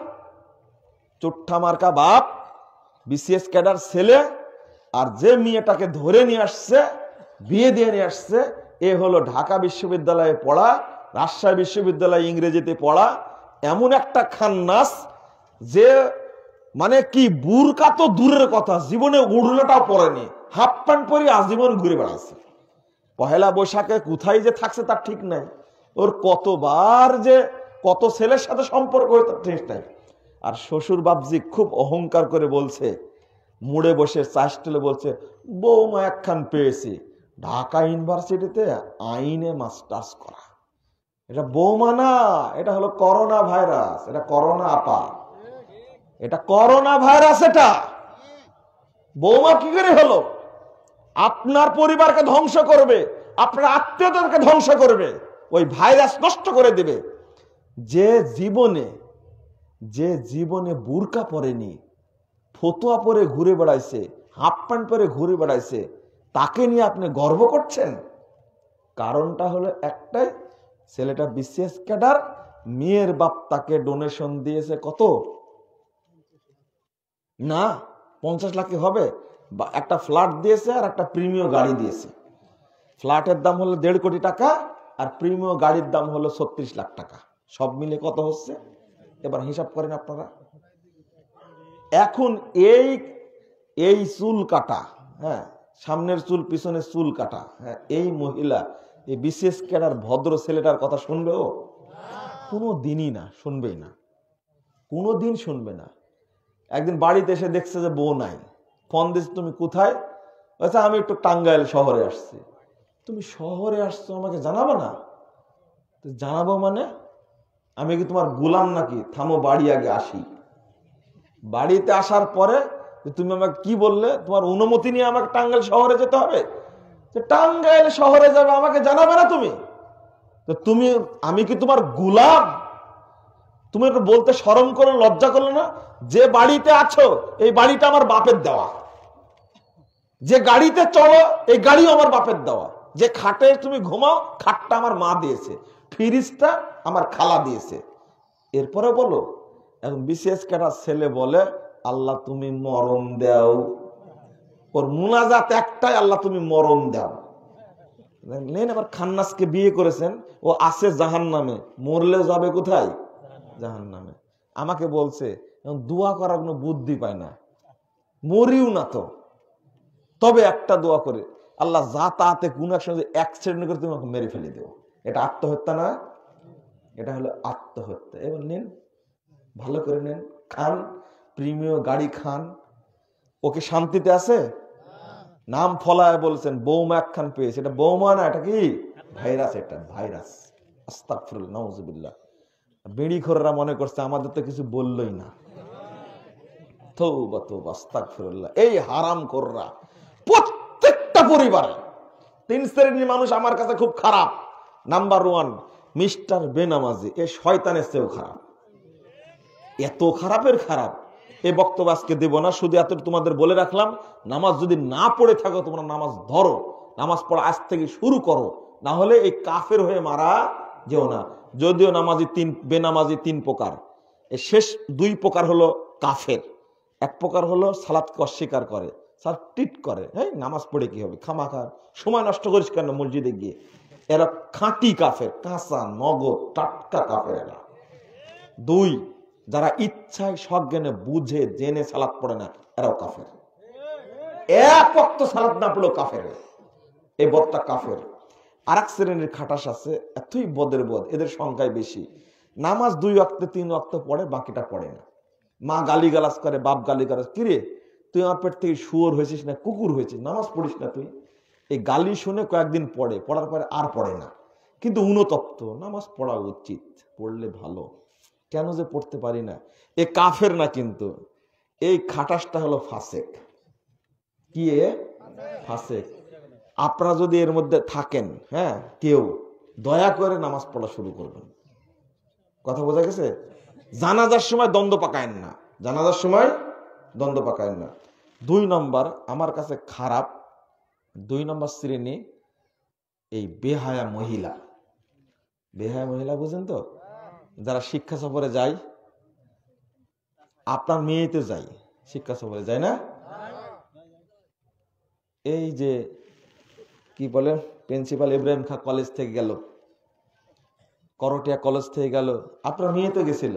চুট্টা মার্কা বাপ, বিসিএস ক্যাডার ছেলে, আর যে মেয়েটাকে ধরে নিয়ে আসছে, বিয়ে দিয়ে নিয়ে আসছে, এ হলো ঢাকা বিশ্ববিদ্যালয়ে পড়া, রাজশাহী বিশ্ববিদ্যালয়ে ইংরেজিতে পড়া এমন একটা খান্নাস, যে মানে কি বুরকা তো দূরের কথা, জীবনে উড়লোটাও পরেনি, হাফ প্যান্ট পরে আজীবন ঘুরে বেড়াচ্ছে। পহেলা বৈশাখে কোথায় যে থাকছে তার ঠিক নাই। ওর কতবার যে কত ছেলের সাথে সম্পর্ক হয়ে তার ঠিক নাই। আর শ্বশুর বাপজি খুব অহংকার করে বলছে, মুড়ে বসে চাষটেলে বলছে, বৌমা একখান পেয়েছি, ঢাকা ইউনিভার্সিটিতে আইনে মাস্টার্স করা। এটা বৌমা না, এটা হলো করোনা ভাইরাস, এটা করোনা আপা, এটা করোনা ভাইরাস। এটা বৌমা কি করে হলো? আপনার পরিবারকে ধ্বংস করবে, আপনার আত্মীয়দেরকে ধ্বংস করবে, ওই ভাইরাস নষ্ট করে দিবে। যে জীবনে বুরকা পরেনি, ফতুয়া পরে ঘুরে বেড়াইছে, হাফ প্যান্ট পরে ঘুরে বেড়াইছে, তাকে নিয়ে আপনি গর্ব করছেন? কারণটা হলো একটাই, ছেলেটা বিসিএস ক্যাডার, মেয়ের বাপ তাকে ডোনেশন দিয়েছে কত না 50 লাখ হবে, বা একটা ফ্ল্যাট দিয়েছে আর একটা প্রিমিয়াম গাড়ি দিয়েছে। ফ্ল্যাটের দাম হলো 1.5 কোটি টাকা আর প্রিমিয়াম গাড়ির দাম হলো 36 লাখ টাকা। সব মিলে কত হচ্ছে এবার হিসাব করেন আপনারা। এখন এই চুল কাটা, হ্যাঁ, সামনের চুল পিছনের চুল কাটা, হ্যাঁ, এই মহিলা এই বিশেষ ক্যাডার ভদ্র ছেলেটার কথা শুনবে? ও কোনো দিনই না, শুনবেই না, কোনো দিন শুনবে না। একদিন বাড়িতে এসে দেখছে যে বউ নাই, ফোন দিস, তুমি কোথায়? আচ্ছা আমি একটু টাঙ্গাইল শহরে আসছি। তুমি শহরে আসছো আমাকে জানাবো না? তো জানাবো মানে আমি কি তোমার গোলাম নাকি? থামো, বাড়ি আগে আসি। বাড়িতে আসার পরে তুমি আমাকে কি বললে, তোমার অনুমতি নিয়ে আমাকে টাঙ্গাইল শহরে যেতে হবে? টাঙ্গাইল শহরে যাবে আমাকে জানাবে না তুমি? তো তুমি, আমি কি তোমার গোলাম? তুমি একটু বলতে শরম করো, লজ্জা করলো না? যে বাড়িতে আছো এই বাড়িটা আমার বাপের দেওয়া, যে গাড়িতে চলো এই গাড়িও আমার বাপের দেওয়া, যে খাটে তুমি ঘুমাও খাটটা আমার মা দিয়েছে, ফ্রিজটা আমার খালা দিয়েছে। এরপরে বলো, এখন বিশেষ ক্যাডার ছেলে বলে আল্লাহ তুমি মরণ দাও। ওর মুনাজাত একটাই, আল্লাহ তুমি মরণ দাও। নেন, আবার খান্নাসকে বিয়ে করেছেন, ও আছে জাহান্নামে, মরলেও যাবে কোথায়? জাহান্নামে। আমাকে বলছে দোয়া করার কোনো বুদ্ধি পায় না, মরিও না তো, তবে একটা দোয়া করে, আল্লাহ যা তাতে কোন এক সময় অ্যাক্সিডেন্ট করে তুমি আমাকে মেরে ফেলে দেও। এটা আত্মহত্যা না? এটা হলো আত্মহত্যা। এবার নেন, ভালো করে নেন, খান, প্রিমিয়াম গাড়ি খান। ওকে শান্তিতে আছে? নাম ফলায় বলছেন বৌমা একখান পেয়েছে, এটা বৌমা না, এটা কি ভাইরাস, এটা ভাইরাস। আস্তাগফিরুল্লাহ, নাউযুবিল্লাহ। বিড়িখোররা মনে করছে আমাদের তো কিছু বললই না। তওবা তওবা, আস্তাগফিরুল্লাহ। এই হারামখোররা প্রত্যেকটা পরিবারে 3 শ্রেণীর মানুষ আমার কাছে খুব খারাপ। নাম্বার 1 মিস্টার বেনামাজি, এ শয়তানের চেয়েও খারাপ, এত খারাপের খারাপ। এই বক্তব্য আজকে দেব না, শুধু এত তোমাদের বলে রাখলাম, নামাজ যদি না পড়ে থাকো তোমরা নামাজ ধরো, নামাজ পড়া আজ থেকে শুরু করো, না হলে এই কাফের হয়ে মারা যেও না। যদিও বেনামাজি 3 প্রকার, এই শেষ 2 প্রকার হলো কাফের। এক প্রকার হলো সালাতকে অস্বীকার করে, টিট করে, হ্যাঁ নামাজ পড়ে কি হবে, খামাখা সময় নষ্ট করিস কেন মসজিদে গিয়ে। এরা খাঁটি কাফের, কাঁচা নগদ টাটকা কাফের এরা। 2 যারা ইচ্ছায় সজ্ঞানে বুঝে জেনে সালাত পড়ে না, এরাও কাফের। এক ওয়াক্ত সালাত না পড়লেও কাফের, এই বদটা কাফের। আর এক শ্রেণীর খাটাস আছে, এতই বদের বদ, এদের সংখ্যায় বেশি। নামাজ 2 ওয়াক্তে 3 ওয়াক্ত পড়ে, বাকিটা পড়ে না। মা গালিগালাজ করে, বাপ গালিগালাজ, কিরে তুই আমার পেট থেকে শুয়োর হয়েছিস না কুকুর হয়েছিস, নামাজ পড়িস না তুই? এই গালি শুনে কয়েকদিন পড়ে, পড়ার পরে আর পড়ে না। কিন্তু অনুতপ্ত, নামাজ পড়া উচিত, পড়লে ভালো, কেন যে পড়তে পারি না। এ কাফের না, কিন্তু এই খাটাসটা হলো ফাসেক। কি এ? ফাসেক। আপনারা যদি এর মধ্যে থাকেন, হ্যাঁ, কেউ দয়া করে নামাজ পড়া শুরু করবেন। কথা বোঝা গেছে? জানাজার সময় দ্বন্দ্ব পাকায়েন না, জানাজার সময় দ্বন্দ্ব পাকায়েন না। 2 নম্বর আমার কাছে খারাপ, 2 নম্বর শ্রেণী এই বেহায়া মহিলা। বেহায়া মহিলা বুঝেন তো? যারা শিক্ষা সফরে যায়, আপনার মেয়েতে যায় শিক্ষা সফরে, যায় না? এই যে কি বলে, প্রিন্সিপাল ইব্রাহিম খাঁ কলেজ থেকে গেল, করটিয়া কলেজ থেকে গেল, আপনার মেয়ে তো গেছিল।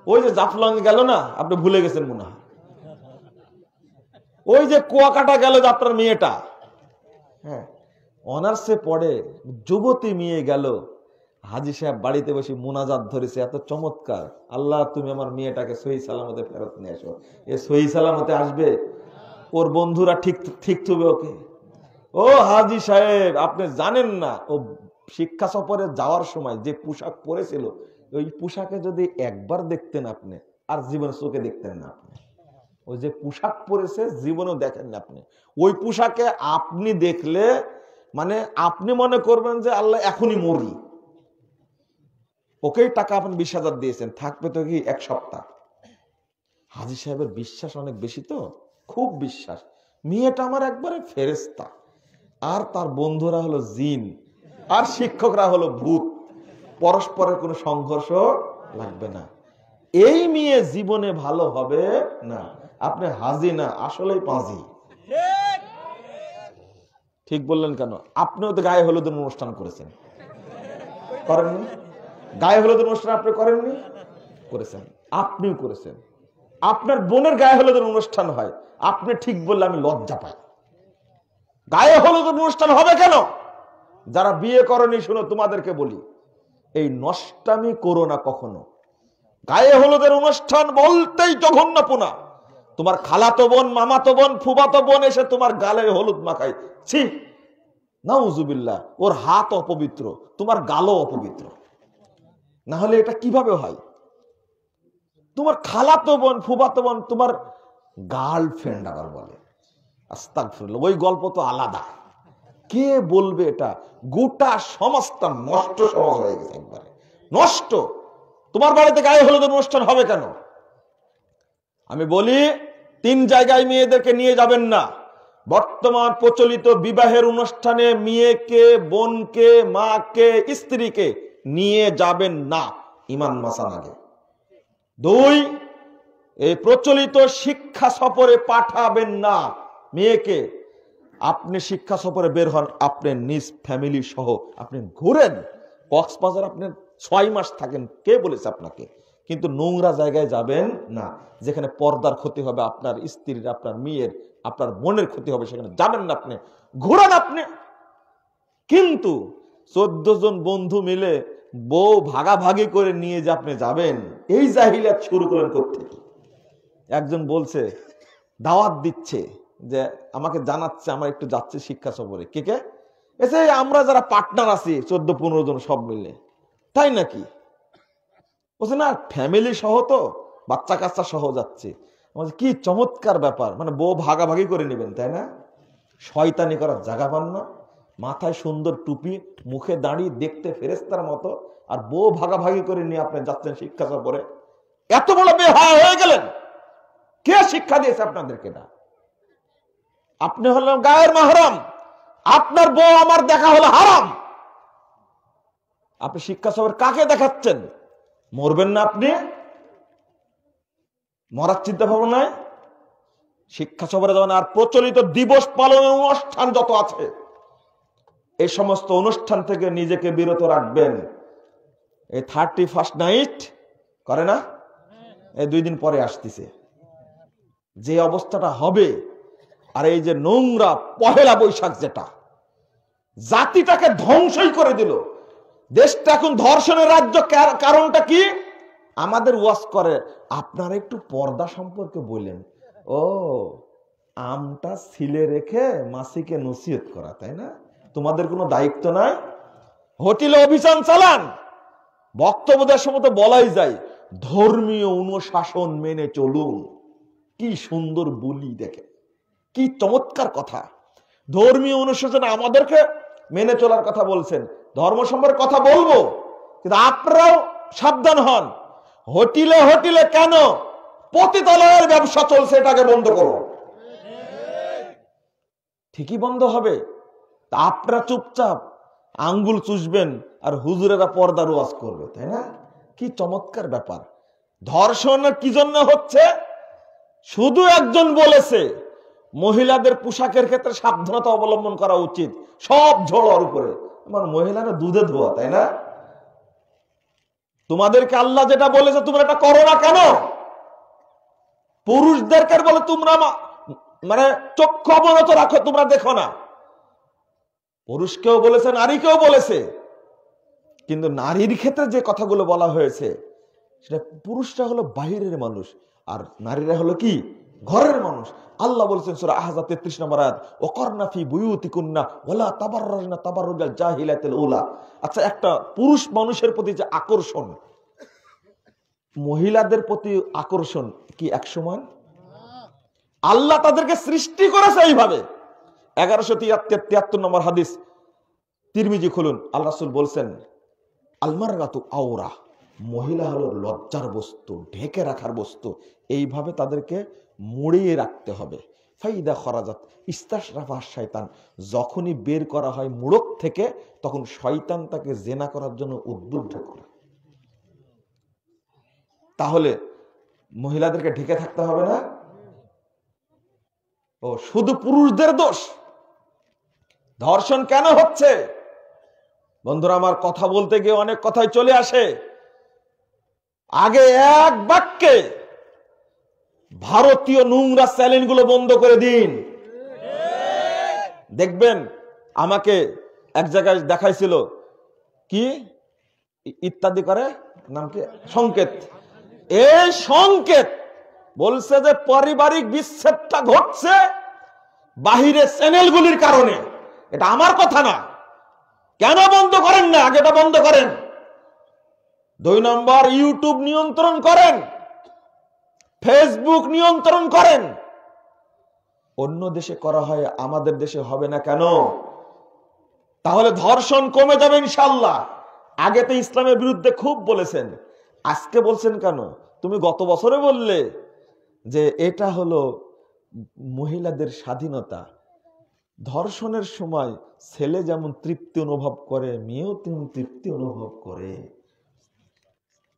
ওই যে জাফলং গেল না, আপনি ভুলে গেছেন মনে হয়। ওই যে কুয়াকাটা গেল যে আপনার মেয়েটা, হ্যাঁ, অনার্সে পড়ে, যুবতী মেয়ে গেল, হাজি সাহেব বাড়িতে বসে মুনাজাত ধরেছে, এত চমৎকার, আল্লাহ তুমি আমার মেয়েটাকে সহি সালামতে ফেরত নিয়ে আসো। এ সহি সালামতে আসবে? ওর বন্ধুরা ঠিক থুবে ওকে। ও হাজি সাহেব, আপনি জানেন না, ও শিক্ষা সফরে যাওয়ার সময় যে পোশাক পরেছিল, ওই পোশাকে যদি একবার দেখতেন আপনি, আর জীবনে চোখে দেখতেন না আপনি। ওই যে পোশাক পরেছে জীবনেও দেখেন না আপনি। ওই পোশাকে আপনি দেখলে মানে আপনি মনে করবেন যে আল্লাহ এখনই মরি। ওকেই টাকা আপনি 20,000 দিয়েছেন, থাকবে তো কি 1 সপ্তাহ। হাজী সাহেবের বিশ্বাস অনেক বেশি, তো খুব বিশ্বাস, মেয়েটা আমার একবারে ফেরেশতা, আর তার বন্ধুরা হলো জিন, আর শিক্ষকরা হলো ভূত, পরস্পরের কোনো সংঘর্ষ লাগবে না, এই মেয়ে জীবনে ভালো হবে না। আপনি হাজি না, আসলেই পাঁজি। ঠিক বললেন কেন? আপনিও তো গায়ে হলুদের অনুষ্ঠান করেছেন, করেননি? গায়ে হলুদের অনুষ্ঠান আপনি করেননি? করেছেন, আপনিও করেছেন। আপনার বোনের গায়ে হলুদের অনুষ্ঠান হয়, আপনি ঠিক বললে আমি লজ্জা পাই। গায়ে হলুদের অনুষ্ঠান হবে কেন? যারা বিয়ে করেনি শুনো, তোমাদেরকে বলি, এই নষ্টামি করো না কখনো। গায়ে হলুদের অনুষ্ঠান বলতেই জঘন্যপনা। তোমার খালাতো বোন, মামাতো বোন, ফুফাতো বোন এসে তোমার গালে হলুদ মাখায়, ছি, নাউজুবিল্লাহ, ওর হাত অপবিত্র, তোমার গালও অপবিত্র, না হলে এটা কিভাবে হয়? তোমার খালাতো বোন, ফুফাতো বোন তোমার গার্লফ্রেন্ড আবার বলে, আস্তাগফিরুল্লাহ, ওই গল্প তো আলাদা। কে বলবে এটা? গোটা সমাজটা নষ্ট সমাজ হয়ে গেছে, একবারে নষ্ট। তোমার বাড়িতে গায়ে হলুদের অনুষ্ঠান হবে কেন? আমি বলি, 3 জায়গায় মেয়েদেরকে নিয়ে যাবেন না। বর্তমান প্রচলিত বিবাহের অনুষ্ঠানে মেয়েকে, বোনকে, মাকে, স্ত্রীকে নিয়ে যাবেন না, ঈমান মাসান আগে। 2, এই প্রচলিত শিক্ষা সফরে পাঠাবেন না মেয়েকে। আপনি শিক্ষা সফরে বের হন, আপনি নিজ ফ্যামিলি সহ আপনি ঘুরেন, কক্সবাজার আপনি 6 মাস থাকেন, কে বলেছে আপনাকে? কিন্তু নোংরা জায়গায় যাবেন না, যেখানে পর্দার ক্ষতি হবে, আপনার স্ত্রীর, আপনার মেয়ের, আপনার বোনের ক্ষতি হবে, সেখানে যাবেন না। আপনি ঘুরেন আপনি। কিন্তু 14 জন বন্ধু মিলে বউ ভাগাভাগি করে নিয়ে যে আপনি যাবেন, এই জাহিলিয়াত শুরু করেন কোত্থেকে? একজন বলছে, দাওয়াত দিচ্ছে, যে আমাকে জানাচ্ছে আমরা একটু যাচ্ছি শিক্ষা সফরে। কে কে? এসে আমরা যারা পার্টনার আছি 14-15 জন সব মিলে। তাই নাকি? বলছে না, ফ্যামিলি সহ, তো বাচ্চা কাচ্চা সহ যাচ্ছে। কি চমৎকার ব্যাপার, মানে বউ ভাগাভাগি করে নেবেন, তাই না? শয়তানি করার জায়গা পান না। মাথায় সুন্দর টুপি, মুখে দাঁড়ি, দেখতে ফেরেশতার মতো, আর বউ ভাগাভাগি করে নিয়ে আপনি যাচ্ছেন শিক্ষা সফরে। এত বড় বেহায়া হয়ে গেলেন। কে শিক্ষা দিয়েছে আপনাদেরকে? না, আপনি হলেন গায়ের মাহরাম, আপনার বউ আমার দেখা হলো হারাম। আপনি শিক্ষা সফর কাকে দেখাচ্ছেন? মরবেন না আপনি? মরার চিন্তা ভাবনা নাই? শিক্ষা সফরে যাবেন। আর প্রচলিত দিবস পালনের অনুষ্ঠান যত আছে, এই সমস্ত অনুষ্ঠান থেকে নিজেকে বিরত রাখবেন। এই 31st নাইট করে না, এই 2 দিন পরে আসতেছে, যে অবস্থাটা হবে। আর এই যে নোংরা 1 বৈশাখ, যেটা জাতিটাকে ধ্বংসই করে দিল, দেশটা এখন ধর্ষণের রাজ্য। কারণটা কি? আমাদের ওয়াজ করে, আপনারা একটু পর্দা সম্পর্কে বললেন। ও, আমটা ছিলে রেখে মাসিকে নসিহত করা, তাই না? তোমাদের কোনো দায়িত্ব নাই? হোটেলে অভিযান চালান, বক্তব্য দেওয়ার সময় তো বলাই যায়, ধর্মীয় অনুশাসন মেনে চলুন। কি সুন্দর বলি, দেখে কি চমৎকার কথা। ধর্মীয় অনুশাসন আমাদেরকে মেনে চলার কথা বলছেন, ধর্ম সম্পর্কে কথা বলবো, কিন্তু আপনারাও সাবধান হন। হোটেলে হোটেলে কেন পতিতালয়ের ব্যবসা চলছে, এটাকে বন্ধ করো। ঠিকই বন্ধ হবে। তা আপনারা চুপচাপ আঙ্গুল চুষবেন, আর হুজুরেরা পর্দার ওয়াজ করবে, তাই না? কি চমৎকার ব্যাপার। ধর্ষণ কি জন্য হচ্ছে? শুধু একজন বলেছে মহিলাদের পোশাকের ক্ষেত্রে সাবধানতা অবলম্বন করা উচিত, সব ঝোড়ার উপরে। আমার মহিলারা দুধে ধোয়া, তাই না? তোমাদেরকে আল্লাহ যেটা বলেছে তোমরা এটা করো না কেন? পুরুষদেরকে বলে তোমরা মানে চক্ষু অবনত রাখো, তোমরা দেখো না। পুরুষকেও বলেছে, নারীকেও বলেছে, কিন্তু নারীর ক্ষেত্রে যে কথাগুলো বলা হয়েছে, সেটা পুরুষরা হলো বাহিরের মানুষ, আর নারীরা হলো কি? ঘরের মানুষ। আল্লাহ বলেছেন সূরা আহজাব 33 নম্বর আয়াত, ওয়াকারনা ফি বুয়ুতিকুন্না ওয়ালা তাবাররাজনা তাবাররুজাল জাহিলিয়াতিল উলা। আচ্ছা, একটা পুরুষ মানুষের প্রতি যে আকর্ষণ, মহিলাদের প্রতি আকর্ষণ কি এক সমান? আল্লাহ তাদেরকে সৃষ্টি করেছে এইভাবে। 1173 নম্বর হাদিস, তিরমিজি খুলুন, আল্লাহ রাসূল বলছেন, আল মাররাতু আওরা, মহিলা হলো লজ্জার বস্তু, ঢেকে রাখার বস্তু। এইভাবে তাদেরকে মুড়িয়ে রাখতে হবে। ফাইদা খরাজাত ইস্তাশরাফা শয়তান, যখনই বের করা হয় মুড়ক থেকে, তখন শয়তান তাকে জেনা করার জন্য উদ্বুদ্ধ করে। তাহলে মহিলাদেরকে ঢেকে থাকতে হবে না? ও শুধু পুরুষদের দোষ? ধর্ষণ কেন হচ্ছে? বন্ধুরা আমার, কথা বলতে গিয়ে অনেক কথাই চলে আসে। আগে এক বাক্যে ভারতীয় নোংরা চ্যানেলগুলো বন্ধ করে দিন। দেখবেন, আমাকে এক জায়গায় দেখাইছিল, কি ইত্যাদি করে নাম কি, সংকেত। এই সংকেত বলছে যে পারিবারিক বিচ্ছেদটা ঘটছে বাহিরের চ্যানেলগুলির কারণে। এটা আমার কথা না। কেন বন্ধ করেন না? আগে এটা বন্ধ করেন। 2 নম্বর, ইউটিউব নিয়ন্ত্রণ করেন, ফেসবুক নিয়ন্ত্রণ করেন। অন্য দেশে করা হয়, আমাদের দেশে হবে না কেন? তাহলে ধর্ষণ কমে যাবে ইনশাআল্লাহ। আগে তো ইসলামের বিরুদ্ধে খুব বলেছেন, আজকে বলছেন কেন? তুমি গত বছরে বললে যে এটা হলো মহিলাদের স্বাধীনতা। ধর্ষণের সময় ছেলে যেমন তৃপ্তি অনুভব করে, মেয়েও তেমন তৃপ্তি অনুভব করে।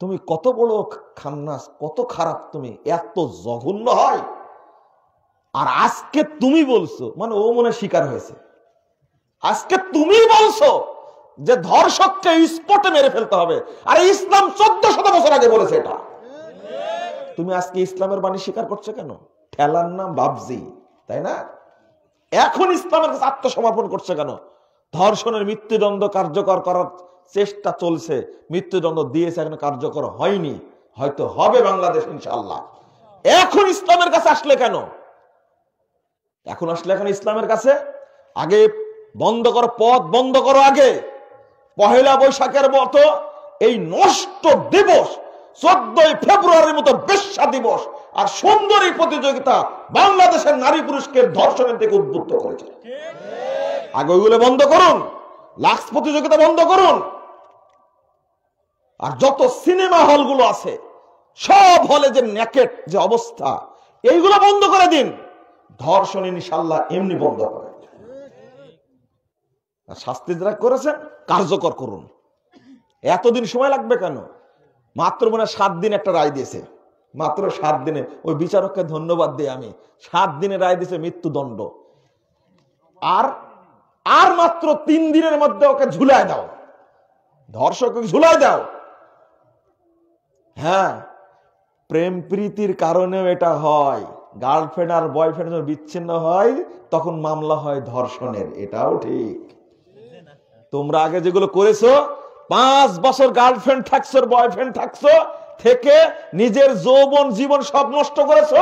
তুমি কত বড় খান্নাস, কত খারাপ, তুমি এত জঘন্য হয়। আর আজকে তুমি বলছো, মানে ও মনে শিকার হয়েছে, আজকে তুমি বলছো যে ধর্ষককে স্পটে মেরে ফেলতে হবে। আর ইসলাম 1400 বছর আগে বলেছে এটা। তুমি আজকে ইসলামের বাণী স্বীকার করছো কেন? ঠেলার নাম বাবজি, তাই না? এখন ইসলামের কাছে আত্মসমর্পণ করছে কেন? ধর্ষণের মৃত্যুদণ্ড কার্যকর করার চেষ্টা চলছে, মৃত্যুদণ্ড দিয়েছে, এখন কার্যকর হয়নি, হয়তো হবে বাংলাদেশ ইনশাআল্লাহ। এখন ইসলামের কাছে আসলে কেন? এখন আসলে এখন ইসলামের কাছে আগে বন্ধ করো, পথ বন্ধ করো। আগে পহেলা বৈশাখের মতো এই নষ্ট দিবস, 14ই ফেব্রুয়ারির মতো বেশ্যা দিবস আর সুন্দরী প্রতিযোগিতা বাংলাদেশের নারী পুরুষকে ধর্ষণের থেকে উদ্বুদ্ধ করেছে। আগে ওইগুলো বন্ধ করুন, লাক্স প্রতিযোগিতা বন্ধ করুন। আর যত সিনেমা হলগুলো আছে, সব হলে যে নেকেট যে অবস্থা, এইগুলো বন্ধ করে দিন। ধর্ষণ ইনশাআল্লাহ এমনি বন্ধ করে। শাস্তি যারা করেছেন কার্যকর করুন। এতদিন সময় লাগবে কেন? মাত্র মনে 7 দিন একটা রায় দিয়েছে, মাত্র 7 দিনে। ওই বিচারককে ধন্যবাদ দিই আমি, 7 দিনে রায় দিয়েছে মৃত্যুদণ্ড। আর মাত্র 3 দিনের মধ্যে ওকে ঝুলায় দাও, ধর্ষককে ঝুলায় দাও। হ্যাঁ, প্রেম প্রীতির কারণেও এটা হয়। গার্লফ্রেন্ড আর বয়ফ্রেন্ড যখন বিচ্ছিন্ন হয়, তখন মামলা হয় ধর্ষণের। এটাও ঠিক। তোমরা আগে যেগুলো করেছো, 5 বছর গার্লফ্রেন্ড থাকছো, বয়ফ্রেন্ড থাকছো, থেকে নিজের যৌবন জীবন সব নষ্ট করেছো,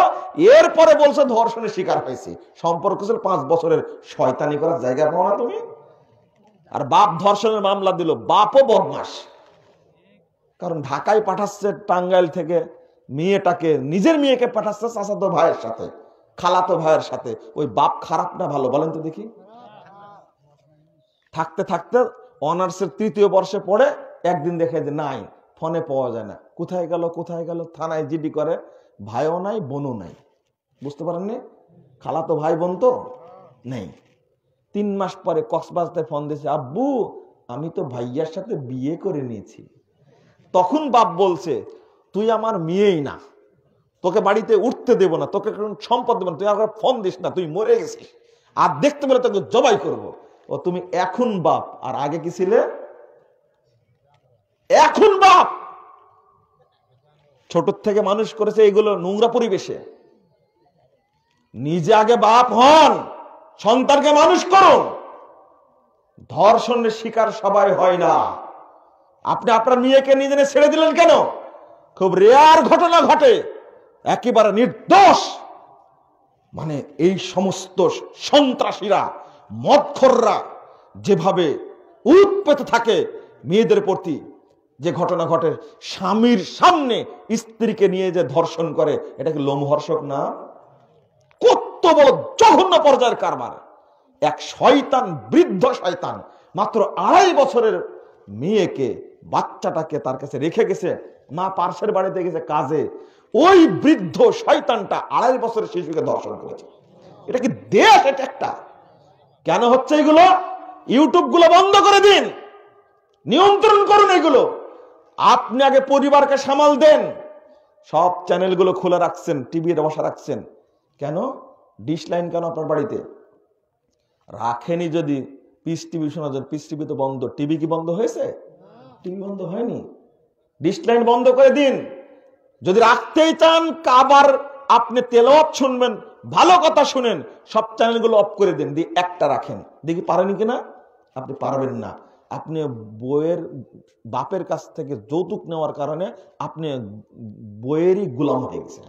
এরপরে বলছো ধর্ষণের শিকার হয়েছে। সম্পর্ক ছিল 5 বছরের, শয়তানি করার জায়গা পাও না তুমি। আর বাপ ধর্ষণের মামলা দিল, বাপও বদমাস। কারণ ঢাকায় পাঠাচ্ছে টাঙ্গাইল থেকে মেয়েটাকে, নিজের মেয়েকে পাঠাচ্ছে চাচাতো ভাইয়ের সাথে, খালাতো ভাইয়ের সাথে। ওই বাপ খারাপ না ভালো বলেন তো দেখি? থাকতে থাকতে অনার্সের 3য় বর্ষে পড়ে একদিন দেখে যে নাই, ফোনে পাওয়া যায় না, কোথায় গেল কোথায় গেল, থানায় জিডি করে, ভাইও নাই বোনও নাই। বুঝতে পারেননি? খালাতো ভাই বোন তো নেই। 3 মাস পরে কক্সবাজারে ফোন দিয়েছে, আব্বু আমি তো ভাইয়ার সাথে বিয়ে করে নিয়েছি। তখন বাপ বলছে, তুই আমার মেয়েই না, তোকে বাড়িতে উঠতে দেব না, তোকে সম্পদ দেব না, তুই আমার ফোন দিস না, তুই মরে গেছিস, আর দেখতে পেলে তোকে জবাই করবো। ও তুমি এখন বাপ, আর আগে কি ছিলে? এখন বাপ। ছোট থেকে মানুষ করেছে এগুলো নোংরা পরিবেশে। নিজে আগে বাপ হন, সন্তানকে মানুষ করুন। ধর্ষণের শিকার সবাই হয় না। আপনি আপনার মেয়েকে নিজে ছেড়ে দিলেন কেন? খুব রেয়ার ঘটনা ঘটে, একেবারে নির্দোষ। মানে এই সমস্ত সন্ত্রাসীরা, মদখোররা যেভাবে উৎপেত থাকে মেয়েদের প্রতি, যে ঘটনা ঘটে, স্বামীর সামনে স্ত্রীকে নিয়ে যে ধর্ষণ করে, এটা কি লোমহর্ষক না? কত বড় জঘন্য পর্যায়ের কারবার। এক শয়তান, বৃদ্ধ শয়তান, মাত্র 2.5 বছরের মেয়েকে বাচ্চাটাকে তার কাছে রেখে গেছে, মা পার্শ্বের বাড়িতে গেছে কাজে, ওই বৃদ্ধ শয়তানটা 2.5 বছরের শিশুকে ধর্ষণ করেছে। এটা কি দেশ? এটা একটা কেন হচ্ছে এগুলো? ইউটিউব গুলো বন্ধ করে দিন, নিয়ন্ত্রণ করুন এগুলো। আপনি আগে পরিবারকে সামাল দেন। সব চ্যানেলগুলো খোলা রাখছেন, টিভির বসা রাখছেন কেন? ডিশ লাইন কেন আপনার বাড়িতে রাখেনি? যদি পিস টিভি শোনা যায়, পিস টিভি তো বন্ধ। টিভি কি বন্ধ হয়েছে? টিভি বন্ধ হয়নি। ডিশ লাইন বন্ধ করে দিন। যদি রাখতেই চান, আবার আপনি তেলাওয়াত শুনবেন, ভালো কথা শুনেন, সব চ্যানেলগুলো অফ করে দিন, দিয়ে একটা রাখেন। দেখি পারেন কিনা? আপনি পারবেন না। আপনি বইয়ের বাপের কাছ থেকে যৌতুক নেওয়ার কারণে আপনি বইয়েরই গোলাম হয়ে গেছেন।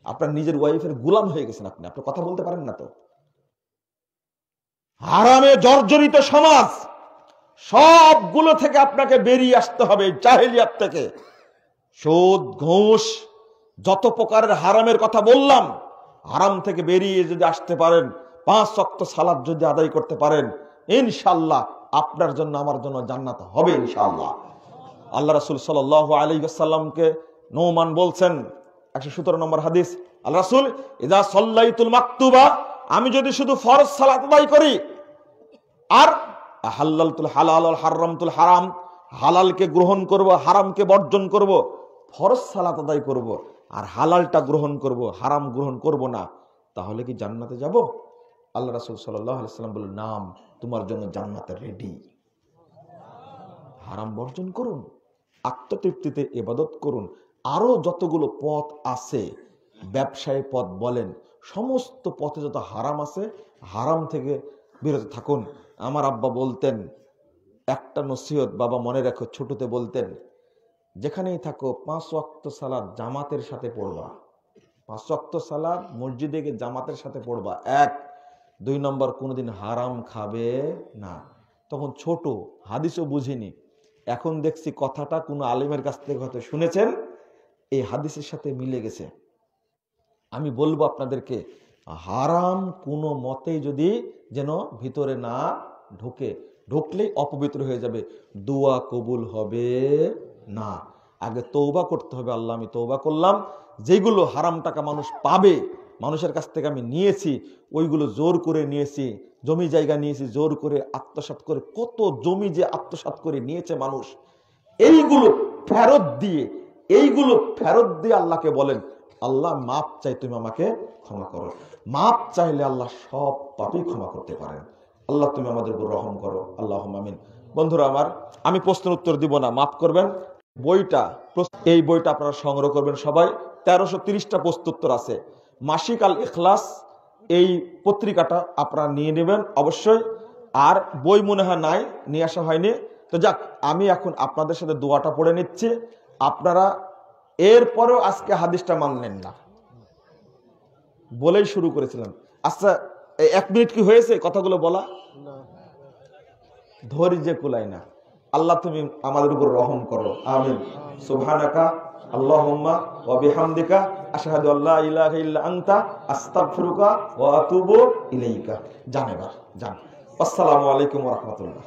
আপনার নিজের ওয়াইফের গোলাম হয়ে গেছেন। আপনি কথা বলতে পারেন না তো। হারামে জর্জরিত সমাজ, সবগুলো থেকে আপনাকে বেরিয়ে আসতে হবে। জাহেলিয়াত থেকে, সুদ, ঘুষ, যত প্রকারের হারামের কথা বললাম, হারাম থেকে বেরিয়ে যদি আসতে পারেন, 5 ওয়াক্ত সালাত যদি আদায় করতে পারেন, ইনশাআল্লাহ আপনার জন্য আমার জন্য জান্নাত হবে ইনশাআল্লাহ। আল্লাহ রাসূল সাল্লাল্লাহু আলাইহি ওয়াসাল্লামকে নোমান বলছেন, 117 নম্বর হাদিস, আল্লাহ রাসূল, ইযা সাল্লাইতুল মাকতুবা, আমি যদি শুধু ফরজ সালাত আদায় করি, আর হালালতুল হালাল ওয়াল হারামতুল হারাম, হালালকে গ্রহণ করব, হারামকে বর্জন করব, ফরজ সালাত আদায় করব, আর হালালটা গ্রহণ করব, হারাম গ্রহণ করব না, তাহলে কি জান্নাতে যাব? আল্লাহ রাসূল সাল্লাল্লাহু আলাইহি ওয়াসাল্লাম বললেন, নাম, তোমার জন্য জান্নাতে রেডি। হারাম বর্জন করুন, আত্মতৃপ্তিতে ইবাদত করুন। আরো যতগুলো পথ আছে, ব্যবসায়ী পথ বলেন, সমস্ত পথে যত হারাম আছে, হারাম থেকে বিরত থাকুন। আমার আব্বা বলতেন, একটা নসিহত বাবা মনে রাখো, ছোটতে বলতেন, যেখানেই থাকো 5 ওয়াক্ত সালাত জামাতের সাথে পড়বা। 5 ওয়াক্ত সালাত মসজিদে গিয়ে জামাতের সাথে পড়বা। 1, 2 নম্বর, কোনোদিন হারাম খাবে না। তখন ছোট, হাদিসও বুঝিনি, এখন দেখছি কথাটা কোনো আলেমের কাছ থেকে হয়তো শুনেছেন, এই হাদিসের সাথে মিলে গেছে। আমি বলবো আপনাদেরকে, হারাম কোনো মতেই যদি যেন ভিতরে না ঢোকে, ঢুকলেই অপবিত্র হয়ে যাবে, দোয়া কবুল হবে না। আগে তওবা করতে হবে, আল্লাহ আমি তওবা করলাম, যেগুলো হারাম টাকা মানুষ পাবে, মানুষের কাছ থেকে আমি নিয়েছি, ওইগুলো জোর করে নিয়েছি, জমি জায়গা নিয়েছি জোর করে, আত্মসাৎ করে, কত জমি যে আত্মসাৎ করে নিয়েছে মানুষ, এইগুলো ফেরত দিয়ে, আল্লাহকে বলেন, আল্লাহ মাপ চাই, তুমি আমাকে ক্ষমা করো। মাপ চাইলে আল্লাহ সব পাপই ক্ষমা করতে পারেন। আল্লাহ তুমি আমাদের উপর রহম করো, আল্লাহুম্মা আমিন। বন্ধুরা আমার, আমি প্রশ্নের উত্তর দিব না, মাফ করবেন। এই বইটা আপনারা সংগ্রহ করবেন সবাই। 1330টা প্রশ্নোত্তর আছে। মাসিক আল ইখলাস এই পত্রিকাটা আপনারা নিয়ে নেবেন অবশ্যই। আর বই মনে হয় নাই, নিয়ে আসা হয়নি। তো যাক, আমি এখন আপনাদের সাথে দোয়াটা পড়ে নিচ্ছি। আপনারা এরপরেও আজকে হাদিসটা মানলেন না, বলেই শুরু করেছিলাম। আচ্ছা, 1 মিনিট কি হয়েছে কথাগুলো বলা? ধৈর্য কুলাই না। আল্লাহ তুমি আমাদের উপর রহম করো, আমিন। সুবহানাকা আল্লাহুম্মা ওয়া বিহামদিকা আশহাদু আল্লা ইলাহা ইল্লা আনতা আস্তাগফিরুকা ওয়া আতুবু ইলাইকা। জান। আসসালামু আলাইকুম ওয়া রাহমাতুল্লাহ।